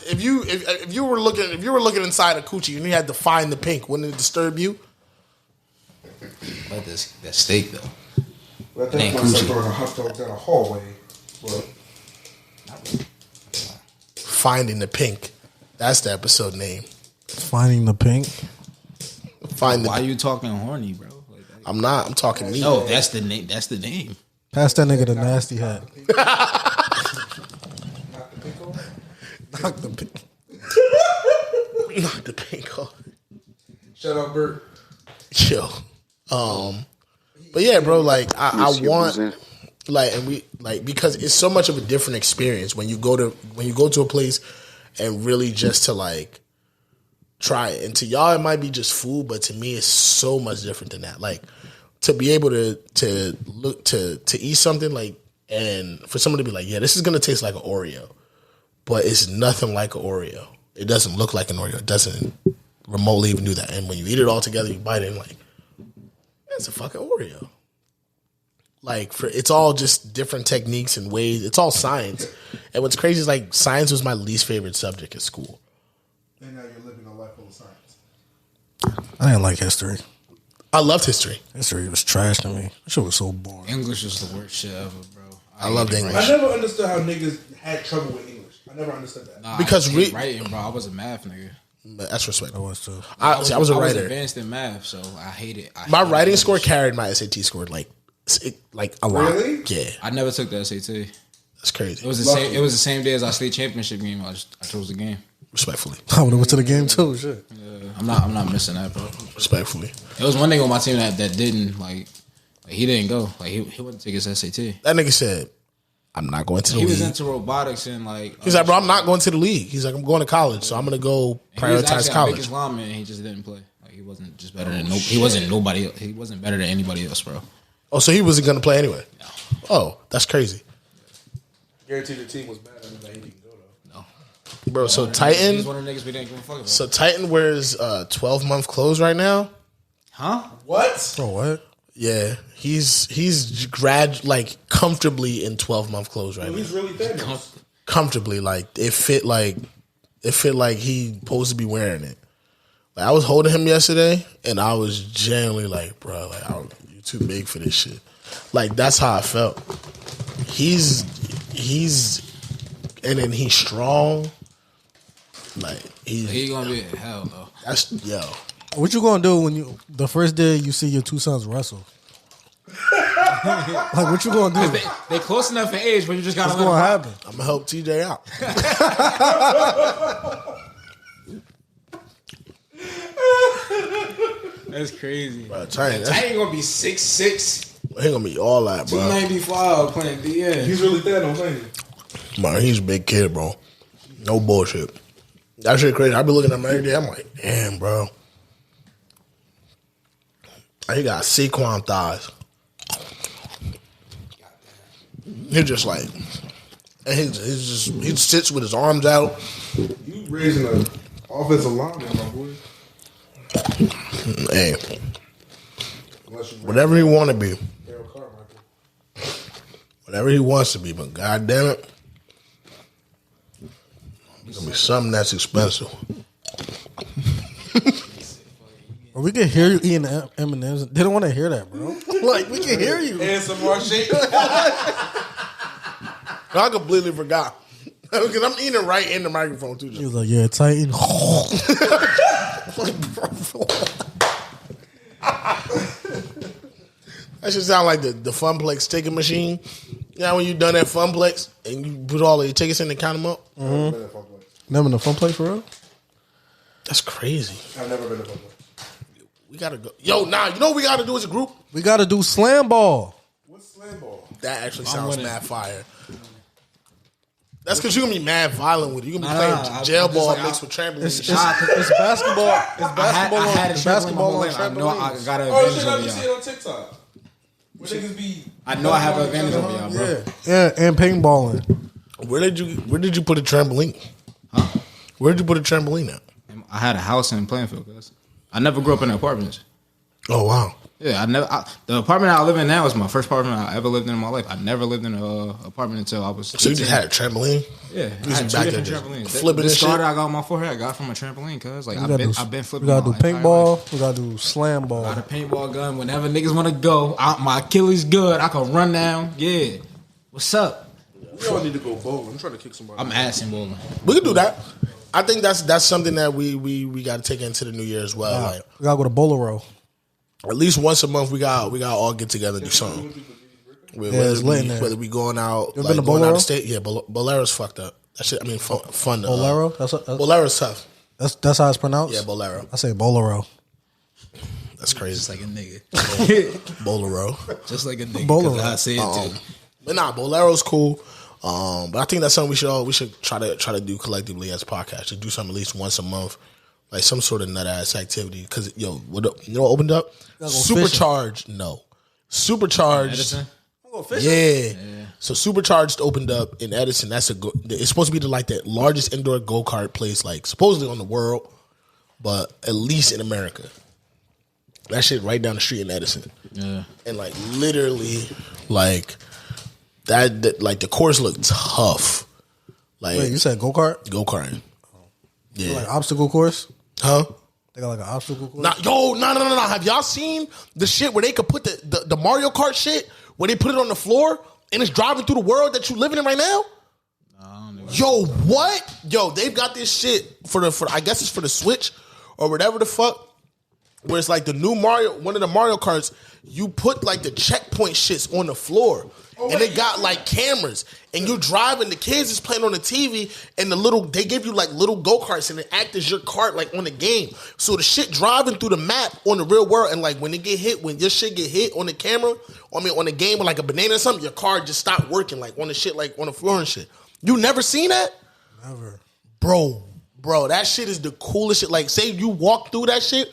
if you were looking inside a coochie and you had to find the pink, wouldn't it disturb you? But that steak though. Well, I think once I throw a hot dog down a hallway, but finding the pink. That's the episode name. Finding the pink. Why are you talking horny, bro? Like, I'm not. I'm talking me. No, that's the name. That's the name. Pass that nigga the nasty hat. Knock the pink. Knock the pink off. Shut up, Bert. Chill. But yeah, bro. Like I want, like, and like because it's so much of a different experience when you go to a place and really just to like try it. And to y'all it might be just food, but to me it's so much different than that. Like to be able to look to eat something like, and for someone to be like, yeah, this is gonna taste like an Oreo, but it's nothing like an Oreo. It doesn't look like an Oreo. It doesn't remotely even do that. And when you eat it all together, you bite it and like, it's a fucking Oreo. Like it's all just different techniques and ways. It's all science. And what's crazy is like science was my least favorite subject at school. And now you're living a life full of science. I didn't like history. I loved history. History was trash to me. That shit was so boring. English is the worst shit ever, bro. I loved English. I never understood how niggas had trouble with English. I never understood that. Nah, because writing, bro. I was a math nigga. But that's respectful. I was too. I was a writer. I was advanced in math, so I hate it. My writing score carried my SAT score like a lot. Really? Yeah. I never took the SAT. That's crazy. It was the same. It was the same day as our state championship game. I chose the game. Respectfully. I would have went to the game too. Shit. Yeah, I'm not missing that, bro. Respectfully. It was one nigga on my team that didn't like he didn't go. Like he wouldn't take his SAT. That nigga said, I'm not going to the league. league. He was into robotics and like he's like, bro, I'm not going to the league. He's like, I'm going to college, so I'm gonna go prioritize college. He was lineman and he just didn't play. Like he wasn't just better than he wasn't nobody else. He wasn't better than anybody else, bro. Oh, so he wasn't gonna play anyway? No. Oh, that's crazy. Guaranteed the team was bad. I mean, that he didn't go though. No. Bro, so Titan. He's one of the niggas we didn't give a fuck about. So Titan wears 12-month clothes right now. Huh? What? Oh, what? Yeah, he's comfortably in 12-month clothes right now. He's really thin. Comfortably, like it fit like he supposed to be wearing it. Like I was holding him yesterday, and I was genuinely like, bro, like you're too big for this shit. Like that's how I felt. He's and then he's strong. Like he gonna be in hell though. That's yo. What you gonna do when the first day you see your two sons wrestle? Like what you gonna do? They close enough in age, but you just gotta. What's gonna happen? I'm gonna help TJ out. That's crazy. Bro, Titan gonna be 6'6". He gonna be all that, bro. 295 playing DN. He's really thin on playing. Man, he's a big kid, bro. No bullshit. That shit crazy. I be looking at him every day. I'm like, damn, bro. He got Saquon thighs. He's just like, and he sits with his arms out. You raising an offensive lineman, my boy. Hey, whatever he want to be. Whatever he wants to be, but god damn it, it's gonna be something that's expensive. We can hear you eating M&M's. They don't want to hear that, bro. Like we can hear you. And some more shit. I completely forgot because I'm eating right in the microphone too. He was like, "Yeah, Titan." That should sound like the Funplex ticket machine. You know when you done that Funplex and you put all your tickets in and count them up? Mm-hmm. Never been to Funplex for real? That's crazy. I've never been to Funplex. We gotta go. Yo, you know what we gotta do as a group? We gotta do slam ball. What's slam ball? That actually sounds mad fire. That's because you're gonna be mad violent with it. You're gonna be playing jail ball mixed with trampoline. It's basketball. It's basketball. I had a basketball on trampoline. I know I got an Oh advantage shit! I over just see y'all. it on TikTok. Where niggas be? I know I have an advantage over y'all, bro. Yeah, and paintballing. Where did you put a trampoline? Huh? Where did you put a trampoline at? I had a house in Plainfield, cuz. I never grew up in apartments. Oh wow. Yeah, the apartment I live in now is my first apartment I ever lived in my life. I never lived in an apartment until I was 18. So you just had a trampoline? Yeah, you I had back two there different trampolines. flipping the this scar shit? that I got on my forehead, I got from a trampoline, cuz. Like, I've been flipping. We gotta do paintball. We gotta do slam ball. I got a paintball gun. Whenever niggas want to go, my Achilles good. I can run down. Yeah. What's up? We all need to go bowling. I'm trying to kick somebody. I'm assing bowling. We can do that. I think that's something that we got to take into the new year as well. Like, we gotta go to Bolero. At least once a month, we got all get together and do something. Whether we going out, you like been to going out Bolero? of state, yeah. Bolero's fucked up. That shit. I mean, fun. Bolero. Bolero's tough. That's how it's pronounced. Yeah, Bolero. I say Bolero. That's crazy. Just like a nigga. Bolero. Just like a nigga. Bolero. 'Cause I say it too. But nah, Bolero's cool. But I think that's something we should try to do collectively as a podcast. To do something at least once a month, like some sort of nut ass activity. Because you know what opened up? Supercharged. Fishing. No, Supercharged. Yeah. So Supercharged opened up in Edison. It's supposed to be like the largest indoor go kart place, like supposedly on the world, but at least in America. That shit right down the street in Edison. Yeah. And like literally, like. That like the course looked tough. Like, wait, you said go kart? Go karting. Yeah, like obstacle course? Huh? They got like an obstacle course. No. Have y'all seen the shit where they could put the Mario Kart shit where they put it on the floor and it's driving through the world that you living in right now? Yo, what? Yo, they've got this shit for I guess it's for the Switch or whatever the fuck. Where it's like the new one of the Mario Karts, you put like the checkpoint shits on the floor. And they got like cameras, and you're driving. The kids is playing on the TV, and they give you like little go karts, and they act as your cart like on the game. So the shit driving through the map on the real world, and like when your shit get hit on the camera, on the game with like a banana or something, your car just stopped working like on the shit, like on the floor and shit. You never seen that? Never, bro. That shit is the coolest shit. Like, say you walk through that shit,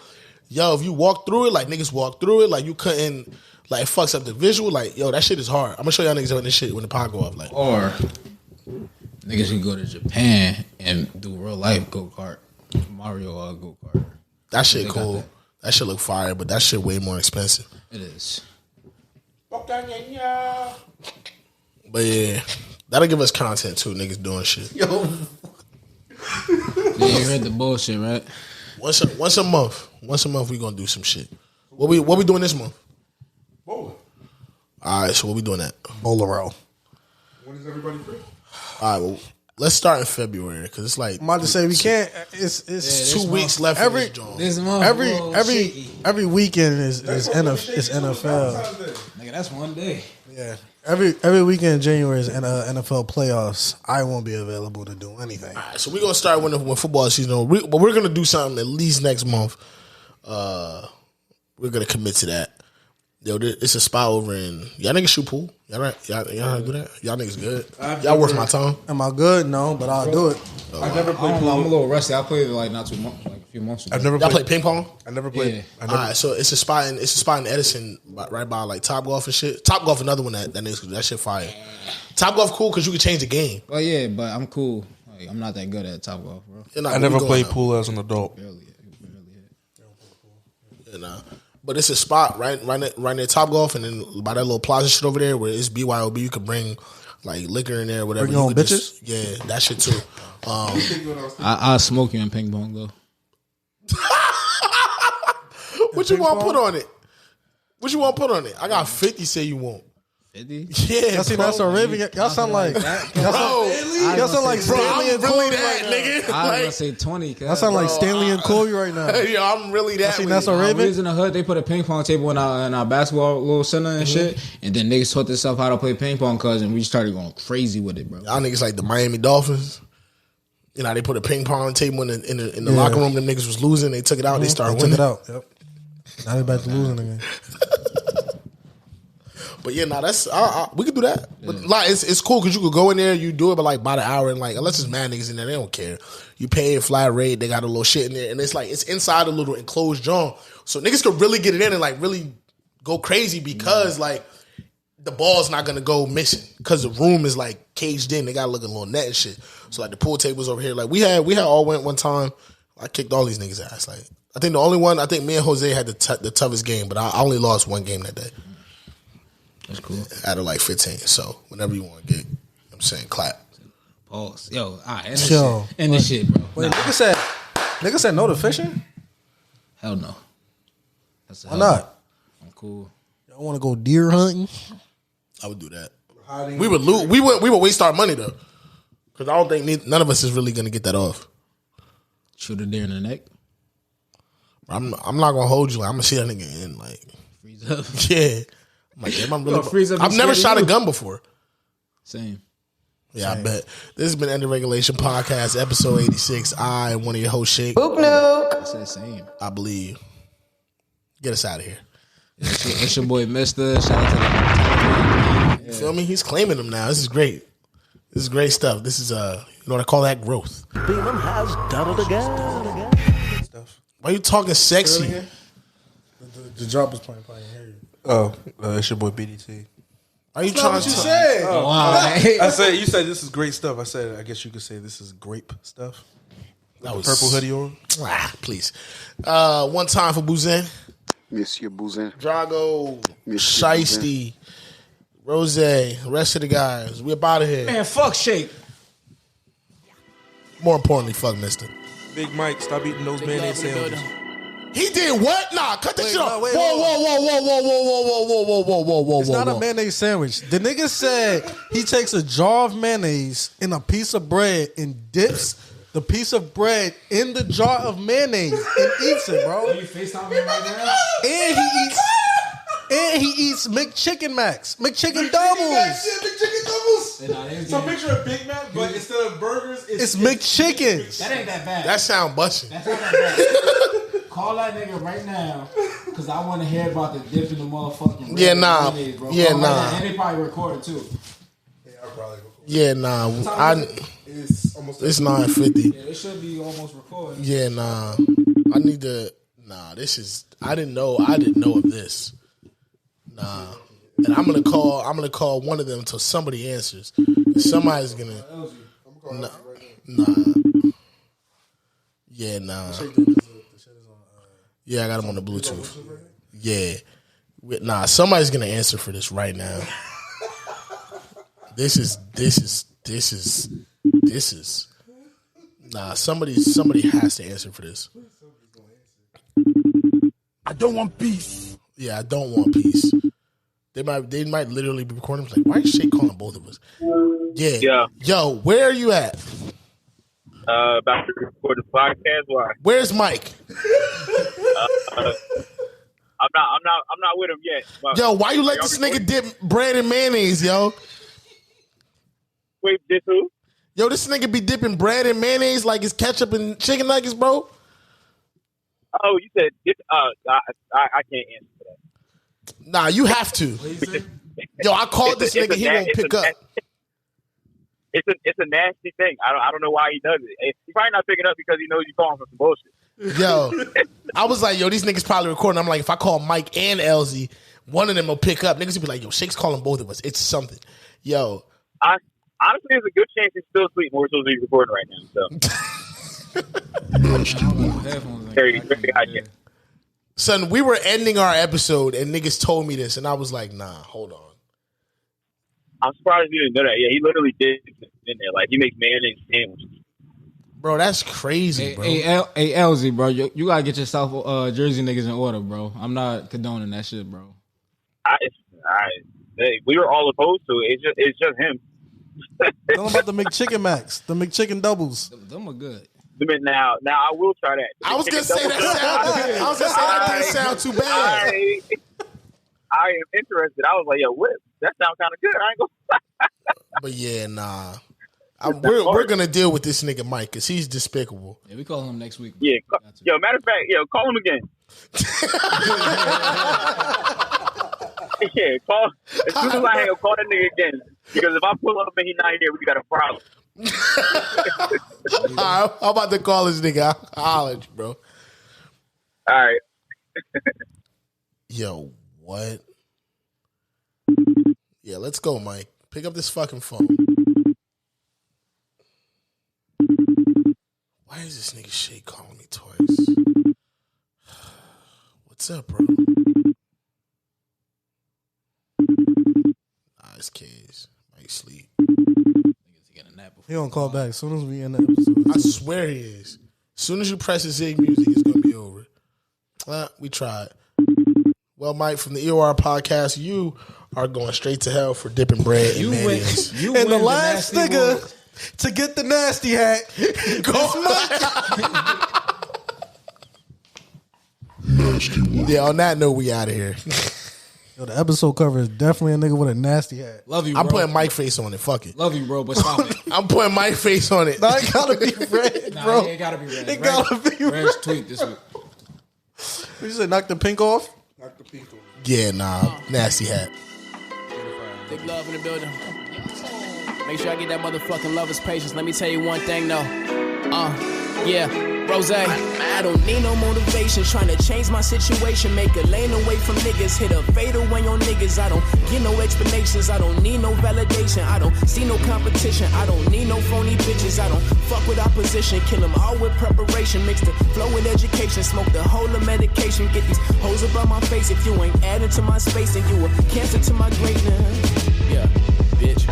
yo. If you walk through it, like niggas walk through it, like you couldn't. Like, it fucks up the visual. Like, yo, that shit is hard. I'm gonna show y'all niggas this shit when the pod go off. Like, or niggas can go to Japan and do real life go kart, Mario go kart. That shit cool. That shit look fire, but that shit way more expensive. It is. But yeah, that'll give us content too. Niggas doing shit. Yo, yeah, you heard the bullshit, right? Once a month we gonna do some shit. What we doing this month? Bowling. All right, so what we doing at? Bolero. When is everybody free? All right, well, let's start in February because it's like I'm about to say we can't. It's 2 weeks left. This month, every weekend is NFL. Nigga, that's one day. Yeah, every weekend in January is NFL playoffs. I won't be available to do anything. All right, so we're gonna start when football season. But we're gonna do something at least next month. We're gonna commit to that. Yo, it's a spot over in y'all niggas shoot pool. Y'all right? Y'all do that? Y'all niggas good? Y'all worth my time? Am I good? No, but I'll do it. I've never played pool. I'm a little rusty. I played like not too much, like a few months ago. I've never y'all played ping pong. I never played. Yeah. All right, so it's a spot in Edison, right by like Top Golf and shit. Top Golf, another one that shit fire. Top Golf cool because you can change the game. Well, yeah, but I'm cool. Like, I'm not that good at Top Golf, bro. I never played pool as an adult. Barely. You know. But it's a spot right near Top Golf, and then by that little plaza shit over there where it's BYOB, you could bring like liquor in there, whatever. Bring your own bitches? Yeah, that shit too. I'll smoke you in ping pong though. What you want to put on it? What you want to put on it? I got 50. Say you won't. 50? Yeah, y'all see that's so Raven. Y'all sound like y'all sound like Stanley and Corey right now. Nigga. I was gonna say 20. That sound like Stanley and Corey right now. Yo, I'm really that. See, that's so Raven. We was in the hood. They put a ping pong table in our basketball little center and shit. And then niggas taught themselves how to play ping pong, and we started going crazy with it, bro. Y'all niggas like the Miami Dolphins. You know, they put a ping pong table in the locker room. Them niggas was losing. They took it out. They started winning. Took it out. Yep. Now they back to losing again. But yeah, that's we could do that. But like, it's cool because you could go in there, you do it, but like by the hour, and like unless it's mad niggas in there, they don't care. You pay a flat rate, they got a little shit in there, and it's like it's inside a little enclosed joint, so niggas could really get it in and like really go crazy because like the ball's not gonna go missing because the room is like caged in. They got like a little net and shit. So like the pool tables over here, like we had all went one time. I kicked all these niggas' ass. Like I think the only one, I think me and Jose had the toughest game, but I only lost one game that day. That's cool. Out of like 15. So whenever you want to get, I'm saying clap. Pause. Yo, all right. End this shit, bro. Wait, nigga said no to fishing? Hell no. Why not? I'm cool. Y'all want to go deer hunting? I would do that. We would waste our money though, because I don't think none of us is really gonna get that off. Shoot a deer in the neck. I'm not gonna hold you. Like, I'm gonna see that nigga in like freeze up. Yeah. I'm like, damn, I'm really. I've never shot a gun before. Same. Yeah, I bet. This has been End of Regulation Podcast, episode 86. I am one of your hosts, Shake. Boop nuke. I said same. I believe. Get us out of here. It's your boy Mista. Shout out to the You feel me? He's claiming them now. This is great. This is great stuff. This is you know what I call that growth. Beeman has done it again. Why you talking sexy? The drop is playing. Probably hear you. Oh, it's your boy BDT. Are you trying to say? Oh, wow. I said you said this is great stuff. I said I guess you could say this is grape stuff. That was Purple hoodie on. Please. One time for Bouzin. Monsieur Bouzin. Drago, Shiesty, Rose, the rest of the guys. We up out of here. Man, fuck Shake. More importantly, fuck Mista. Big Mike, stop eating those mayonnaise sandwiches. He did what? Nah, cut this shit off. wait, Whoa. It's not a mayonnaise sandwich. The nigga said he takes a jar of mayonnaise and a piece of bread and dips the piece of bread in the jar of mayonnaise and eats it, bro. Are you FaceTiming me right now? And he eats McChicken Macs, McChicken doubles. McChicken doubles. So picture a Big Mac, but instead of burgers, It's McChickens. That ain't that bad. That sound busting. That's not that bad. Call that nigga right now, because I want to hear about the dip in the motherfucking Yeah, nah. mayonnaise, bro. Yeah, Call right nah. now. And they probably recorded too. Yeah, nah. It's 9:50. Yeah, it should be almost recorded. Yeah, nah. I need to. Nah, this is. I didn't know of this. Nah. And I'm gonna call one of them until somebody answers. Somebody's gonna. Nah. Yeah, nah. Yeah, I got him on the Bluetooth. Yeah. Nah, somebody's gonna answer for this right now. This is. Nah, somebody has to answer for this. I don't want peace. Yeah, I don't want peace. They might literally be recording. Like, why is Shay calling both of us? Yeah. Yo, where are you at? About to record the podcast. Why? Where's Mike? I'm not with him yet. Yo, why you let this nigga dip bread in mayonnaise, yo? Wait, this who? Yo, this nigga be dipping bread in mayonnaise like it's ketchup and chicken nuggets, bro. Oh, you said this? I can't answer that. Nah, you have to. Yo, I called this nigga. He won't pick up. It's a nasty thing. I don't know why he does it. He's probably not picking up because he knows you're calling for some bullshit. Yo, I was like, yo, these niggas probably recording. I'm like, if I call Mike and LZ, one of them will pick up. Niggas will be like, yo, Shake's calling both of us. It's something. Yo. Honestly, there's a good chance he's still asleep when we're supposed to be recording right now. So. Very high chance. Son, we were ending our episode and niggas told me this, and I was like, nah, hold on. I'm surprised you didn't know that. Yeah, he literally did in there. Like, he makes mayonnaise sandwiches. Bro, that's crazy, bro. Hey, LZ, bro, you gotta get yourself Jersey niggas in order, bro. I'm not condoning that shit, bro. We were all opposed to it. It's just him. Tell them about the McChicken Macs, the McChicken doubles. Them are good. Now I will try that. I was gonna say that didn't sound too bad. I am interested. I was like, yo, what? That sounds kind of good. I ain't gonna. But yeah, nah. We're gonna deal with this nigga Mike because he's despicable. Yeah, we call him next week. Yeah, matter of fact, call him again. Yeah, call as soon as I hang up, call that nigga again. Because if I pull up and he's not here, we got a problem. I'm about to call this nigga. I'll holler at you, bro. All right. Yo, what? Yeah, let's go, Mike. Pick up this fucking phone. Why is this nigga Shay calling me twice? What's up, bro? It's K's. Might sleep. He gonna call back as soon as we end the episode. I swear he is. As soon as you press the Zig music, it's gonna be over. We tried. Well, Mike, from the EOR podcast, you are going straight to hell for dipping bread in mayonnaise. And the last nigga to get the nasty hat goes Mike. Yeah, on that note, we out of here. Yo, the episode cover is definitely a nigga with a nasty hat. Love you, bro. I'm putting Mike face on it. Fuck it. Love you, bro, but stop it. I'm putting Mike face on it. Nah, it gotta be red, bro. It gotta be red. It gotta be red. Red's tweet this week. What you say, knock the pink off? Knock the pink off. Yeah, nah. Nasty hat. Big love in the building. Make sure I get that motherfucking lover's patience. Let me tell you one thing though. Yeah, Rose. I don't need no motivation. Trying to change my situation. Make a lane away from niggas. Hit a fatal when your niggas. I don't get no explanations. I don't need no validation. I don't see no competition. I don't need no phony bitches. I don't fuck with opposition. Kill them all with preparation. Mix the flow with education. Smoke the whole of medication. Get these hoes above my face. If you ain't adding to my space, then you a cancer to my greatness. Yeah, bitch.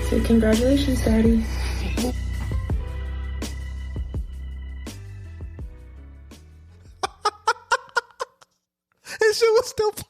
So congratulations, Daddy. His shit was still playing.